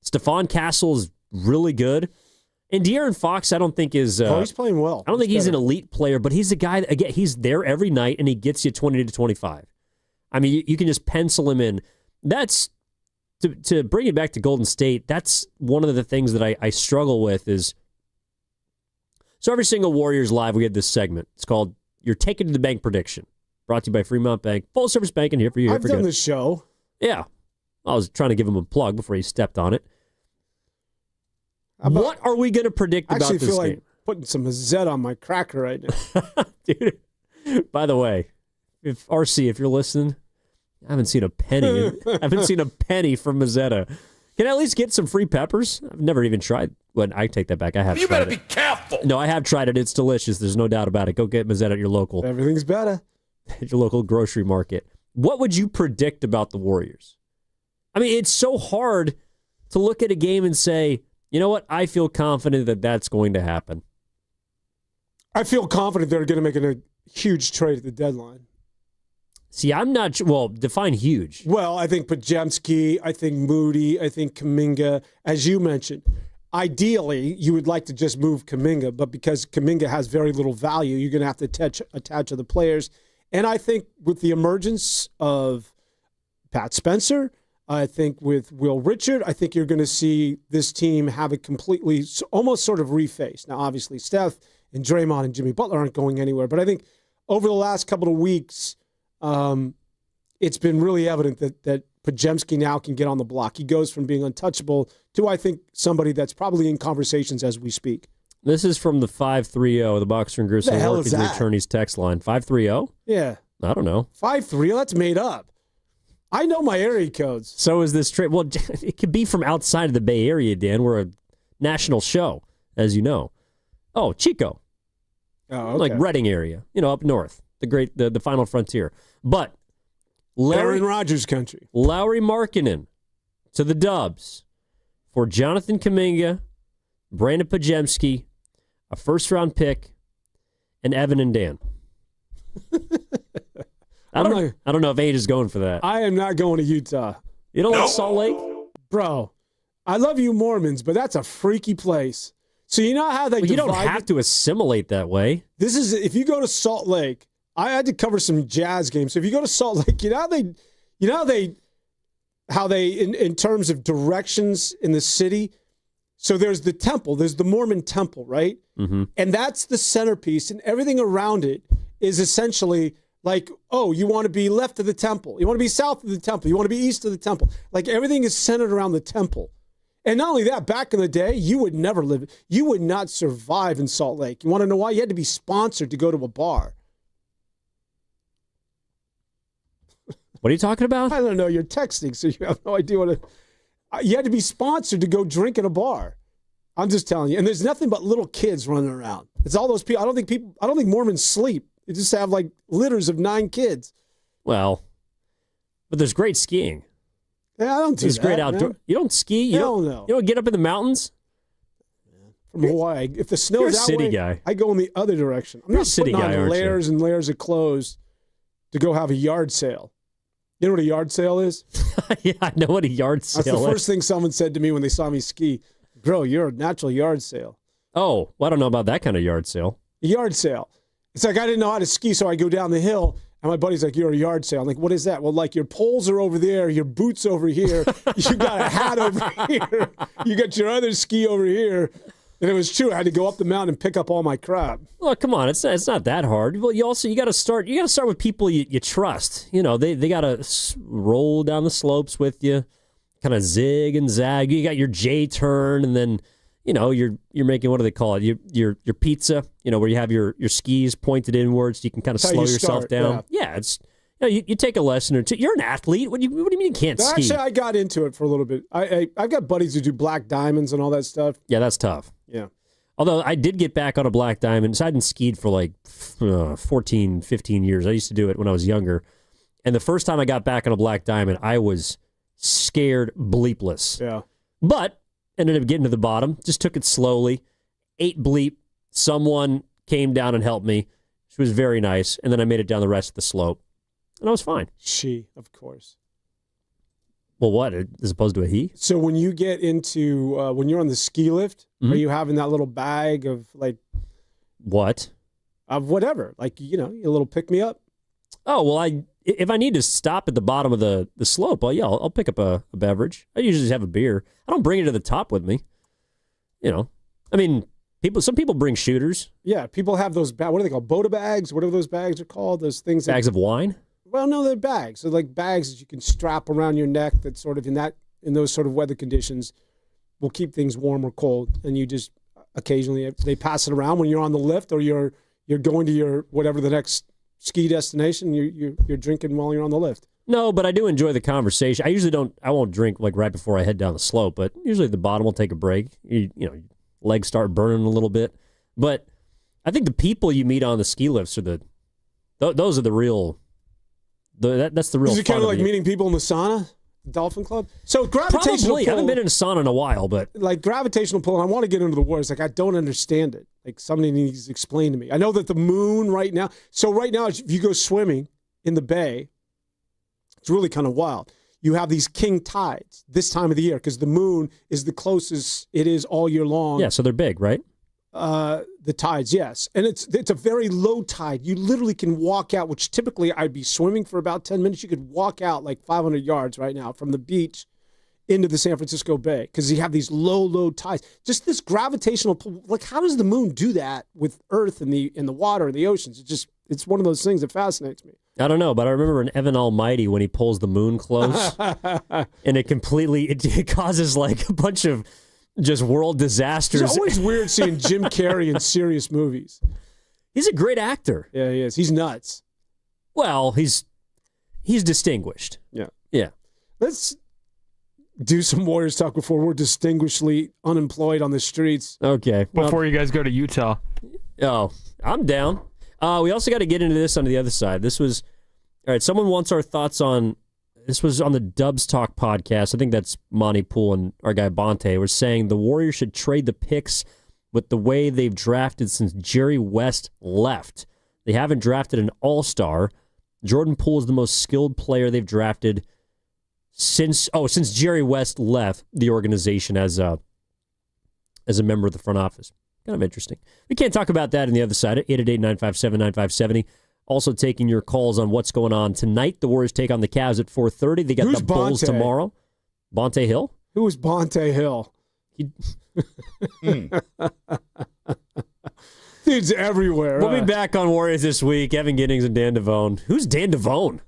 Stephon Castle is really good. And De'Aaron Fox, I don't think is. He's playing well. I don't think he's an elite player, but he's a guy that, again, he's there every night and he gets you 20 to 25. I mean, you can just pencil him in. That's to bring it back to Golden State. That's one of the things that I struggle with is. So every single Warriors Live, we have this segment. It's called "Your Take It to the Bank Prediction," brought to you by Fremont Bank, full service banking here for you. I've done this show. Yeah, I was trying to give him a plug before he stepped on it. What are we going to predict about this game? I actually feel like putting some Zed on my cracker right now. Dude, by the way, if you're listening, I haven't seen a penny. I haven't seen a penny from Mazzetta. Can I at least get some free peppers? I've never even tried. Well, I take that back. I have. You better be careful. No, I have tried it. It's delicious. There's no doubt about it. Go get Mazzetta at your local. Everything's better. At your local grocery market. What would you predict about the Warriors? I mean, it's so hard to look at a game and say, you know what? I feel confident that that's going to happen. I feel confident they're going to make a huge trade at the deadline. See, I'm not – well, define huge. Well, I think Podziemski, I think Moody, I think Kuminga. As you mentioned, ideally, you would like to just move Kuminga, but because Kuminga has very little value, you're going to have to attach other players. And I think with the emergence of Pat Spencer – I think with Will Richard, I think you're going to see this team have a completely, almost sort of reface. Now, obviously, Steph and Draymond and Jimmy Butler aren't going anywhere, but I think over the last couple of weeks, it's been really evident that Podziemski now can get on the block. He goes from being untouchable to, I think, somebody that's probably in conversations as we speak. This is from the 530, the Boxer and Grissom Mortgage Attorneys text line. 530? Yeah. I don't know. 530? That's made up. I know my area codes. So is this trade? Well, it could be from outside of the Bay Area, Dan. We're a national show, as you know. Oh, Chico. Oh, okay. Like Reading area, up north, the final frontier. But Aaron Rodgers country. Lauri Markkanen to the Dubs for Jonathan Kuminga, Brandon Podziemski, a first-round pick, and Evan and Dan. I don't know if Age is going for that. I am not going to Utah. You don't like Salt Lake? Bro, I love you Mormons, but that's a freaky place. So you know how they you don't have to assimilate that way. This is if you go to Salt Lake. I had to cover some Jazz games. So if you go to Salt Lake, how they in terms of directions in the city. So there's the temple, there's the Mormon temple, right? Mm-hmm. And that's the centerpiece, and everything around it is essentially like, oh, you want to be left of the temple. You want to be south of the temple. You want to be east of the temple. Like everything is centered around the temple. And not only that, back in the day, you would not survive in Salt Lake. You want to know why? You had to be sponsored to go to a bar. What are you talking about? I don't know. You're texting, so you have no idea you had to be sponsored to go drink at a bar. I'm just telling you. And there's nothing but little kids running around. It's all those people. I don't think Mormons sleep. They just have like litters of 9 kids. Well, but there's great skiing. Yeah, I don't do There's that, great outdoor. man. You don't ski? You don't get up in the mountains? From Hawaii. If the snow's You're a that city way, guy. I go in the other direction. I'm You're not a city putting guy, on aren't layers and layers of clothes to go have a yard sale. You know what a yard sale is? Yeah, I know what a yard sale is. That's the first thing someone said to me when they saw me ski. Bro, you're a natural yard sale. Oh, well, I don't know about that kind of yard sale. A yard sale. It's like I didn't know how to ski, so I go down the hill, And my buddy's like, you're a yard sale. I'm like, what is that? Well, like your poles are over there, your boots over here, you got a hat over here, you got your other ski over here. And it was true. I had to go up the mountain and pick up all my crap. Well, come on, it's not that hard. Well, you got to start with people you trust. You know, they got to roll down the slopes with you, kind of zig and zag. You got your J turn, and then you're making, what do they call it? Your pizza. Where you have your skis pointed inwards, so you can kind of slow yourself down. Yeah, it's you take a lesson or two. You're an athlete. What do you mean you can't ski? Actually, I got into it for a little bit. I've got buddies who do black diamonds and all that stuff. Yeah, that's tough. Yeah. Although I did get back on a black diamond. So I hadn't skied for like 14, 15 years. I used to do it when I was younger. And the first time I got back on a black diamond, I was scared bleepless. Yeah. But ended up getting to the bottom. Just took it slowly. 8 bleep. Someone came down and helped me. She was very nice. And then I made it down the rest of the slope. And I was fine. She, of course. Well, what? As opposed to a he? So when you get into, when you're on the ski lift, Mm-hmm. are you having that little bag of like... What? Of whatever. Like, a little pick-me-up? Oh, well, if I need to stop at the bottom of the slope, I'll pick up a beverage. I usually just have a beer. I don't bring it to the top with me. I mean, some people bring shooters. Yeah, people have those, what are they called? Bota bags? Whatever those bags are called. Those things. Bags of wine? Well, no, they're bags. They're like bags that you can strap around your neck that sort of in those sort of weather conditions will keep things warm or cold. And you just occasionally, they pass it around when you're on the lift or you're going to your, whatever the next ski destination, you're drinking while you're on the lift. No, but I do enjoy the conversation. I won't drink like right before I head down the slope, but usually at the bottom we'll take a break. Legs start burning a little bit. But I think the people you meet on the ski lifts are those are the real, that's the real Is it fun kind of like it. meeting people in the sauna? Dolphin Club? So gravitational Probably. pull. I haven't been in a sauna in a while, but... Like gravitational pull, and I want to get into the Warriors. Like, I don't understand it. Like, somebody needs to explain to me. I know that the moon right now... So right now, if you go swimming in the bay, it's really kind of wild. You have these king tides this time of the year because the moon is the closest it is all year long. Yeah, so they're big, right? The tides, yes. And it's a very low tide. You literally can walk out, which typically I'd be swimming for about 10 minutes. You could walk out like 500 yards right now from the beach into the San Francisco Bay because you have these low tides. Just this gravitational pull. Like, how does the moon do that with Earth and the water and the oceans? It's one of those things that fascinates me. I don't know, but I remember in Evan Almighty when he pulls the moon close and it causes like a bunch of just world disasters. It's always weird seeing Jim Carrey in serious movies. He's a great actor. Yeah, he is. He's nuts. Well, he's distinguished. Yeah. Yeah. Let's do some Warriors talk before we're distinguishedly unemployed on the streets. Okay. Before you guys go to Utah. Oh, I'm down. We also got to get into this on the other side. All right, someone wants our thoughts on... This was on the Dubs Talk podcast. I think that's Monty Poole and our guy Bonte were saying the Warriors should trade the picks with the way they've drafted since Jerry West left. They haven't drafted an all-star. Jordan Poole is the most skilled player they've drafted since Jerry West left the organization as a member of the front office. Kind of interesting. We can't talk about that on the other side at 888-957-9570. Also taking your calls on what's going on tonight. The Warriors take on the Cavs at 4:30. They got Who's the Bulls Bonte? tomorrow. Bonte Hill? Who is Bonte Hill? Dude's everywhere. We'll be back on Warriors this week. Evan Giddings and Dan Devone. Who's Dan Devone?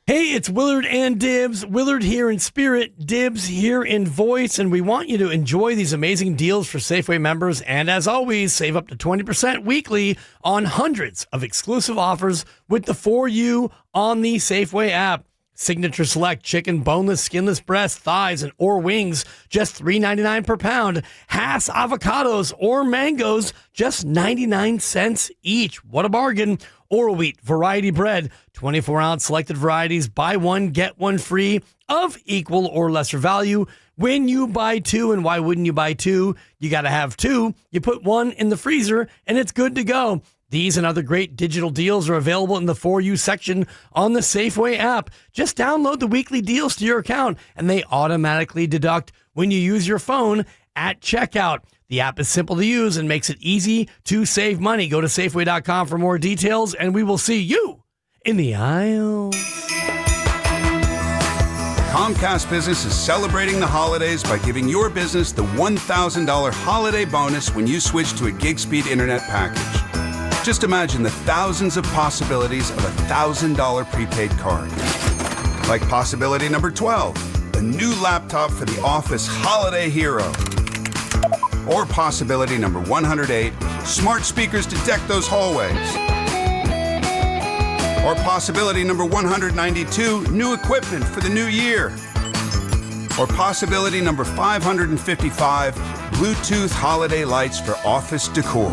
Hey, it's Willard and Dibs. Willard here in spirit, Dibs here in voice, and we want you to enjoy these amazing deals for Safeway members. And as always, save up to 20% weekly on hundreds of exclusive offers with the For You on the Safeway app. Signature Select chicken, boneless, skinless breast, thighs, and or wings, just $3.99 per pound. Hass avocados or mangoes, just 99 cents each. What a bargain. Oral Wheat variety bread, 24-ounce selected varieties, buy one, get one free of equal or lesser value. When you buy two, and why wouldn't you buy two? You got to have two. You put one in the freezer, and it's good to go. These and other great digital deals are available in the For You section on the Safeway app. Just download the weekly deals to your account, and they automatically deduct when you use your phone at checkout. The app is simple to use and makes it easy to save money. Go to Safeway.com for more details, and we will see you in the aisles. Comcast Business is celebrating the holidays by giving your business the $1,000 holiday bonus when you switch to a gig speed internet package. Just imagine the thousands of possibilities of a $1,000 prepaid card. Like possibility number 12, a new laptop for the office holiday hero. Or possibility number 108, smart speakers to deck those hallways. Or possibility number 192, new equipment for the new year. Or possibility number 555, Bluetooth holiday lights for office decor.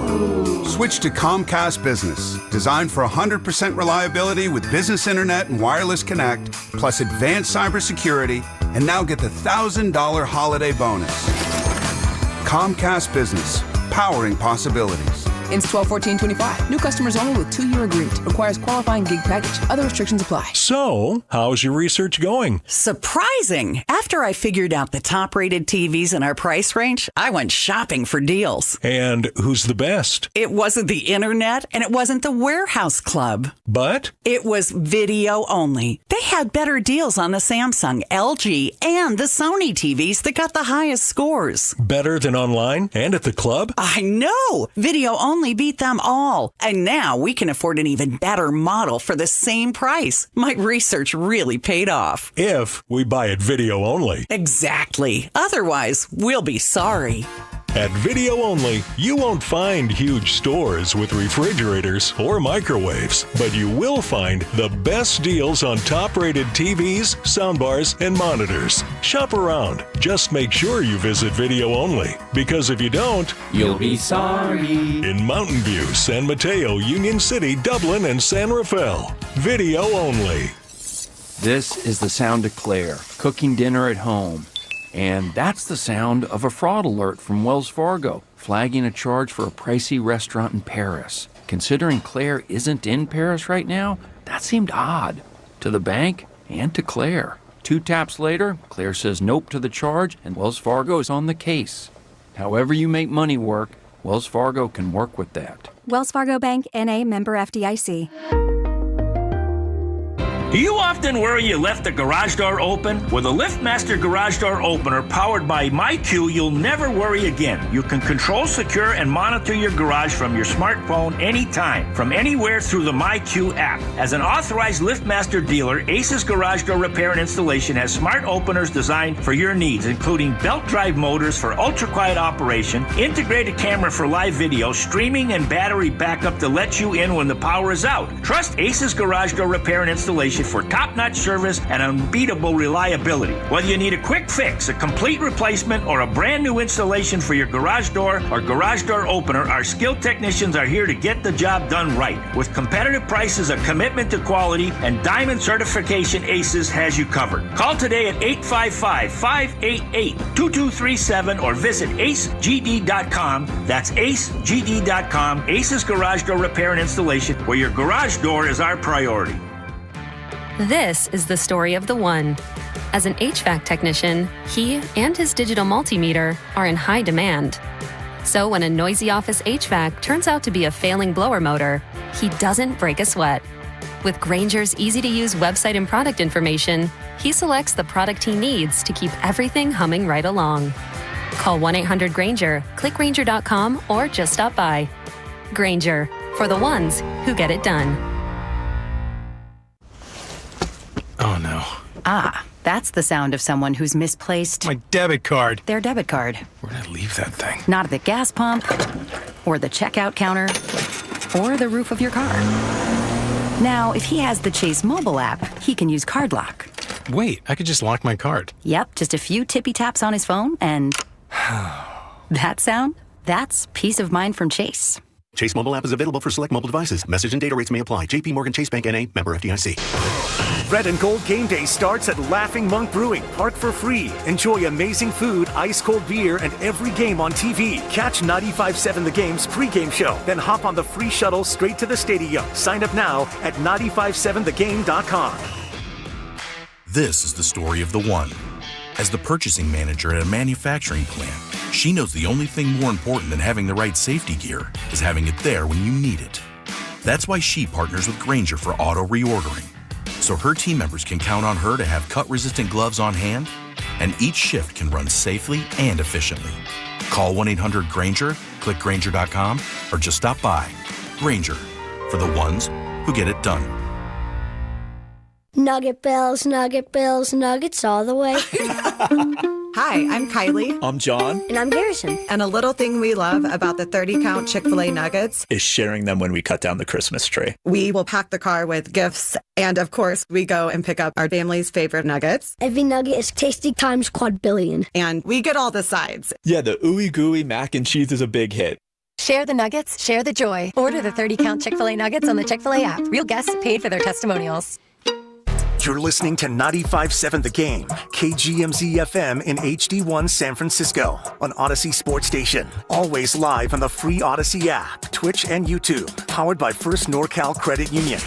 Switch to Comcast Business, designed for 100% reliability with business internet and wireless connect, plus advanced cybersecurity, and now get the $1,000 holiday bonus. Comcast Business, powering possibilities. Ends 12/14/25. New customers only with 2-year agreement. Requires qualifying gig package. Other restrictions apply. So, how's your research going? Surprising! After I figured out the top-rated TVs in our price range, I went shopping for deals. And who's the best? It wasn't the internet, and it wasn't the warehouse club. But? It was video only. They had better deals on the Samsung, LG, and the Sony TVs that got the highest scores. Better than online and at the club? I know! Video only beat them all. And now we can afford an even better model for the same price. My research really paid off. If we buy it video only. Exactly. Otherwise, we'll be sorry. At Video Only, you won't find huge stores with refrigerators or microwaves, but you will find the best deals on top-rated TVs, soundbars, and monitors. Shop around. Just make sure you visit Video Only, because if you don't, you'll be sorry. In Mountain View, San Mateo, Union City, Dublin, and San Rafael. Video Only. This is the sound of Claire, cooking dinner at home. And that's the sound of a fraud alert from Wells Fargo, flagging a charge for a pricey restaurant in Paris. Considering Claire isn't in Paris right now, that seemed odd to the bank and to Claire. 2 taps later, Claire says nope to the charge, and Wells Fargo is on the case. However you make money work, Wells Fargo can work with that. Wells Fargo Bank, N.A., member FDIC. Do you often worry you left the garage door open? With a LiftMaster garage door opener powered by MyQ, you'll never worry again. You can control, secure, and monitor your garage from your smartphone anytime, from anywhere through the MyQ app. As an authorized LiftMaster dealer, Aces Garage Door Repair and Installation has smart openers designed for your needs, including belt drive motors for ultra-quiet operation, integrated camera for live video, streaming and battery backup to let you in when the power is out. Trust Aces Garage Door Repair and Installation for top-notch service and unbeatable reliability. Whether you need a quick fix, a complete replacement, or a brand new installation for your garage door or garage door opener, our skilled technicians are here to get the job done right. With competitive prices, a commitment to quality, and diamond certification, Aces has you covered. Call today at 855-588-2237 or visit acegd.com. That's acegd.com. Aces Garage Door Repair and Installation, where your garage door is our priority. This is the story of the one. As an HVAC technician, he and his digital multimeter are in high demand. So when a noisy office HVAC turns out to be a failing blower motor, he doesn't break a sweat. With Grainger's easy-to-use website and product information, he selects the product he needs to keep everything humming right along. Call 1-800-GRAINGER, click Grainger.com, or just stop by. Grainger, for the ones who get it done. Oh, no. Ah, that's the sound of someone who's misplaced my debit card. Their debit card. Where'd I leave that thing? Not at the gas pump, or the checkout counter, or the roof of your car. Now, if he has the Chase mobile app, he can use Card Lock. Wait, I could just lock my card. Yep, just a few tippy taps on his phone, and that sound? That's peace of mind from Chase. Chase mobile app is available for select mobile devices. Message and data rates may apply. JP Morgan Chase Bank N.A., member FDIC. Red and Gold Game Day starts at Laughing Monk Brewing. Park for free. Enjoy amazing food, ice-cold beer, and every game on TV. Catch 95.7 The Game's pregame show. Then hop on the free shuttle straight to the stadium. Sign up now at 957thegame.com. This is the story of the one. As the purchasing manager at a manufacturing plant, she knows the only thing more important than having the right safety gear is having it there when you need it. That's why she partners with Grainger for auto reordering, so her team members can count on her to have cut-resistant gloves on hand, and each shift can run safely and efficiently. Call 1-800-GRAINGER, click Grainger.com, or just stop by. Grainger, for the ones who get it done. Nugget Bills, Nuggets all the way. Hi, I'm Kylie. I'm John. And I'm Garrison. And a little thing we love about the 30-count Chick-fil-A nuggets is sharing them when we cut down the Christmas tree. We will pack the car with gifts. And of course, we go and pick up our family's favorite nuggets. Every nugget is tasty times quadrillion. And we get all the sides. Yeah, the ooey gooey mac and cheese is a big hit. Share the nuggets, share the joy. Order the 30-count Chick-fil-A nuggets on the Chick-fil-A app. Real guests paid for their testimonials. You're listening to 95.7 The Game, KGMZ FM in HD1 San Francisco, on Odyssey Sports Station. Always live on the free Odyssey app, Twitch, and YouTube. Powered by First NorCal Credit Union.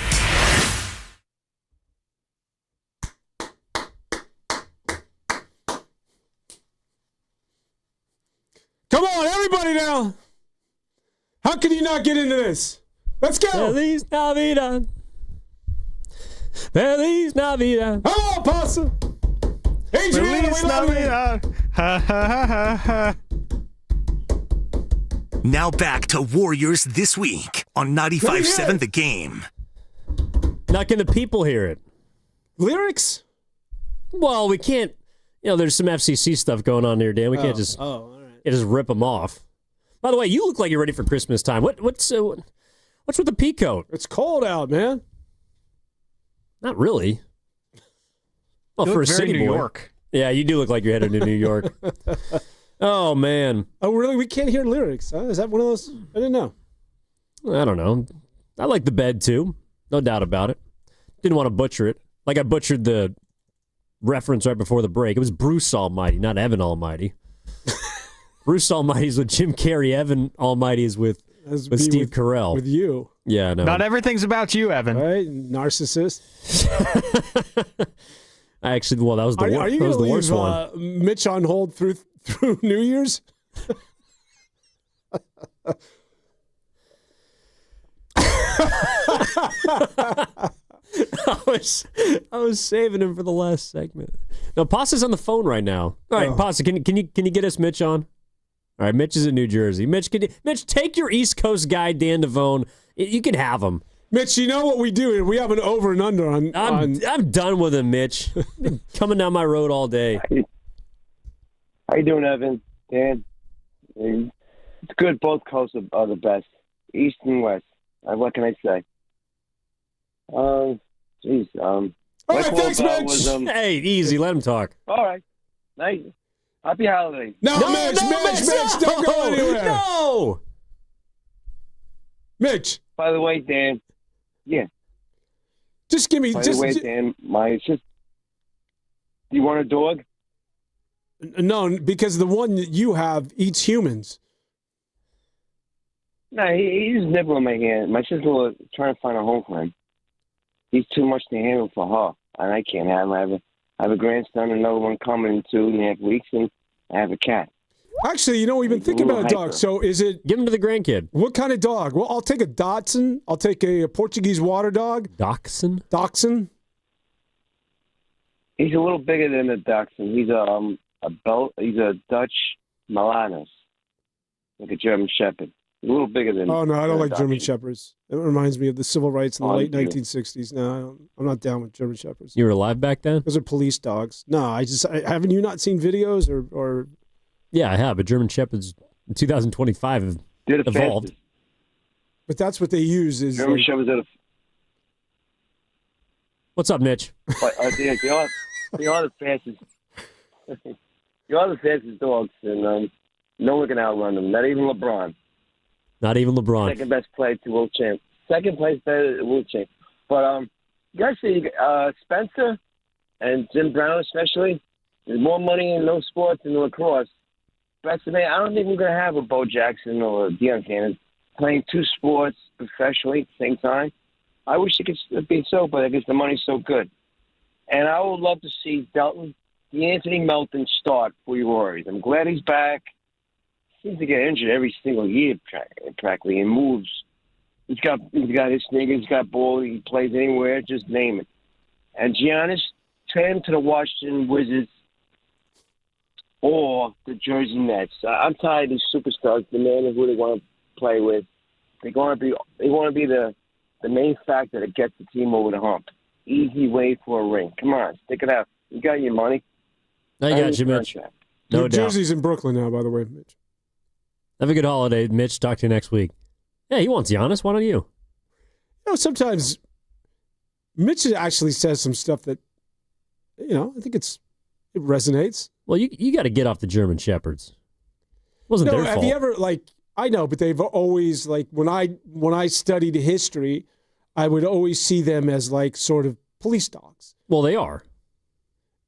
Come on, everybody now. How can you not get into this? Let's go. Feliz Navidad. Feliz Navidad. Hello, Possum. Adriana, we love you. Ha ha ha ha. Now back to Warriors This Week on 95.7 The Game. Not going to people hear it. Lyrics? Well, we can't. There's some FCC stuff going on here, Dan. We can't just just rip them off. By the way, you look like you're ready for Christmas time. What's with the pea coat? It's cold out, man. Not really. Well, you for a look very city New boy. York. Yeah, you do look like you're headed to New York. Oh, man. Oh, really? We can't hear lyrics. Huh? Is that one of those? I didn't know. I don't know. I like the bed, too. No doubt about it. Didn't want to butcher it. Like I butchered the reference right before the break. It was Bruce Almighty, not Evan Almighty. Bruce Almighty is with Jim Carrey. Evan Almighty is with Steve Carell. With you. Yeah, no. Not everything's about you, Evan. Right? Narcissist. I actually, well, that was the worst. Are you going to leave Mitch on hold through New Year's? I was saving him for the last segment. No, Pasa's on the phone right now. All right, Pasa, can you get us Mitch on? All right, Mitch is in New Jersey. Mitch, take your East Coast guy, Dan Devone. You can have him. Mitch, you know what we do? We have an over and under on. I'm done with him, Mitch. Been coming down my road all day. How you doing, Evan? Dan? It's good. Both coasts are the best. East and West. What can I say? All right, thanks, Mitch. Hey, easy. Let him talk. All right. Nice. Happy holidays. No, Mitch, don't go anywhere. No. Mitch. By the way, Dan. Yeah. Just give me. By the way, Dan, my sister. Do you want a dog? No, because the one that you have eats humans. No, he's nibbling my hand. My sister was trying to find a home for him. He's too much to handle for her, and I can't have him. I have a grandson, another one coming in 2.5 weeks, and I have a cat. Actually, we've been thinking about a dog. So is it... Give him to the grandkid. What kind of dog? Well, I'll take a Dachshund. I'll take a Portuguese water dog. Dachshund? Dachshund. He's a little bigger than a Dachshund. He's he's a Dutch Malanos, like a German Shepherd. A little bigger than... Oh, no, I don't like German Shepherds. It reminds me of the civil rights in the late 1960s. No, I'm not down with German Shepherds. You were alive back then? Those are police dogs. No, haven't you not seen videos or... Yeah, I have. But German Shepherds in 2025 have evolved. Fastest. But that's what they use is... German Shepherds are What's up, Mitch? But, they are the fastest. They are the fastest dogs, and no one can outrun them. Not even LeBron. Not even LeBron. Second best player to world champ. Second place better to world champ. But you guys see Spencer and Jim Brown especially. There's more money in those sports than lacrosse. But I don't think we're going to have a Bo Jackson or a Deion Sanders playing two sports professionally at the same time. I wish it could be so, but I guess the money's so good. And I would love to see D'Anthony Melton start for your Warriors. I'm glad he's back. Seems to get injured every single year practically and moves He's got his sneakers, he's got ball, he plays anywhere, just name it. And Giannis, trade him to the Washington Wizards or the Jersey Nets. I'm tired of these superstars demanding who they want to play with. They want to be the main factor that gets the team over the hump. Easy way for a ring. Come on, stick it out. You got your money. I got you, Mitch. No doubt. Jersey's in Brooklyn now, by the way, Mitch. Have a good holiday, Mitch. Talk to you next week. Yeah, he wants Giannis. Why don't you? Sometimes Mitch actually says some stuff that, I think it resonates. Well, you got to get off the German Shepherds. It wasn't their fault. Have you ever, I know, but they've always, when I studied history, I would always see them as, sort of police dogs. Well, they are.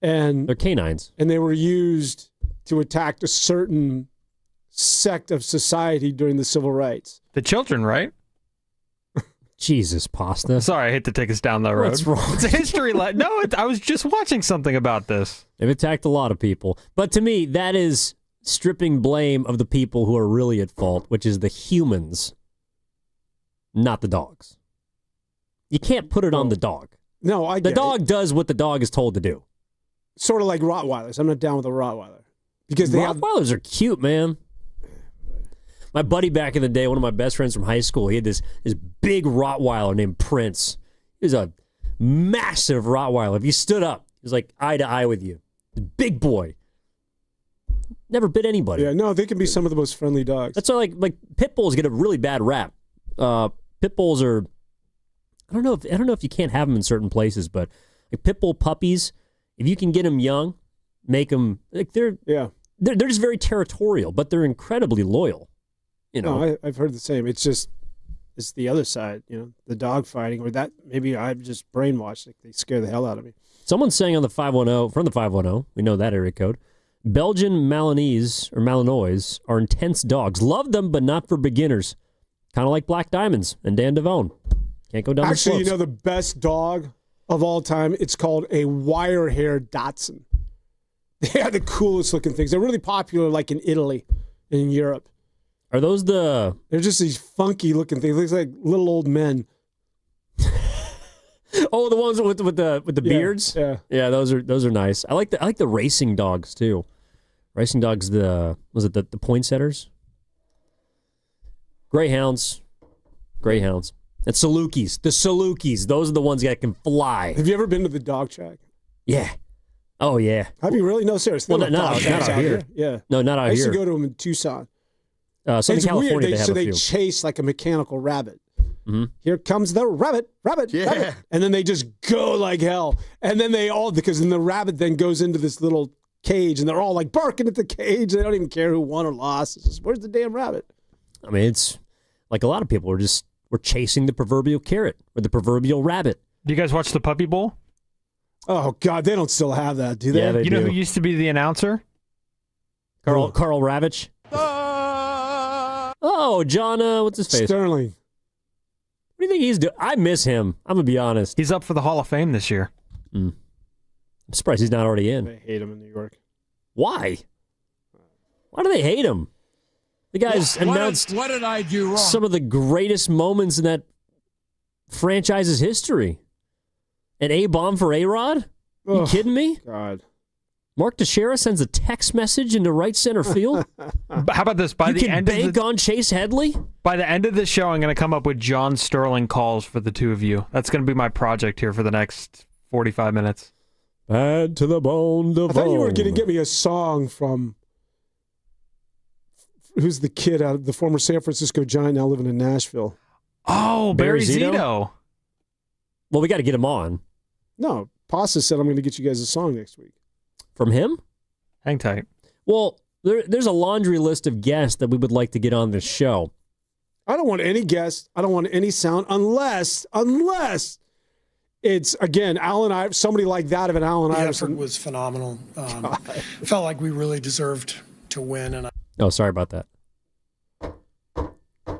And they're canines. And they were used to attack a certain sect of society during the civil rights. The children, right? Jesus, Pasta. Sorry, I hate to take us down that road. What's wrong? It's a history No, I was just watching something about this. They've attacked a lot of people. But to me, that is stripping blame of the people who are really at fault, which is the humans, not the dogs. You can't put it on the dog. No, I get The dog does what the dog is told to do. Sort of like Rottweilers. I'm not down with a Rottweiler. Because Rottweilers are cute, man. My buddy back in the day, one of my best friends from high school, he had this big Rottweiler named Prince. He was a massive Rottweiler. If you stood up, he was like eye to eye with you. Big boy. Never bit anybody. Yeah, no, they can be some of the most friendly dogs. That's why like pit bulls get a really bad rap. Pit bulls are I don't know if you can't have them in certain places, but like pit bull puppies, if you can get them young, make them they're just very territorial, but they're incredibly loyal. No, I've heard the same. It's the other side, the dog fighting, or that maybe I'm just brainwashed. Like they scare the hell out of me. Someone's saying on the 510, from the 510, we know that area code, Belgian Malinois or Malinois are intense dogs. Love them, but not for beginners. Kind of like Black Diamonds and Dan Devone. Can't go down the slopes. Actually, the best dog of all time, it's called a wire-haired Dachshund. They are the coolest looking things. They're really popular in Italy and in Europe. Are those They're just these funky looking things. They look like little old men. Oh, the ones with the beards? Yeah. Yeah, those are nice. I like the racing dogs too. Racing dogs, the poinsettias? Greyhounds. And Salukis. The Salukis. Those are the ones that can fly. Have you ever been to the dog track? Yeah. Oh, yeah. Have you really? No, seriously. Well, not out here. Yeah. No, not out here. I used to go to them in Tucson. Southern California, weird. they have a they few. chase like a mechanical rabbit. Mm-hmm. Here comes the rabbit, rabbit. And then they just go like hell. And then because then the rabbit then goes into this little cage and they're all like barking at the cage. They don't even care who won or lost. It's just, where's the damn rabbit? I mean, it's like a lot of people we're chasing the proverbial carrot or the proverbial rabbit. Do you guys watch the Puppy Bowl? Oh, God, they don't still have that, do they? Yeah, they do. You know who used to be the announcer? Carl Ravitch. Oh, John, what's his face? Sterling. What do you think he's doing? I miss him. I'm going to be honest. He's up for the Hall of Fame this year. I'm surprised he's not already in. They hate him in New York. Why? Why do they hate him? The guy's announced what did I do wrong? Some of the greatest moments in that franchise's history. An A-bomb for A-Rod? You kidding me? God. Mark Teixeira sends a text message into right center field. How about this? By you the can end bank of the, on Chase Headley? By the end of the show, I'm going to come up with John Sterling calls for the two of you. That's going to be my project here for the next 45 minutes. Add to the bone, I thought you were going to get me a song from who's the kid out of the former San Francisco Giant now living in Nashville. Oh, Barry Zito. Well, we got to get him on. No, Pasta said I'm going to get you guys a song next week. From him? Hang tight. Well, there's a laundry list of guests that we would like to get on this show. I don't want any guests. I don't want any sound unless it's, again, somebody like that of an Allen Iverson. The effort was phenomenal. Felt like we really deserved to win. Oh, sorry about that.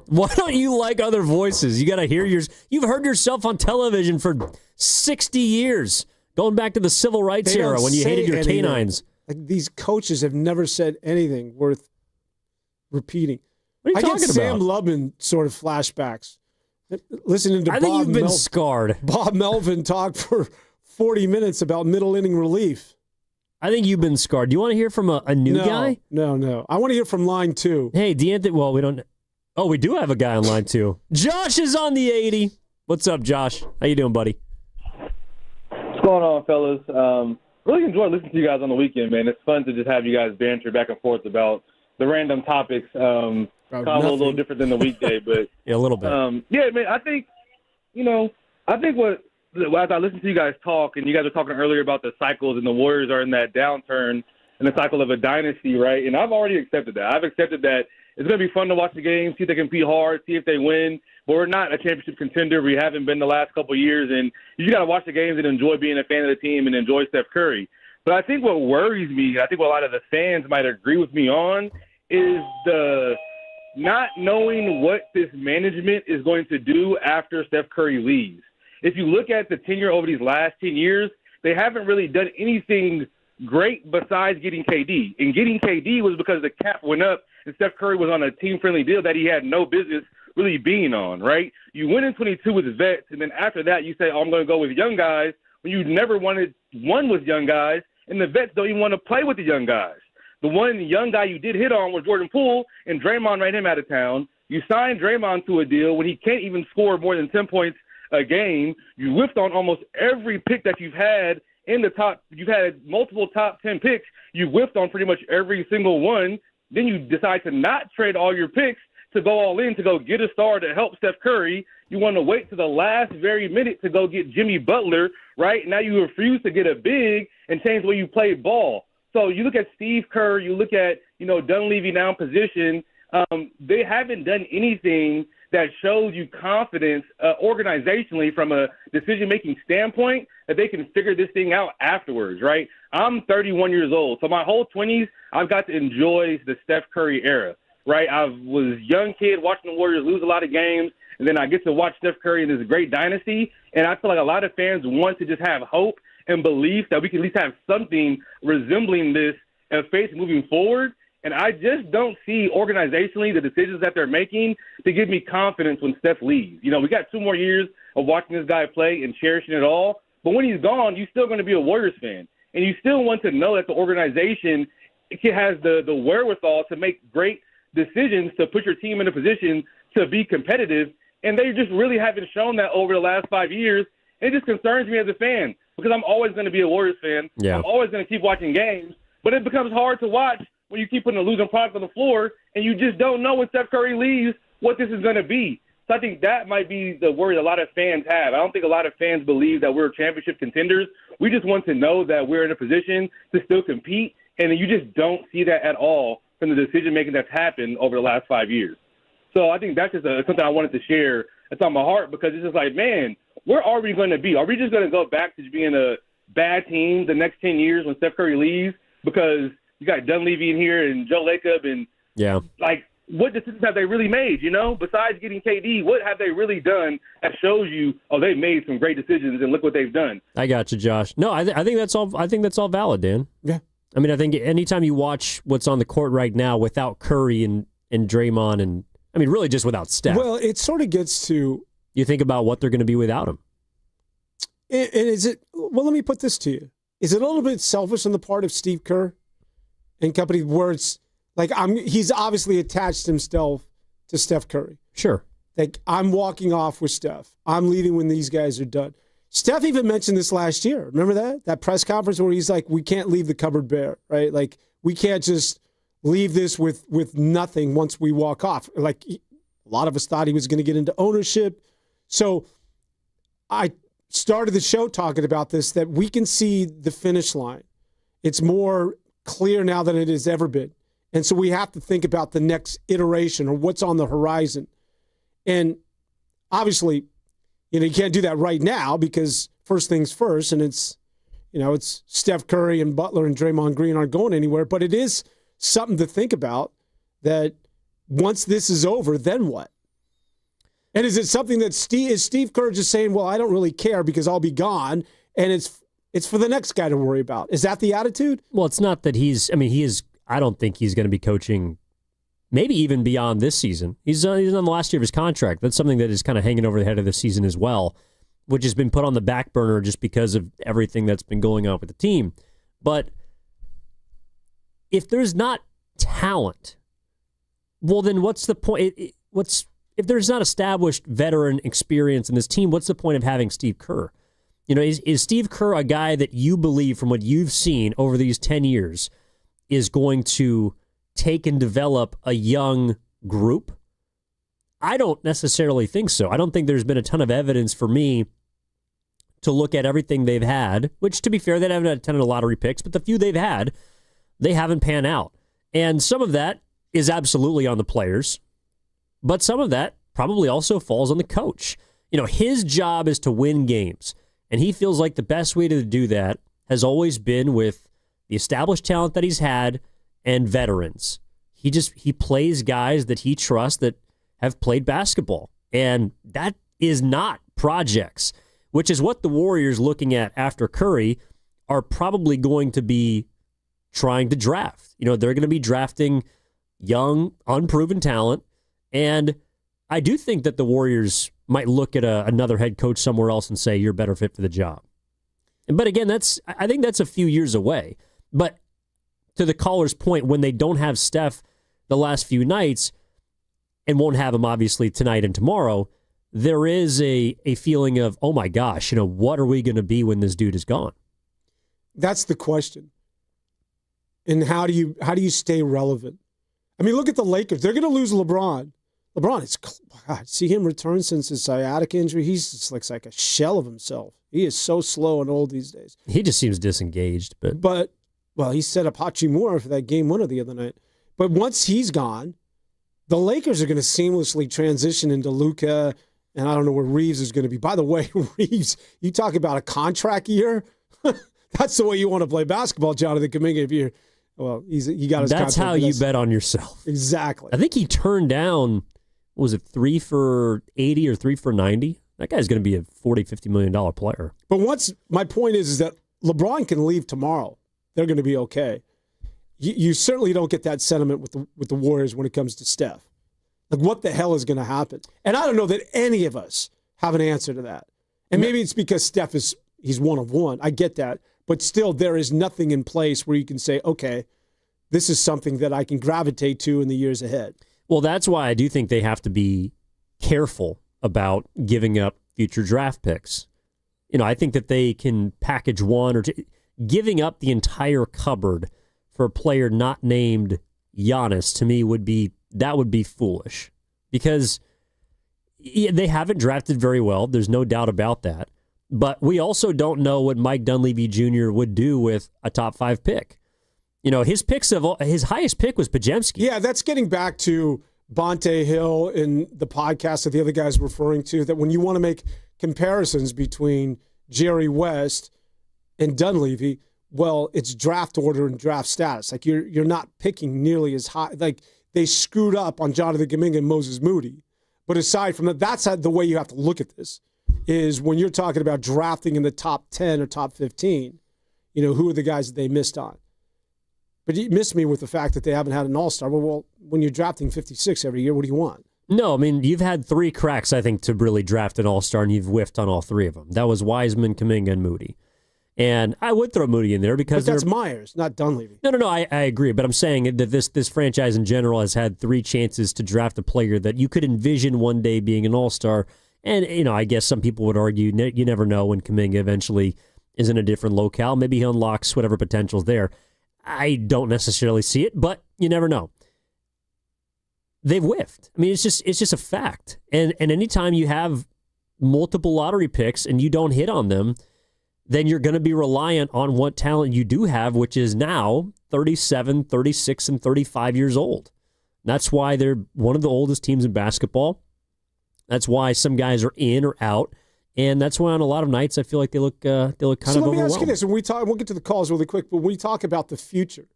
Why don't you like other voices? You got to hear yours. You've heard yourself on television for 60 years. Going back to the civil rights era when you hated your canines. Like these coaches have never said anything worth repeating. What are you I talking get Sam about? Lubman sort of flashbacks. Listening to I think you've been scarred. Bob Melvin talk for 40 minutes about middle inning relief. I think you've been scarred. Do you want to hear from a new guy? No. I want to hear from line 2. Hey, D'Anthony. Well, we don't. Oh, we do have a guy on line 2. Josh is on the 80. What's up, Josh? How you doing, buddy? What's going on, fellas? Really enjoy listening to you guys on the weekend, man. It's fun to just have you guys banter back and forth about the random topics. Kind of a little different than the weekday, but yeah, a little bit. Yeah, man. I think as I listen to you guys talk, and you guys were talking earlier about the cycles, and the Warriors are in that downturn in the cycle of a dynasty, right? And I've already accepted that. I've accepted that it's going to be fun to watch the game, see if they compete hard, see if they win. But we're not a championship contender. We haven't been the last couple of years, and you got to watch the games and enjoy being a fan of the team and enjoy Steph Curry. But I think what worries me, I think what a lot of the fans might agree with me on, is the not knowing what this management is going to do after Steph Curry leaves. If you look at the tenure over these last 10 years, they haven't really done anything great besides getting KD. And getting KD was because the cap went up and Steph Curry was on a team-friendly deal that he had no business really being on, right? You win in 22 with vets, and then after that you say, I'm going to go with young guys, when you never wanted one with young guys, and the vets don't even want to play with the young guys. The one young guy you did hit on was Jordan Poole, and Draymond ran him out of town. You signed Draymond to a deal when he can't even score more than 10 points a game. You whiffed on almost every pick that you've had in the top. You've had multiple top 10 picks. You whiffed on pretty much every single one. Then you decide to not trade all your picks to go all in to go get a star to help Steph Curry. You want to wait to the last very minute to go get Jimmy Butler, right? Now you refuse to get a big and change the way you play ball. So you look at Steve Kerr, you look at, Dunleavy now in position. They haven't done anything that shows you confidence organizationally from a decision-making standpoint that they can figure this thing out afterwards, right? I'm 31 years old, so my whole 20s, I've got to enjoy the Steph Curry era, right? I was a young kid watching the Warriors lose a lot of games, and then I get to watch Steph Curry in this great dynasty, and I feel like a lot of fans want to just have hope and belief that we can at least have something resembling this and faith moving forward. And I just don't see organizationally the decisions that they're making to give me confidence when Steph leaves. We got 2 more years of watching this guy play and cherishing it all. But when he's gone, you're still going to be a Warriors fan. And you still want to know that the organization has the wherewithal to make great decisions to put your team in a position to be competitive. And they just really haven't shown that over the last 5 years. And it just concerns me as a fan because I'm always going to be a Warriors fan. Yeah. I'm always going to keep watching games. But it becomes hard to watch when you keep putting a losing product on the floor and you just don't know when Steph Curry leaves what this is going to be. So I think that might be the worry a lot of fans have. I don't think a lot of fans believe that we're championship contenders. We just want to know that we're in a position to still compete, and you just don't see that at all from the decision-making that's happened over the last 5 years. So I think that's just something I wanted to share. It's on my heart because it's just like, man, where are we going to be? Are we just going to go back to being a bad team the next 10 years when Steph Curry leaves because you got Dunleavy in here and Joe Lacob and what decisions have they really made, Besides getting KD, what have they really done that shows you, they've made some great decisions and look what they've done. I got you, Josh. No, I think that's all. I think that's all valid, Dan. Yeah. I mean, I think anytime you watch what's on the court right now without Curry and Draymond and, I mean, really just without Steph. Well, it sort of gets to... You think about what they're going to be without him. And is it... Well, let me put this to you. Is it a little bit selfish on the part of Steve Kerr and company where it's like he's obviously attached himself to Steph Curry? Sure. Like, I'm walking off with Steph. I'm leaving when these guys are done. Steph even mentioned this last year. Remember that? That press conference where he's like, we can't leave the cupboard bare, right? Like, we can't just leave this with nothing once we walk off. Like, a lot of us thought he was going to get into ownership. So I started the show talking about this, that we can see the finish line. It's more clear now than it has ever been. And so we have to think about the next iteration or what's on the horizon. And obviously, you can't do that right now because first things first, and it's Steph Curry and Butler and Draymond Green aren't going anywhere, but it is something to think about that once this is over, then what? And is it something that Steve Kerr just saying, well, I don't really care because I'll be gone, and it's for the next guy to worry about? Is that the attitude? Well, it's not that he is. I don't think he's going to be coaching maybe even beyond this season. He's on the last year of his contract. That's something that is kind of hanging over the head of the season as well, which has been put on the back burner just because of everything that's been going on with the team. But if there's not talent, well, then what's the point? If there's not established veteran experience in this team, what's the point of having Steve Kerr? You know, is Steve Kerr a guy that you believe, from what you've seen over these 10 years, is going to take and develop a young group? I don't necessarily think so. I don't think there's been a ton of evidence for me to look at everything they've had, which, to be fair, they haven't had a ton of lottery picks, but the few they've had, they haven't panned out. And some of that is absolutely on the players, but some of that probably also falls on the coach. You know, his job is to win games, and he feels like the best way to do that has always been with the established talent that he's had and veterans. He plays guys that he trusts that have played basketball, and that is not projects, which is what the Warriors, looking at after Curry, are probably going to be trying to draft. You know, they're going to be drafting young, unproven talent, and I do think that the Warriors might look at another head coach somewhere else and say, you're a better fit for the job. But again, I think that's a few years away. But to the caller's point, when they don't have Steph the last few nights, and won't have him obviously tonight and tomorrow, there is a feeling of, oh my gosh, you know, what are we going to be when this dude is gone? That's the question. And how do you stay relevant? I mean, look at the Lakers. They're going to lose LeBron. God, see him return since his sciatic injury. He's just like a shell of himself. He is so slow and old these days. He just seems disengaged. But he set up Hachimura for that game winner the other night. But once he's gone, the Lakers are going to seamlessly transition into Luka, and I don't know where Reeves is going to be. By the way, Reeves, you talk about a contract year. That's the way you want to play basketball, Jonathan Kuminga. He got his contract. That's how you bet on yourself. Exactly. I think he turned down, was it 3 for 80 or 3 for 90? That guy's going to be a $40, $50 million player. But my point is that LeBron can leave tomorrow. They're going to be okay. You certainly don't get that sentiment with the Warriors when it comes to Steph. Like, what the hell is going to happen? And I don't know that any of us have an answer to that. And maybe it's because Steph he's one of one. I get that. But still, there is nothing in place where you can say, okay, this is something that I can gravitate to in the years ahead. Well, that's why I do think they have to be careful about giving up future draft picks. You know, I think that they can package one or two. Giving up the entire cupboard for a player not named Giannis, to me, would be foolish, because they haven't drafted very well. There's no doubt about that. But we also don't know what Mike Dunleavy Jr. would do with a top 5 pick. You know, his highest pick was Podziemski. Yeah, that's getting back to Bonte Hill in the podcast that the other guy's referring to, that when you want to make comparisons between Jerry West and Dunleavy, well, it's draft order and draft status. Like, you're not picking nearly as high. Like, they screwed up on Jonathan Kuminga and Moses Moody. But aside from that, that's the way you have to look at this, is when you're talking about drafting in the top 10 or top 15, you know, who are the guys that they missed on? But you missed me with the fact that they haven't had an all-star. Well, when you're drafting 56 every year, what do you want? No, I mean, you've had 3 cracks, I think, to really draft an all-star, and you've whiffed on all 3 of them. That was Wiseman, Kuminga, and Moody. And I would throw Moody in there because that's Myers, not Dunleavy. No, I agree. But I'm saying that this franchise in general has had 3 chances to draft a player that you could envision one day being an all-star. And, you know, I guess some people would argue you never know when Kuminga eventually is in a different locale. Maybe he unlocks whatever potential's there. I don't necessarily see it, but you never know. They've whiffed. I mean, it's just a fact. And anytime you have multiple lottery picks and you don't hit on them, then you're going to be reliant on what talent you do have, which is now 37, 36, and 35 years old. That's why they're one of the oldest teams in basketball. That's why some guys are in or out. And that's why on a lot of nights I feel like they look kind of overwhelmed. So let me ask you this, when we'll get to the calls really quick, but when we talk about the future,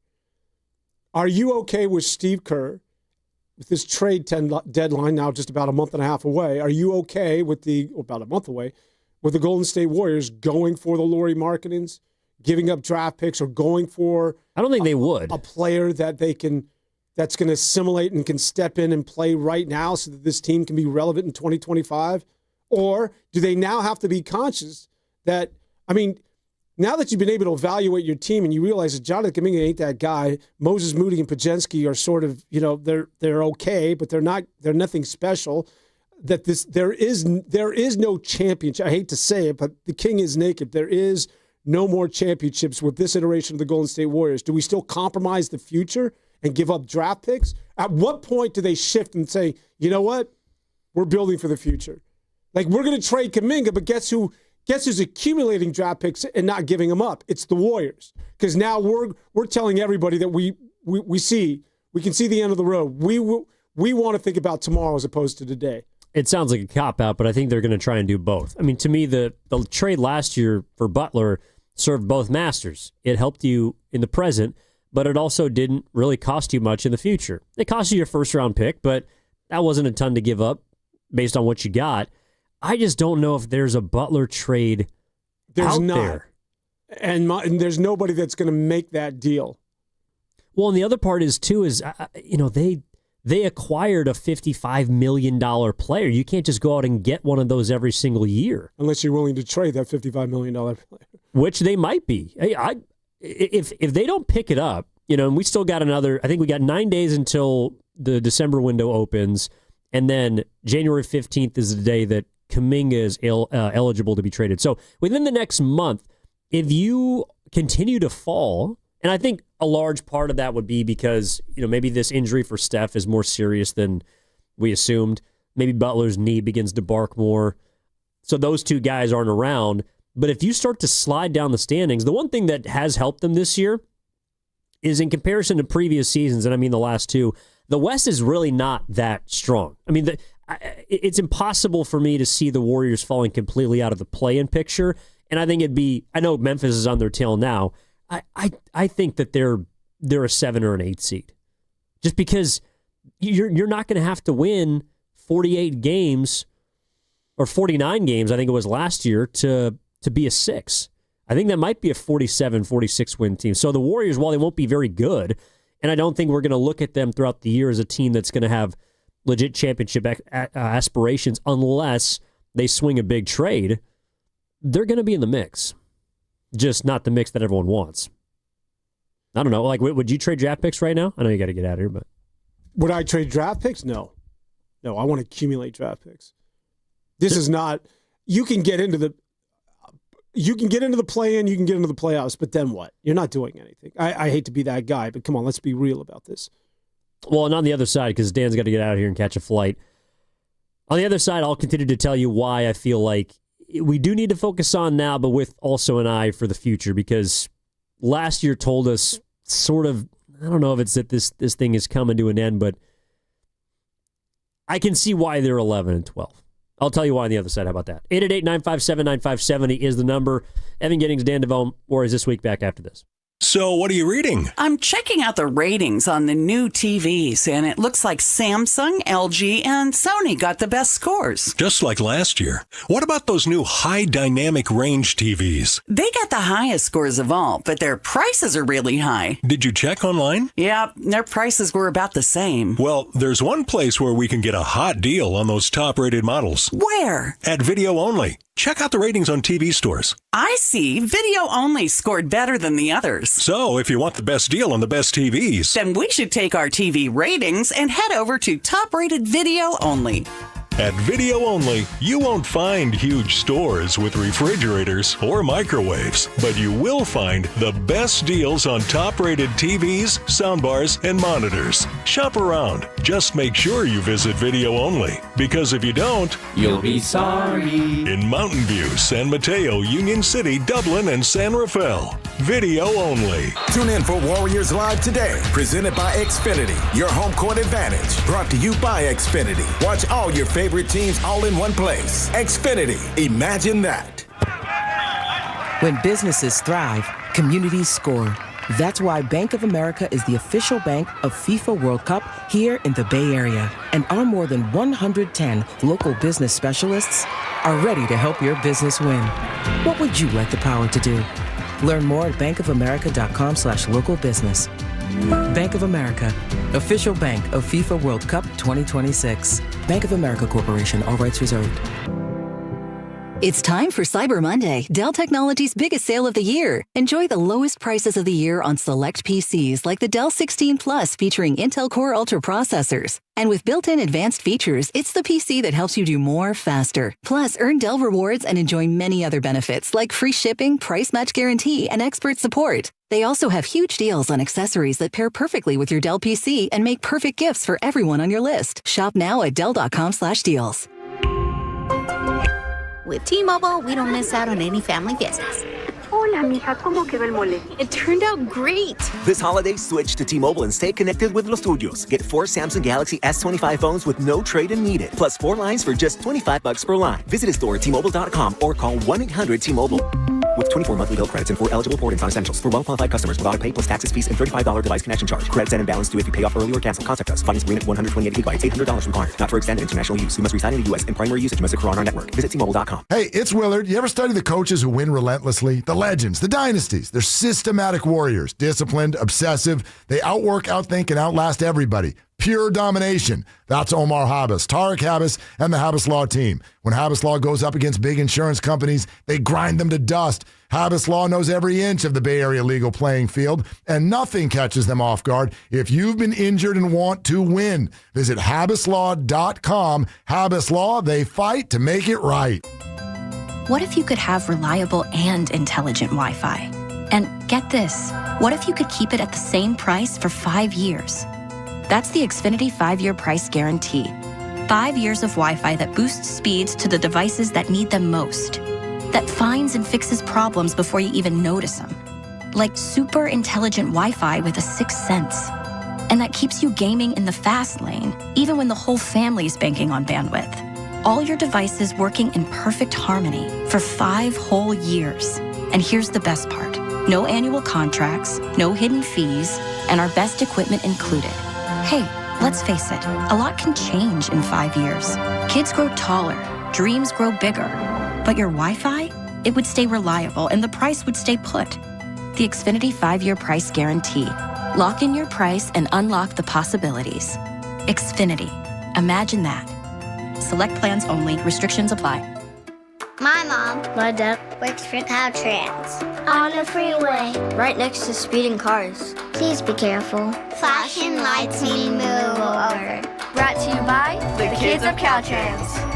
are you okay with Steve Kerr, with this trade deadline now just about a month and a half away, are you okay with about a month away, with the Golden State Warriors going for the Lauri Markkanens, giving up draft picks, or going for... I don't think they would. A player that they can that's going to assimilate and can step in and play right now so that this team can be relevant in 2025? Or do they now have to be conscious that, now that you've been able to evaluate your team and you realize that Jonathan Kuminga ain't that guy, Moses Moody and Podziemski are sort of, they're okay, but they're nothing special. That there is no championship. I hate to say it, but the king is naked. There is no more championships with this iteration of the Golden State Warriors. Do we still compromise the future and give up draft picks? At what point do they shift and say, you know what? We're building for the future. Like, we're going to trade Kuminga, but guess who's accumulating draft picks and not giving them up? It's the Warriors. Because now we're telling everybody that we can see the end of the road. We want to think about tomorrow as opposed to today. It sounds like a cop-out, but I think they're going to try and do both. To me, the trade last year for Butler served both masters. It helped you in the present, but it also didn't really cost you much in the future. It cost you your first-round pick, but that wasn't a ton to give up based on what you got. I just don't know if there's a Butler trade out there. And there's nobody that's going to make that deal. Well, and the other part is, too, they acquired a $55 million player. You can't just go out and get one of those every single year. Unless you're willing to trade that $55 million player. Which they might be. If they don't pick it up, and we still got I think we got 9 days until the December window opens, and then January 15th is the day that Kuminga is eligible to be traded. So within the next month, if you continue to fall, and I think a large part of that would be because, maybe this injury for Steph is more serious than we assumed. Maybe Butler's knee begins to bark more. So those two guys aren't around. But if you start to slide down the standings, the one thing that has helped them this year is in comparison to previous seasons, and I mean the last two, the West is really not that strong. It's impossible for me to see the Warriors falling completely out of the play-in picture. And I think I know Memphis is on their tail now. I think that they're a 7 or an 8 seed. Just because you're not going to have to win 48 games or 49 games, I think it was last year, to be a 6. I think that might be a 47, 46 win team. So the Warriors, while they won't be very good, and I don't think we're going to look at them throughout the year as a team that's going to have legit championship aspirations unless they swing a big trade, they're going to be in the mix. Just not the mix that everyone wants. I don't know. Like, would you trade draft picks right now? I know you got to get out of here, but would I trade draft picks? No, I want to accumulate draft picks. This is not. You can get into the play-in, you can get into the playoffs, but then what? You're not doing anything. I hate to be that guy, but come on, let's be real about this. Well, and on the other side, because Dan's got to get out of here and catch a flight. On the other side, I'll continue to tell you why I feel like we do need to focus on now, but with also an eye for the future, because last year told us sort of, I don't know if it's that this thing is coming to an end, but I can see why they're 11-12. I'll tell you why on the other side. How about that? 888-957-9570 is the number. Evan Giddings, Dan Devone, Warriors This Week, back after this. So what are you reading? I'm checking out the ratings on the new TVs, and it looks like Samsung, LG, and Sony got the best scores. Just like last year. What about those new high dynamic range TVs? They got the highest scores of all, but their prices are really high. Did you check online? Yeah, their prices were about the same. Well, there's one place where we can get a hot deal on those top-rated models. Where? At Video Only. Check out the ratings on TV stores. I see. Video Only scored better than the others. So, if you want the best deal on the best TVs, then we should take our TV ratings and head over to top-rated Video Only. At Video Only, you won't find huge stores with refrigerators or microwaves, but you will find the best deals on top-rated TVs, soundbars, and monitors. Shop around. Just make sure you visit Video Only, because if you don't, you'll be sorry. In Mountain View, San Mateo, Union City, Dublin, and San Rafael. Video Only. Tune in for Warriors Live today, presented by Xfinity, your home court advantage. Brought to you by Xfinity. Watch all your favorite teams all in one place. Xfinity, imagine that. When businesses thrive, communities score. That's why Bank of America is the official bank of FIFA World Cup here in the Bay Area. And our more than 110 local business specialists are ready to help your business win. What would you like the power to do? Learn more at bankofamerica.com/local business. Bank of America, official bank of FIFA World Cup 2026. Bank of America Corporation, all rights reserved. It's time for Cyber Monday, Dell Technologies' biggest sale of the year. Enjoy the lowest prices of the year on select PCs like the Dell 16 Plus featuring Intel Core Ultra processors. And with built-in advanced features, it's the PC that helps you do more faster. Plus, earn Dell rewards and enjoy many other benefits like free shipping, price match guarantee, and expert support. They also have huge deals on accessories that pair perfectly with your Dell PC and make perfect gifts for everyone on your list. Shop now at Dell.com/deals. With T-Mobile, we don't miss out on any family business. Hola, mija, ¿cómo quedó el mole? It turned out great. This holiday, switch to T-Mobile and stay connected with los tuyos. Get 4 Samsung Galaxy S25 phones with no trade-in needed, plus 4 lines for just $25 per line. Visit a store at T-Mobile.com or call 1-800-T-Mobile. With 24 monthly bill credits and 4 eligible port-ins on essentials. For well-qualified customers with auto pay plus taxes, fees, and $35 device connection charge. Credits and imbalance due if you pay off early or cancel. Contact us. Finance agreement 128 gigabytes, $800 required. Not for extended international use. You must reside in the U.S. and primary usage must occur on our network. Visit T-Mobile.com. Hey, it's Willard. You ever study the coaches who win relentlessly? The legends, the dynasties. They're systematic warriors. Disciplined, obsessive. They outwork, outthink, and outlast everybody. Pure domination. That's Omar Habas, Tarek Habas, and the Habas Law team. When Habas Law goes up against big insurance companies, they grind them to dust. Habas Law knows every inch of the Bay Area legal playing field, and nothing catches them off guard if you've been injured and want to win. Visit HabasLaw.com. Habas Law, they fight to make it right. What if you could have reliable and intelligent Wi-Fi? And get this, what if you could keep it at the same price for 5 years? That's the Xfinity 5-year price guarantee. 5 years of Wi-Fi that boosts speeds to the devices that need them most. That finds and fixes problems before you even notice them. Like super intelligent Wi-Fi with a sixth sense. And that keeps you gaming in the fast lane, even when the whole family's banking on bandwidth. All your devices working in perfect harmony for 5 whole years. And here's the best part. No annual contracts, no hidden fees, and our best equipment included. Hey, let's face it, a lot can change in 5 years. Kids grow taller, dreams grow bigger. But your Wi-Fi? It would stay reliable and the price would stay put. The Xfinity 5-year price guarantee. Lock in your price and unlock the possibilities. Xfinity. Imagine that. Select plans only. Restrictions apply. My mom, my dad, works for Caltrans. On the freeway, right next to speeding cars. Please be careful. Flashing lights mean move over. Brought to you by the kids of Caltrans.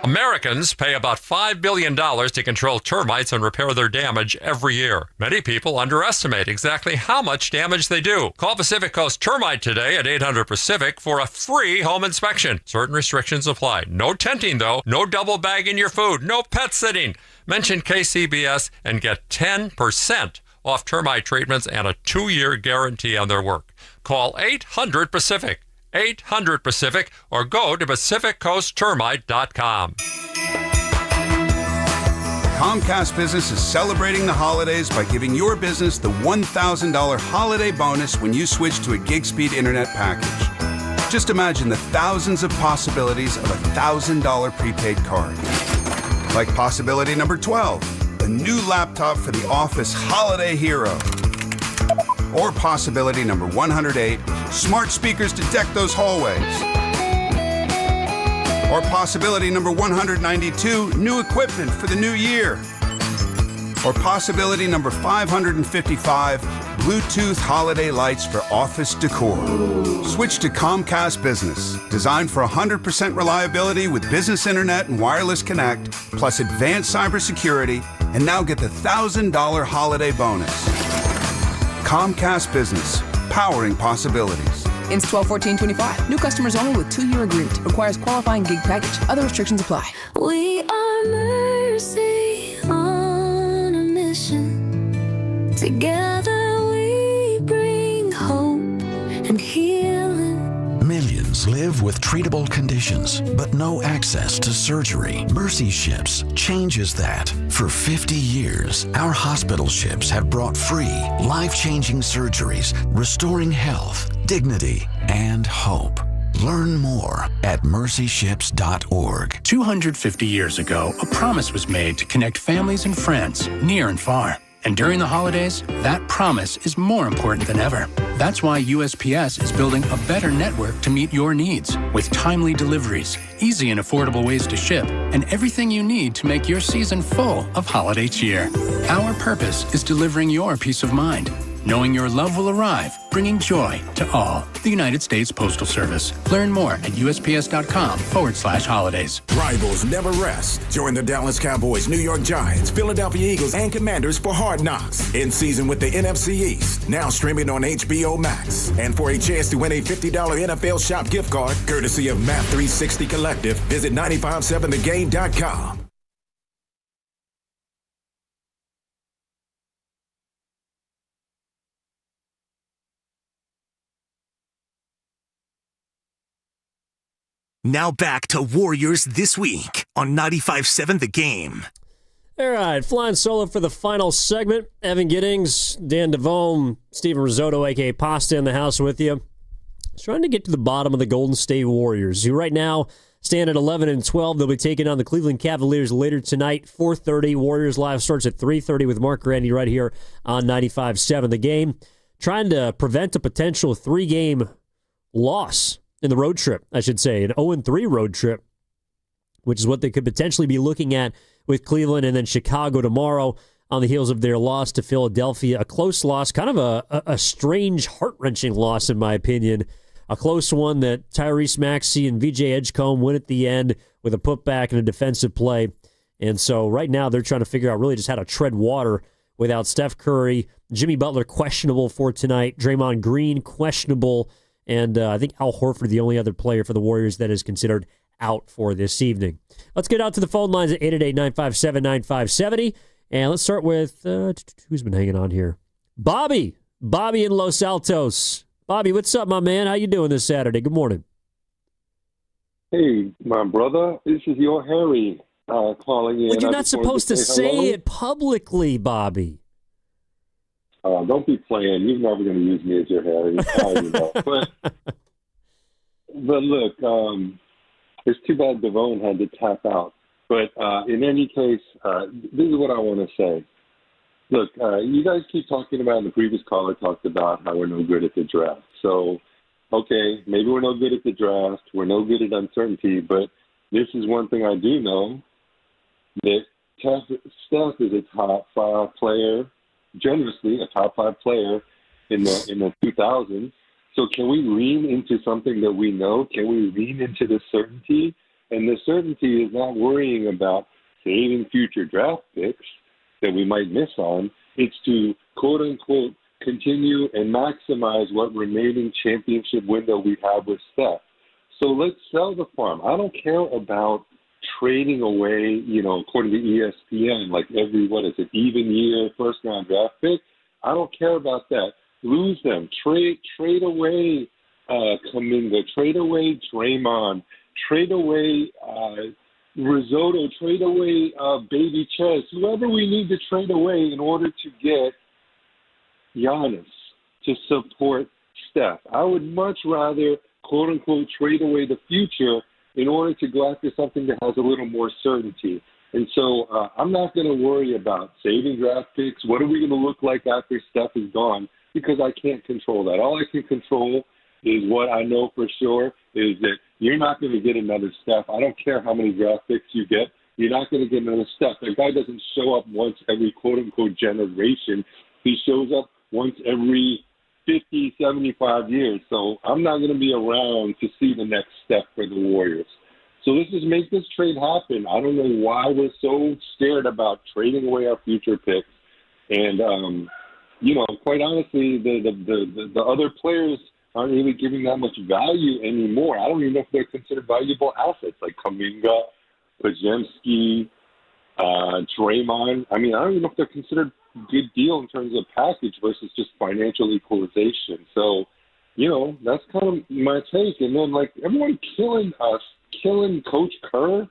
Americans pay about $5 billion to control termites and repair their damage every year. Many people underestimate exactly how much damage they do. Call Pacific Coast Termite today at 800-PACIFIC for a free home inspection. Certain restrictions apply. No tenting, though. No double bagging your food. No pet sitting. Mention KCBS and get 10% off termite treatments and a 2-year guarantee on their work. Call 800-PACIFIC. 800-PACIFIC or go to PacificCoastTermite.com. Comcast Business is celebrating the holidays by giving your business the $1,000 holiday bonus when you switch to a gig speed internet package. Just imagine the thousands of possibilities of a $1,000 prepaid card. Like possibility number 12, a new laptop for the office holiday hero. Or possibility number 108, smart speakers to deck those hallways. Or possibility number 192, new equipment for the new year. Or possibility number 555, Bluetooth holiday lights for office decor. Switch to Comcast Business, designed for 100% reliability with business internet and wireless connect, plus advanced cybersecurity, and now get the $1,000 holiday bonus. Comcast Business, powering possibilities. Ends 12/14/25. New customers only with 2-year agreement. Requires qualifying gig package. Other restrictions apply. We are Mercy on a mission. Together we bring hope and healing. Millions live with treatable conditions, but no access to surgery. Mercy Ships changes that. For 50 years, our hospital ships have brought free, life-changing surgeries, restoring health, dignity, and hope. Learn more at mercyships.org. 250 years ago, a promise was made to connect families and friends near and far. And during the holidays, that promise is more important than ever. That's why USPS is building a better network to meet your needs with timely deliveries, easy and affordable ways to ship, and everything you need to make your season full of holiday cheer. Our purpose is delivering your peace of mind, knowing your love will arrive, bringing joy to all. The United States Postal Service. Learn more at USPS.com/holidays. Rivals never rest. Join the Dallas Cowboys, New York Giants, Philadelphia Eagles, and Commanders for Hard Knocks. In season with the NFC East. Now streaming on HBO Max. And for a chance to win a $50 NFL Shop gift card, courtesy of Math 360 Collective, visit 957thegame.com. Now back to Warriors This Week on 95.7 The Game. All right, flying solo for the final segment. Evan Giddings, Dan DeVome, Steven Risotto, a.k.a. Pasta, in the house with you. Trying to get to the bottom of the Golden State Warriors, who right now stand at 11-12. They'll be taking on the Cleveland Cavaliers later tonight, 4:30. Warriors Live starts at 3:30 with Mark Grandy right here on 95.7 The Game. Trying to prevent a potential 3-game loss in the road trip, I should say, an 0-3 road trip, which is what they could potentially be looking at with Cleveland and then Chicago tomorrow on the heels of their loss to Philadelphia. A close loss, kind of a strange, heart-wrenching loss, in my opinion. A close one that Tyrese Maxey and VJ Edgecombe win at the end with a putback and a defensive play. And so right now they're trying to figure out really just how to tread water without Steph Curry. Jimmy Butler questionable for tonight. Draymond Green questionable. And I think Al Horford, the only other player for the Warriors that is considered out for this evening. Let's get out to the phone lines at 888-957-9570. And let's start with, who's been hanging on here? Bobby in Los Altos. Bobby, what's up, my man? How you doing this Saturday? Good morning. Hey, my brother. This is your Harry calling in. Well, you're not supposed to say it publicly, Bobby. Don't be playing. You're never going to use me as your Harry. You know. But look, it's too bad Devone had to tap out. But in any case, this is what I want to say. Look, you guys keep talking about, and the previous caller talked about how we're no good at the draft. So, okay, maybe we're no good at the draft. We're no good at uncertainty. But this is one thing I do know, that Steph is a top 5 player, generously a top 5 player in the 2000s. So can we lean into something that we know? Can we lean into the certainty? And the certainty is not worrying about saving future draft picks that we might miss on. It's to, quote unquote, continue and maximize what remaining championship window we have with Steph. So let's sell the farm. I don't care about trading away, according to ESPN, like every, even year first round draft pick. I don't care about that. Lose them. Trade away Kuminga. Trade away Draymond. Trade away Risotto. Trade away Baby Ches. Whoever we need to trade away in order to get Giannis to support Steph. I would much rather, quote unquote, trade away the future in order to go after something that has a little more certainty. And so I'm not going to worry about saving draft picks. What are we going to look like after Steph is gone? Because I can't control that. All I can control is what I know for sure is that you're not going to get another Steph. I don't care how many draft picks you get. You're not going to get another Steph. That guy doesn't show up once every quote-unquote generation. He shows up once every 50, 75 years. So I'm not going to be around to see the next step for the Warriors. So let's just make this trade happen. I don't know why we're so scared about trading away our future picks. And, quite honestly, the other players aren't really giving that much value anymore. I don't even know if they're considered valuable assets, like Kuminga, Podziemski, Draymond. I don't even know if they're considered a good deal in terms of package versus just financial equalization. So, that's kind of my take. And then, everyone killing Coach Kerr.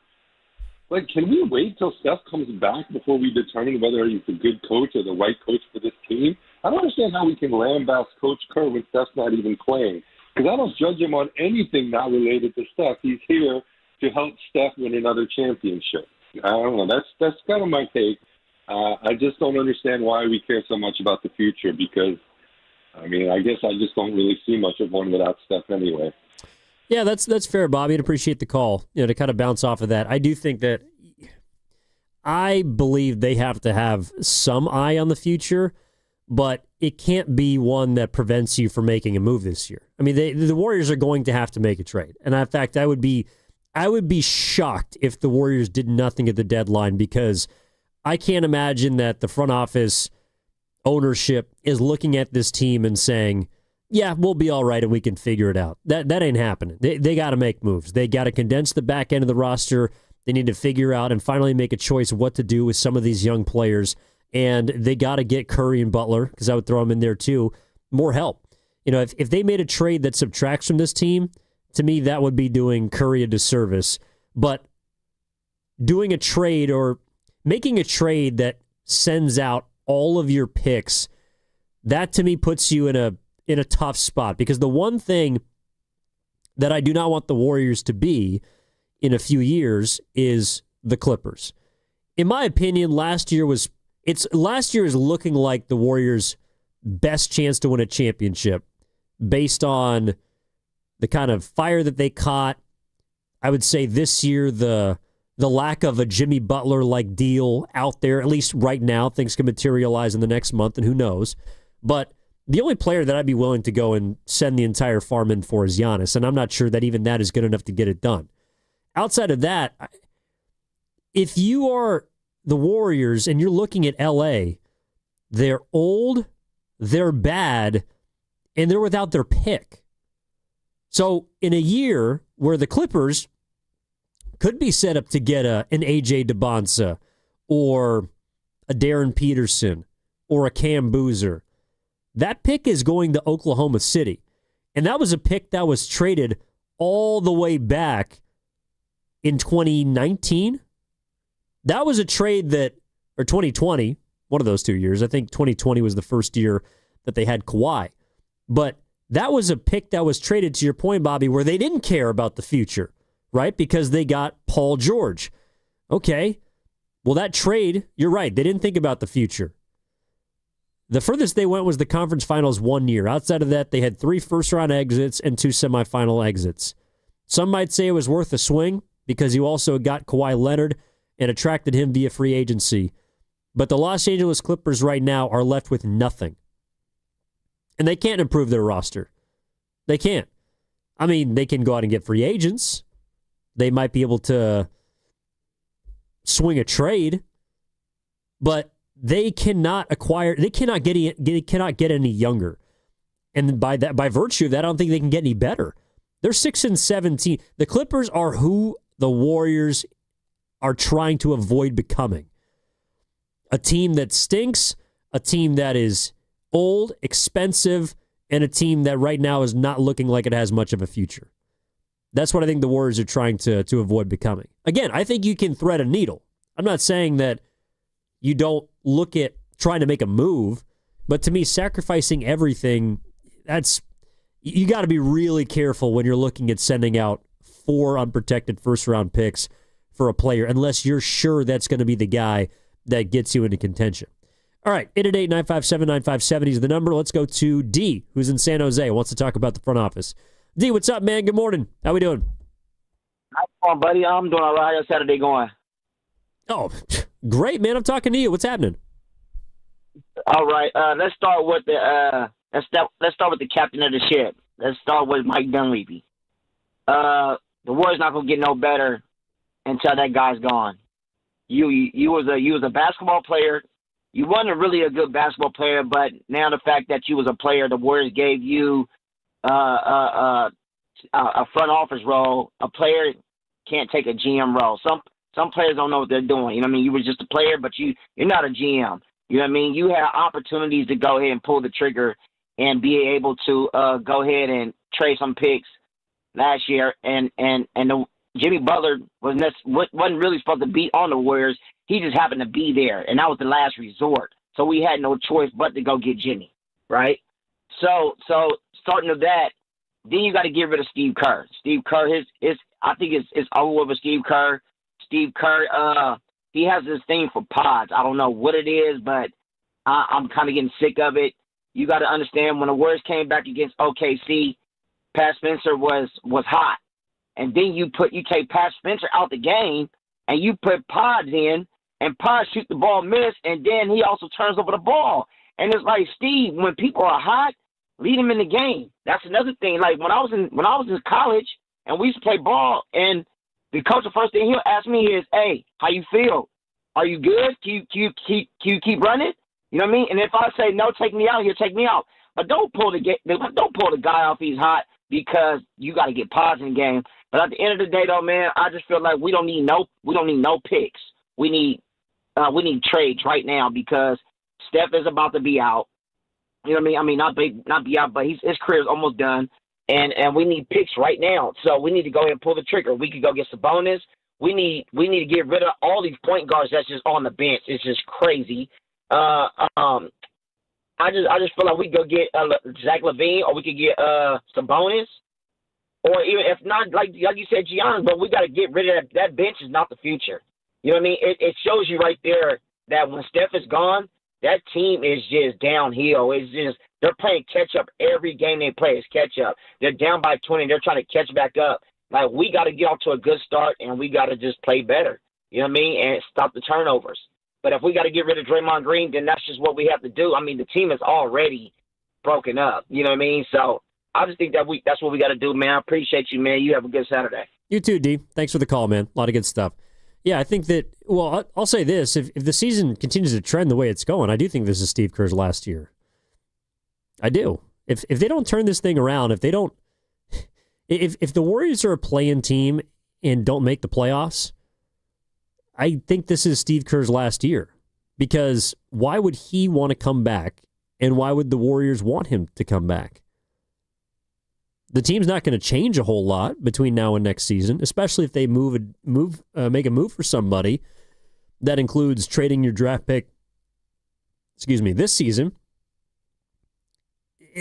Can we wait till Steph comes back before we determine whether he's a good coach or the right coach for this team? I don't understand how we can lambast Coach Kerr when Steph's not even playing. Because I don't judge him on anything not related to Steph. He's here to help Steph win another championship. I don't know. That's kind of my take. I just don't understand why we care so much about the future because, I mean, I guess I just don't really see much of one without Steph anyway. Yeah, that's fair, Bobby. I'd appreciate the call. To kind of bounce off of that. I do think that I believe they have to have some eye on the future, but it can't be one that prevents you from making a move this year. I mean, the Warriors are going to have to make a trade. And in fact, I would be shocked if the Warriors did nothing at the deadline because I can't imagine that the front office ownership is looking at this team and saying, yeah, we'll be all right and we can figure it out. That ain't happening. They got to make moves. They got to condense the back end of the roster. They need to figure out and finally make a choice of what to do with some of these young players. And they got to get Curry and Butler, because I would throw them in there too, more help. If they made a trade that subtracts from this team, to me, that would be doing Curry a disservice. But doing a trade or making a trade that sends out all of your picks, that to me puts you in a tough spot. Because the one thing that I do not want the Warriors to be in a few years is the Clippers. In my opinion, last year is looking like the Warriors' best chance to win a championship based on the kind of fire that they caught. I would say this year, the lack of a Jimmy Butler-like deal out there, at least right now, things can materialize in the next month, and who knows. But the only player that I'd be willing to go and send the entire farm in for is Giannis, and I'm not sure that even that is good enough to get it done. Outside of that, if you are the Warriors and you're looking at LA, they're old, they're bad, and they're without their pick. So in a year where the Clippers could be set up to get an AJ DeBonsa or a Darren Peterson or a Cam Boozer, that pick is going to Oklahoma City. And that was a pick that was traded all the way back in 2019. That was a trade or 2020, one of those 2 years. I think 2020 was the first year that they had Kawhi. But that was a pick that was traded, to your point, Bobby, where they didn't care about the future, right? Because they got Paul George. Okay, well, that trade, you're right, they didn't think about the future. The furthest they went was the conference finals 1 year. Outside of that, they had 3 first-round exits and 2 semifinal exits. Some might say it was worth a swing because you also got Kawhi Leonard and attracted him via free agency. But the Los Angeles Clippers right now are left with nothing. And they can't improve their roster. They can't. I mean, they can go out and get free agents. They might be able to swing a trade, but they cannot get any younger. And by virtue of that, I don't think they can get any better. They're 6-17. The Clippers are who the Warriors are trying to avoid becoming. A team that stinks, a team that is old, expensive, and a team that right now is not looking like it has much of a future. That's what I think the Warriors are trying to avoid becoming. Again, I think you can thread a needle. I'm not saying that you don't look at trying to make a move, but to me, sacrificing everything, you got to be really careful when you're looking at sending out 4 unprotected first-round picks for a player, unless you're sure that's going to be the guy that gets you into contention. All right, 888-957-9570 is the number. Let's go to D, who's in San Jose, wants to talk about the front office. D, what's up, man? Good morning. How we doing? How you doing, buddy? I'm doing all right. How's Saturday going? Oh, great, man. I'm talking to you. What's happening? All right. Let's start with let's start with the captain of the ship. Let's start with Mike Dunleavy. The Warriors not gonna get no better until that guy's gone. You was a basketball player. You wasn't really a good basketball player, but now the fact that you was a player, the Warriors gave you a front office role. A player can't take a GM role. Some players don't know what they're doing. You know what I mean? You were just a player, but you're not a GM. You know what I mean? You had opportunities to go ahead and pull the trigger and be able to go ahead and trade some picks last year. And Jimmy Butler wasn't really supposed to be on the Warriors. He just happened to be there, and that was the last resort. So we had no choice but to go get Jimmy, right? So starting with that, then you got to get rid of Steve Kerr. Steve Kerr, I think it's over with Steve Kerr. Steve Kerr, he has this thing for pods. I don't know what it is, but I'm kind of getting sick of it. You got to understand, when the Warriors came back against OKC, Pat Spencer was hot. And then you take Pat Spencer out the game, and you put Pods in, and Pods shoot the ball miss, and then he also turns over the ball. And it's like, Steve, when people are hot, lead them in the game. That's another thing. Like when I was in college, and we used to play ball, and the coach, the first thing he'll ask me is, "Hey, how you feel? Are you good? Can you keep running?" You know what I mean? And if I say no, take me out, he'll take me out. But don't pull the guy off he's hot because you got to get Pods in the game. But at the end of the day, though, man, I just feel like we don't need no picks. We need trades right now because Steph is about to be out. You know what I mean? I mean, not be out, but his career is almost done. And we need picks right now. So we need to go ahead and pull the trigger. We could go get Sabonis. We need to get rid of all these point guards that's just on the bench. It's just crazy. I just feel like we could go get Zach LaVine, or we could get Sabonis, or even if not, like you said, Giannis. But we got to get rid of that bench. Is not the future. You know what I mean? It shows you right there that when Steph is gone, that team is just downhill. It's just they're playing catch up every game they play. Is catch up. They're down by 20. They're trying to catch back up. Like, we got to get off to a good start, and we got to just play better. You know what I mean? And stop the turnovers. But if we got to get rid of Draymond Green, then that's just what we have to do. I mean, the team is already broken up. You know what I mean? So I just think that's what we got to do, man. I appreciate you, man. You have a good Saturday. You too, D. Thanks for the call, man. A lot of good stuff. Yeah, I think that, well, I'll say this. If the season continues to trend the way it's going, I do think this is Steve Kerr's last year. I do. If they don't turn this thing around, if the Warriors are a play-in team and don't make the playoffs, I think this is Steve Kerr's last year. Because why would he want to come back, and why would the Warriors want him to come back? The team's not going to change a whole lot between now and next season, especially if they make a move for somebody that includes trading your draft pick, this season.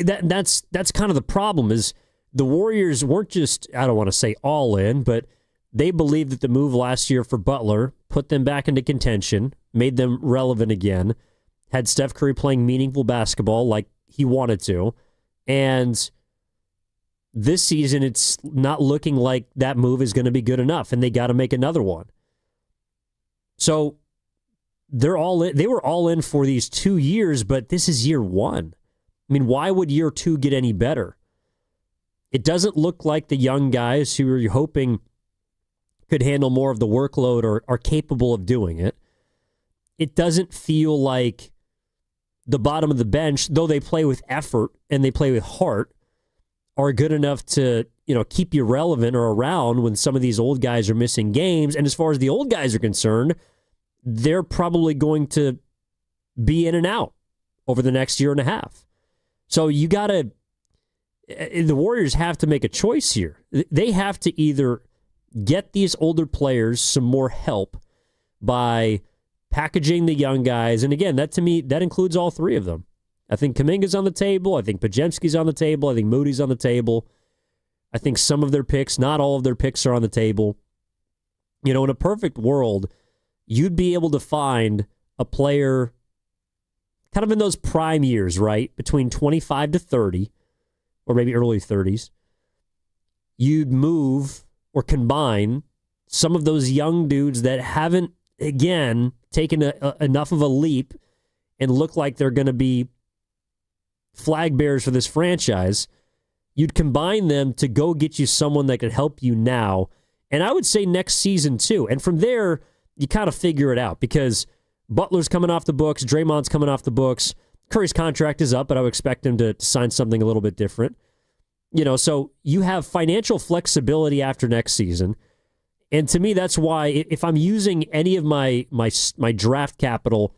That's kind of the problem, is the Warriors weren't just, I don't want to say all in, but they believed that the move last year for Butler put them back into contention, made them relevant again, had Steph Curry playing meaningful basketball like he wanted to, and this season, it's not looking like that move is going to be good enough, and they got to make another one. So they're all in. They were all in for these 2 years, but this is year one. I mean, why would year two get any better? It doesn't look like the young guys who you're hoping could handle more of the workload or are capable of doing it. It doesn't feel like the bottom of the bench, though they play with effort and they play with heart, are good enough to, keep you relevant or around when some of these old guys are missing games. And as far as the old guys are concerned, they're probably going to be in and out over the next year and a half. So the Warriors have to make a choice here. They have to either get these older players some more help by packaging the young guys. And again, that to me, that includes all three of them. I think Kuminga's on the table. I think Podziemski's on the table. I think Moody's on the table. I think some of their picks, not all of their picks, are on the table. In a perfect world, you'd be able to find a player kind of in those prime years, right? Between 25 to 30, or maybe early 30s. You'd move or combine some of those young dudes that haven't, again, taken enough of a leap and look like they're going to be flag bearers for this franchise. You'd combine them to go get you someone that could help you now. And I would say next season too. And from there, you kind of figure it out, because Butler's coming off the books. Draymond's coming off the books. Curry's contract is up, but I would expect him to sign something a little bit different. So you have financial flexibility after next season. And to me, that's why if I'm using any of my draft capital,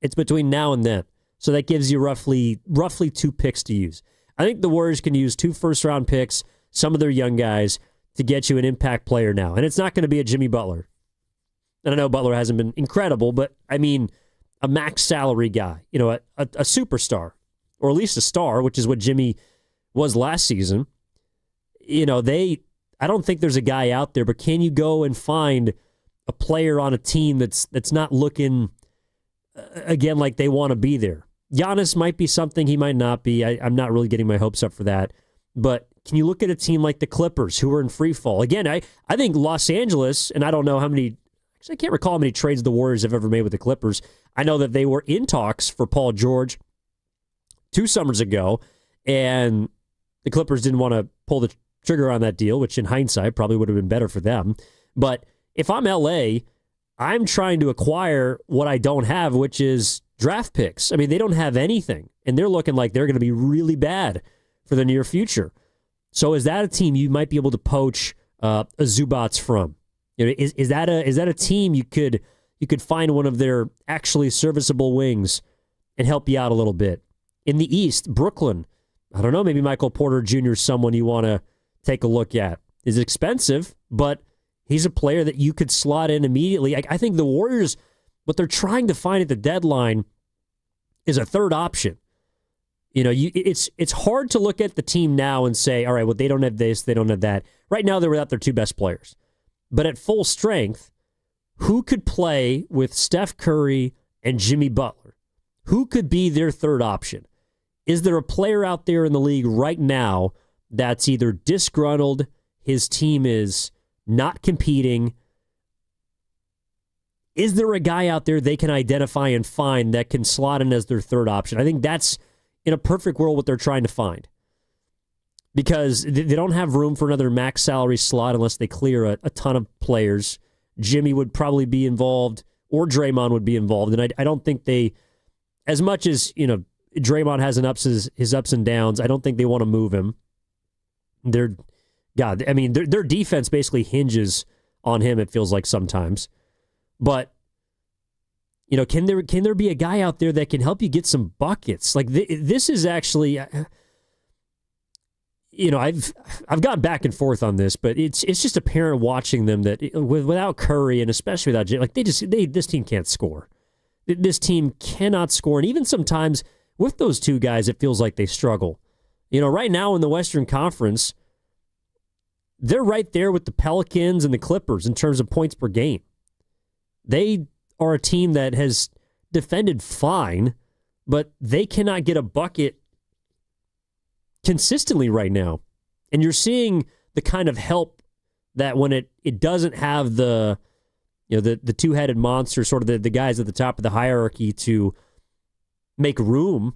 it's between now and then. So that gives you roughly 2 picks to use. I think the Warriors can use 2 first-round picks, some of their young guys, to get you an impact player now. And it's not going to be a Jimmy Butler. And I know Butler hasn't been incredible, but I mean a max salary guy, a superstar, or at least a star, which is what Jimmy was last season. I don't think there's a guy out there, but can you go and find a player on a team that's not looking, again, like they want to be there. Giannis might be something, he might not be. I'm not really getting my hopes up for that. But can you look at a team like the Clippers who are in free fall? Again, I think Los Angeles, and I don't know how many, actually I can't recall how many trades the Warriors have ever made with the Clippers. I know that they were in talks for Paul George 2 summers ago, and the Clippers didn't want to pull the trigger on that deal, which in hindsight probably would have been better for them. But if I'm LA, I'm trying to acquire what I don't have, which is draft picks. I mean, they don't have anything, and they're looking like they're going to be really bad for the near future. So is that a team you might be able to poach a Zubats from? You know, is that a team you could find one of their actually serviceable wings and help you out a little bit? In the East, Brooklyn, I don't know, maybe Michael Porter Jr. is someone you want to take a look at. Is expensive, but he's a player that you could slot in immediately. I think the Warriors, what they're trying to find at the deadline is a third option. You know, it's hard to look at the team now and say, all right, well, they don't have this, they don't have that. Right now, they're without their 2 best players. But at full strength, who could play with Steph Curry and Jimmy Butler? Who could be their third option? Is there a player out there in the league right now that's either disgruntled, his team is not competing? Is there a guy out there they can identify and find that can slot in as their third option? I think that's, in a perfect world, what they're trying to find. Because they don't have room for another max salary slot unless they clear a ton of players. Jimmy would probably be involved, or Draymond would be involved. And I don't think they, as much as, you know, Draymond has his ups and downs, I don't think they want to move him. Their defense basically hinges on him, it feels like sometimes. But, you know, can there be a guy out there that can help you get some buckets? Like, this is actually, you know, I've gone back and forth on this, but it's just apparent watching them that without Curry, and especially without Jay, like this team can't score. This team cannot score, and even sometimes with those 2 guys, it feels like they struggle. You know, right now in the Western Conference, they're right there with the Pelicans and the Clippers in terms of points per game. They are a team that has defended fine, but they cannot get a bucket consistently right now. And you're seeing the kind of help that when it doesn't have the, you know, the 2-headed monster, sort of the guys at the top of the hierarchy to make room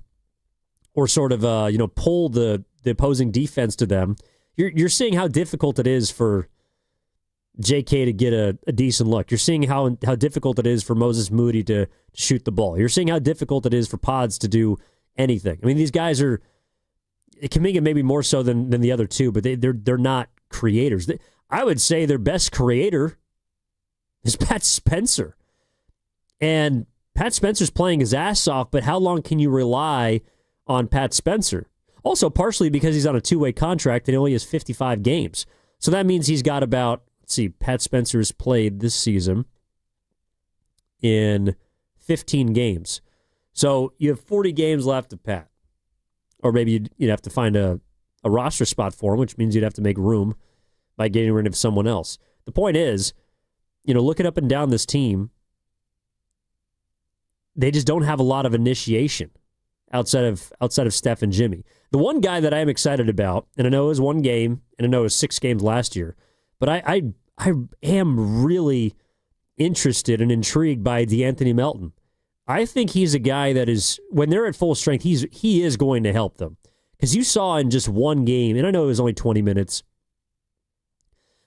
or sort of pull the opposing defense to them. You're seeing how difficult it is for JK to get a decent look. You're seeing how difficult it is for Moses Moody to shoot the ball. You're seeing how difficult it is for Pods to do anything. I mean, these guys are, Kuminga maybe more so than the other 2, but they're not creators. I would say their best creator is Pat Spencer. And Pat Spencer's playing his ass off, but how long can you rely on Pat Spencer? Also, partially because he's on a 2-way contract and he only has 55 games. So that means he's got about, let's see, Pat Spencer's played this season in 15 games. So you have 40 games left of Pat. Or maybe you'd have to find a roster spot for him, which means you'd have to make room by getting rid of someone else. The point is, you know, looking up and down this team, they just don't have a lot of initiation outside of Steph and Jimmy. The one guy that I am excited about, and I know it was 1 game, and I know it was 6 games last year, but I am really interested and intrigued by DeAnthony Melton. I think he's a guy that is, when they're at full strength, he is going to help them. Because you saw in just 1 game, and I know it was only 20 minutes,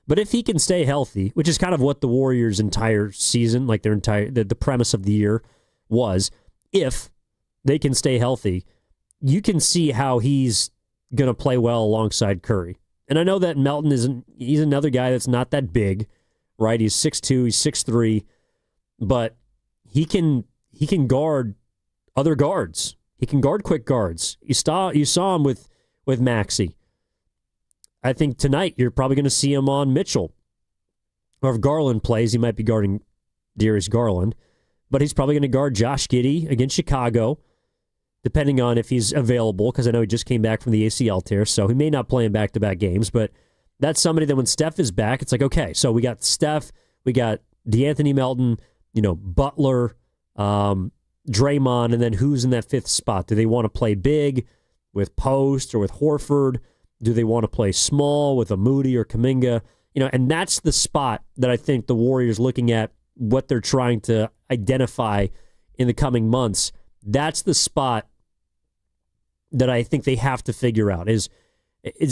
but if he can stay healthy, which is kind of what the Warriors' entire season, like the premise of the year was, if they can stay healthy, you can see how he's going to play well alongside Curry. And I know that Melton he's another guy that's not that big, right? He's 6'2", he's 6'3", but he can guard other guards. He can guard quick guards. You saw him with Maxey. I think tonight you're probably going to see him on Mitchell. Or if Garland plays, he might be guarding Darius Garland. But he's probably going to guard Josh Giddey against Chicago, depending on if he's available, because I know he just came back from the ACL tear, so he may not play in back-to-back games. But that's somebody that when Steph is back, it's like, okay, so we got Steph, we got DeAnthony Melton, Butler, Draymond, and then who's in that fifth spot? Do they want to play big with Post or with Horford? Do they want to play small with a Moody or Kuminga? And that's the spot that I think the Warriors, looking at what they're trying to identify in the coming months, that's the spot that I think they have to figure out. Is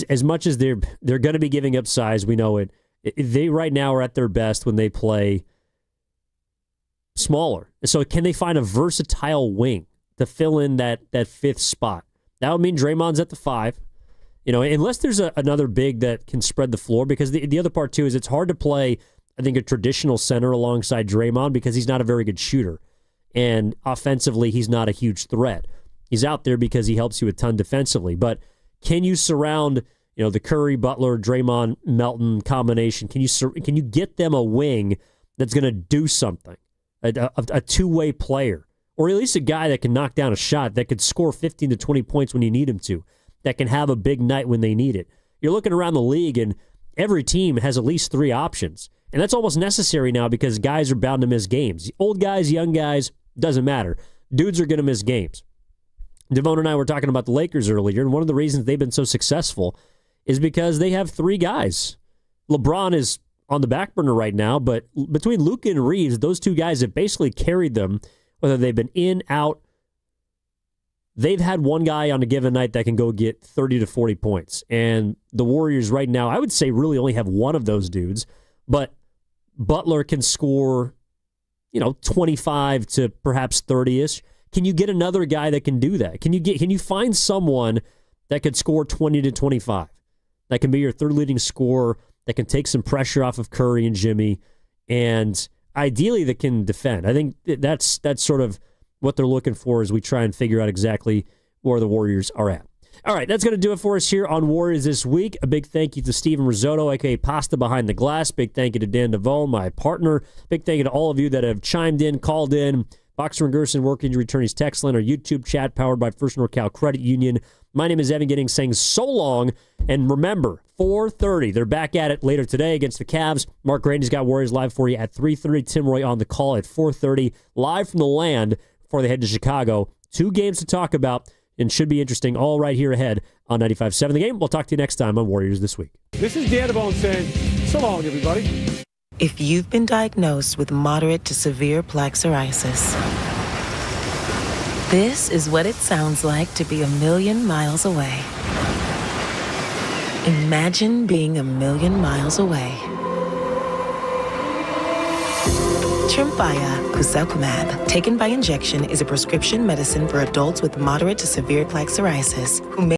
as much as they're going to be giving up size, we know it. They right now are at their best when they play smaller. So can they find a versatile wing to fill in that fifth spot? That would mean Draymond's at the 5. Unless there's another big that can spread the floor, because the other part too is it's hard to play, I think, a traditional center alongside Draymond because he's not a very good shooter. And offensively, he's not a huge threat. He's out there because he helps you a ton defensively. But can you surround, the Curry, Butler, Draymond, Melton combination? Can you get them a wing that's going to do something, a two-way player, or at least a guy that can knock down a shot, that could score 15 to 20 points when you need him to, that can have a big night when they need it? You're looking around the league, and every team has at least 3 options. And that's almost necessary now because guys are bound to miss games. Old guys, young guys, doesn't matter. Dudes are going to miss games. Devon and I were talking about the Lakers earlier, and one of the reasons they've been so successful is because they have 3 guys. LeBron is on the back burner right now, but between Luka and Reeves, those 2 guys have basically carried them, whether they've been in, out. They've had one guy on a given night that can go get 30 to 40 points. And the Warriors right now, I would say, really only have one of those dudes. But Butler can score, 25 to perhaps 30-ish. Can you get another guy that can do that? Can you find someone that could score 20 to 25? That can be your third leading scorer, that can take some pressure off of Curry and Jimmy, and ideally that can defend. I think that's sort of what they're looking for as we try and figure out exactly where the Warriors are at. All right, that's going to do it for us here on Warriors This Week. A big thank you to Steven Risotto, a.k.a. Pasta Behind the Glass. Big thank you to Dan Devone, my partner. Big thank you to all of you that have chimed in, called in. Boxer and Gerson, Work Injury Attorneys text line, our YouTube chat powered by First NorCal Credit Union. My name is Evan Giddings saying so long. And remember, 4:30, they're back at it later today against the Cavs. Mark Grandy's got Warriors Live for you at 3:30. Tim Roy on the call at 4:30, live from the land before they head to Chicago. 2 games to talk about, and should be interesting, all right here ahead on 95.7 The Game. We'll talk to you next time on Warriors This Week. This is Dan Devone saying so long, everybody. If you've been diagnosed with moderate to severe plaque psoriasis, this is what it sounds like to be 1,000,000 miles away. Imagine being 1,000,000 miles away. Tremfya guselkumab, taken by injection, is a prescription medicine for adults with moderate to severe plaque psoriasis who may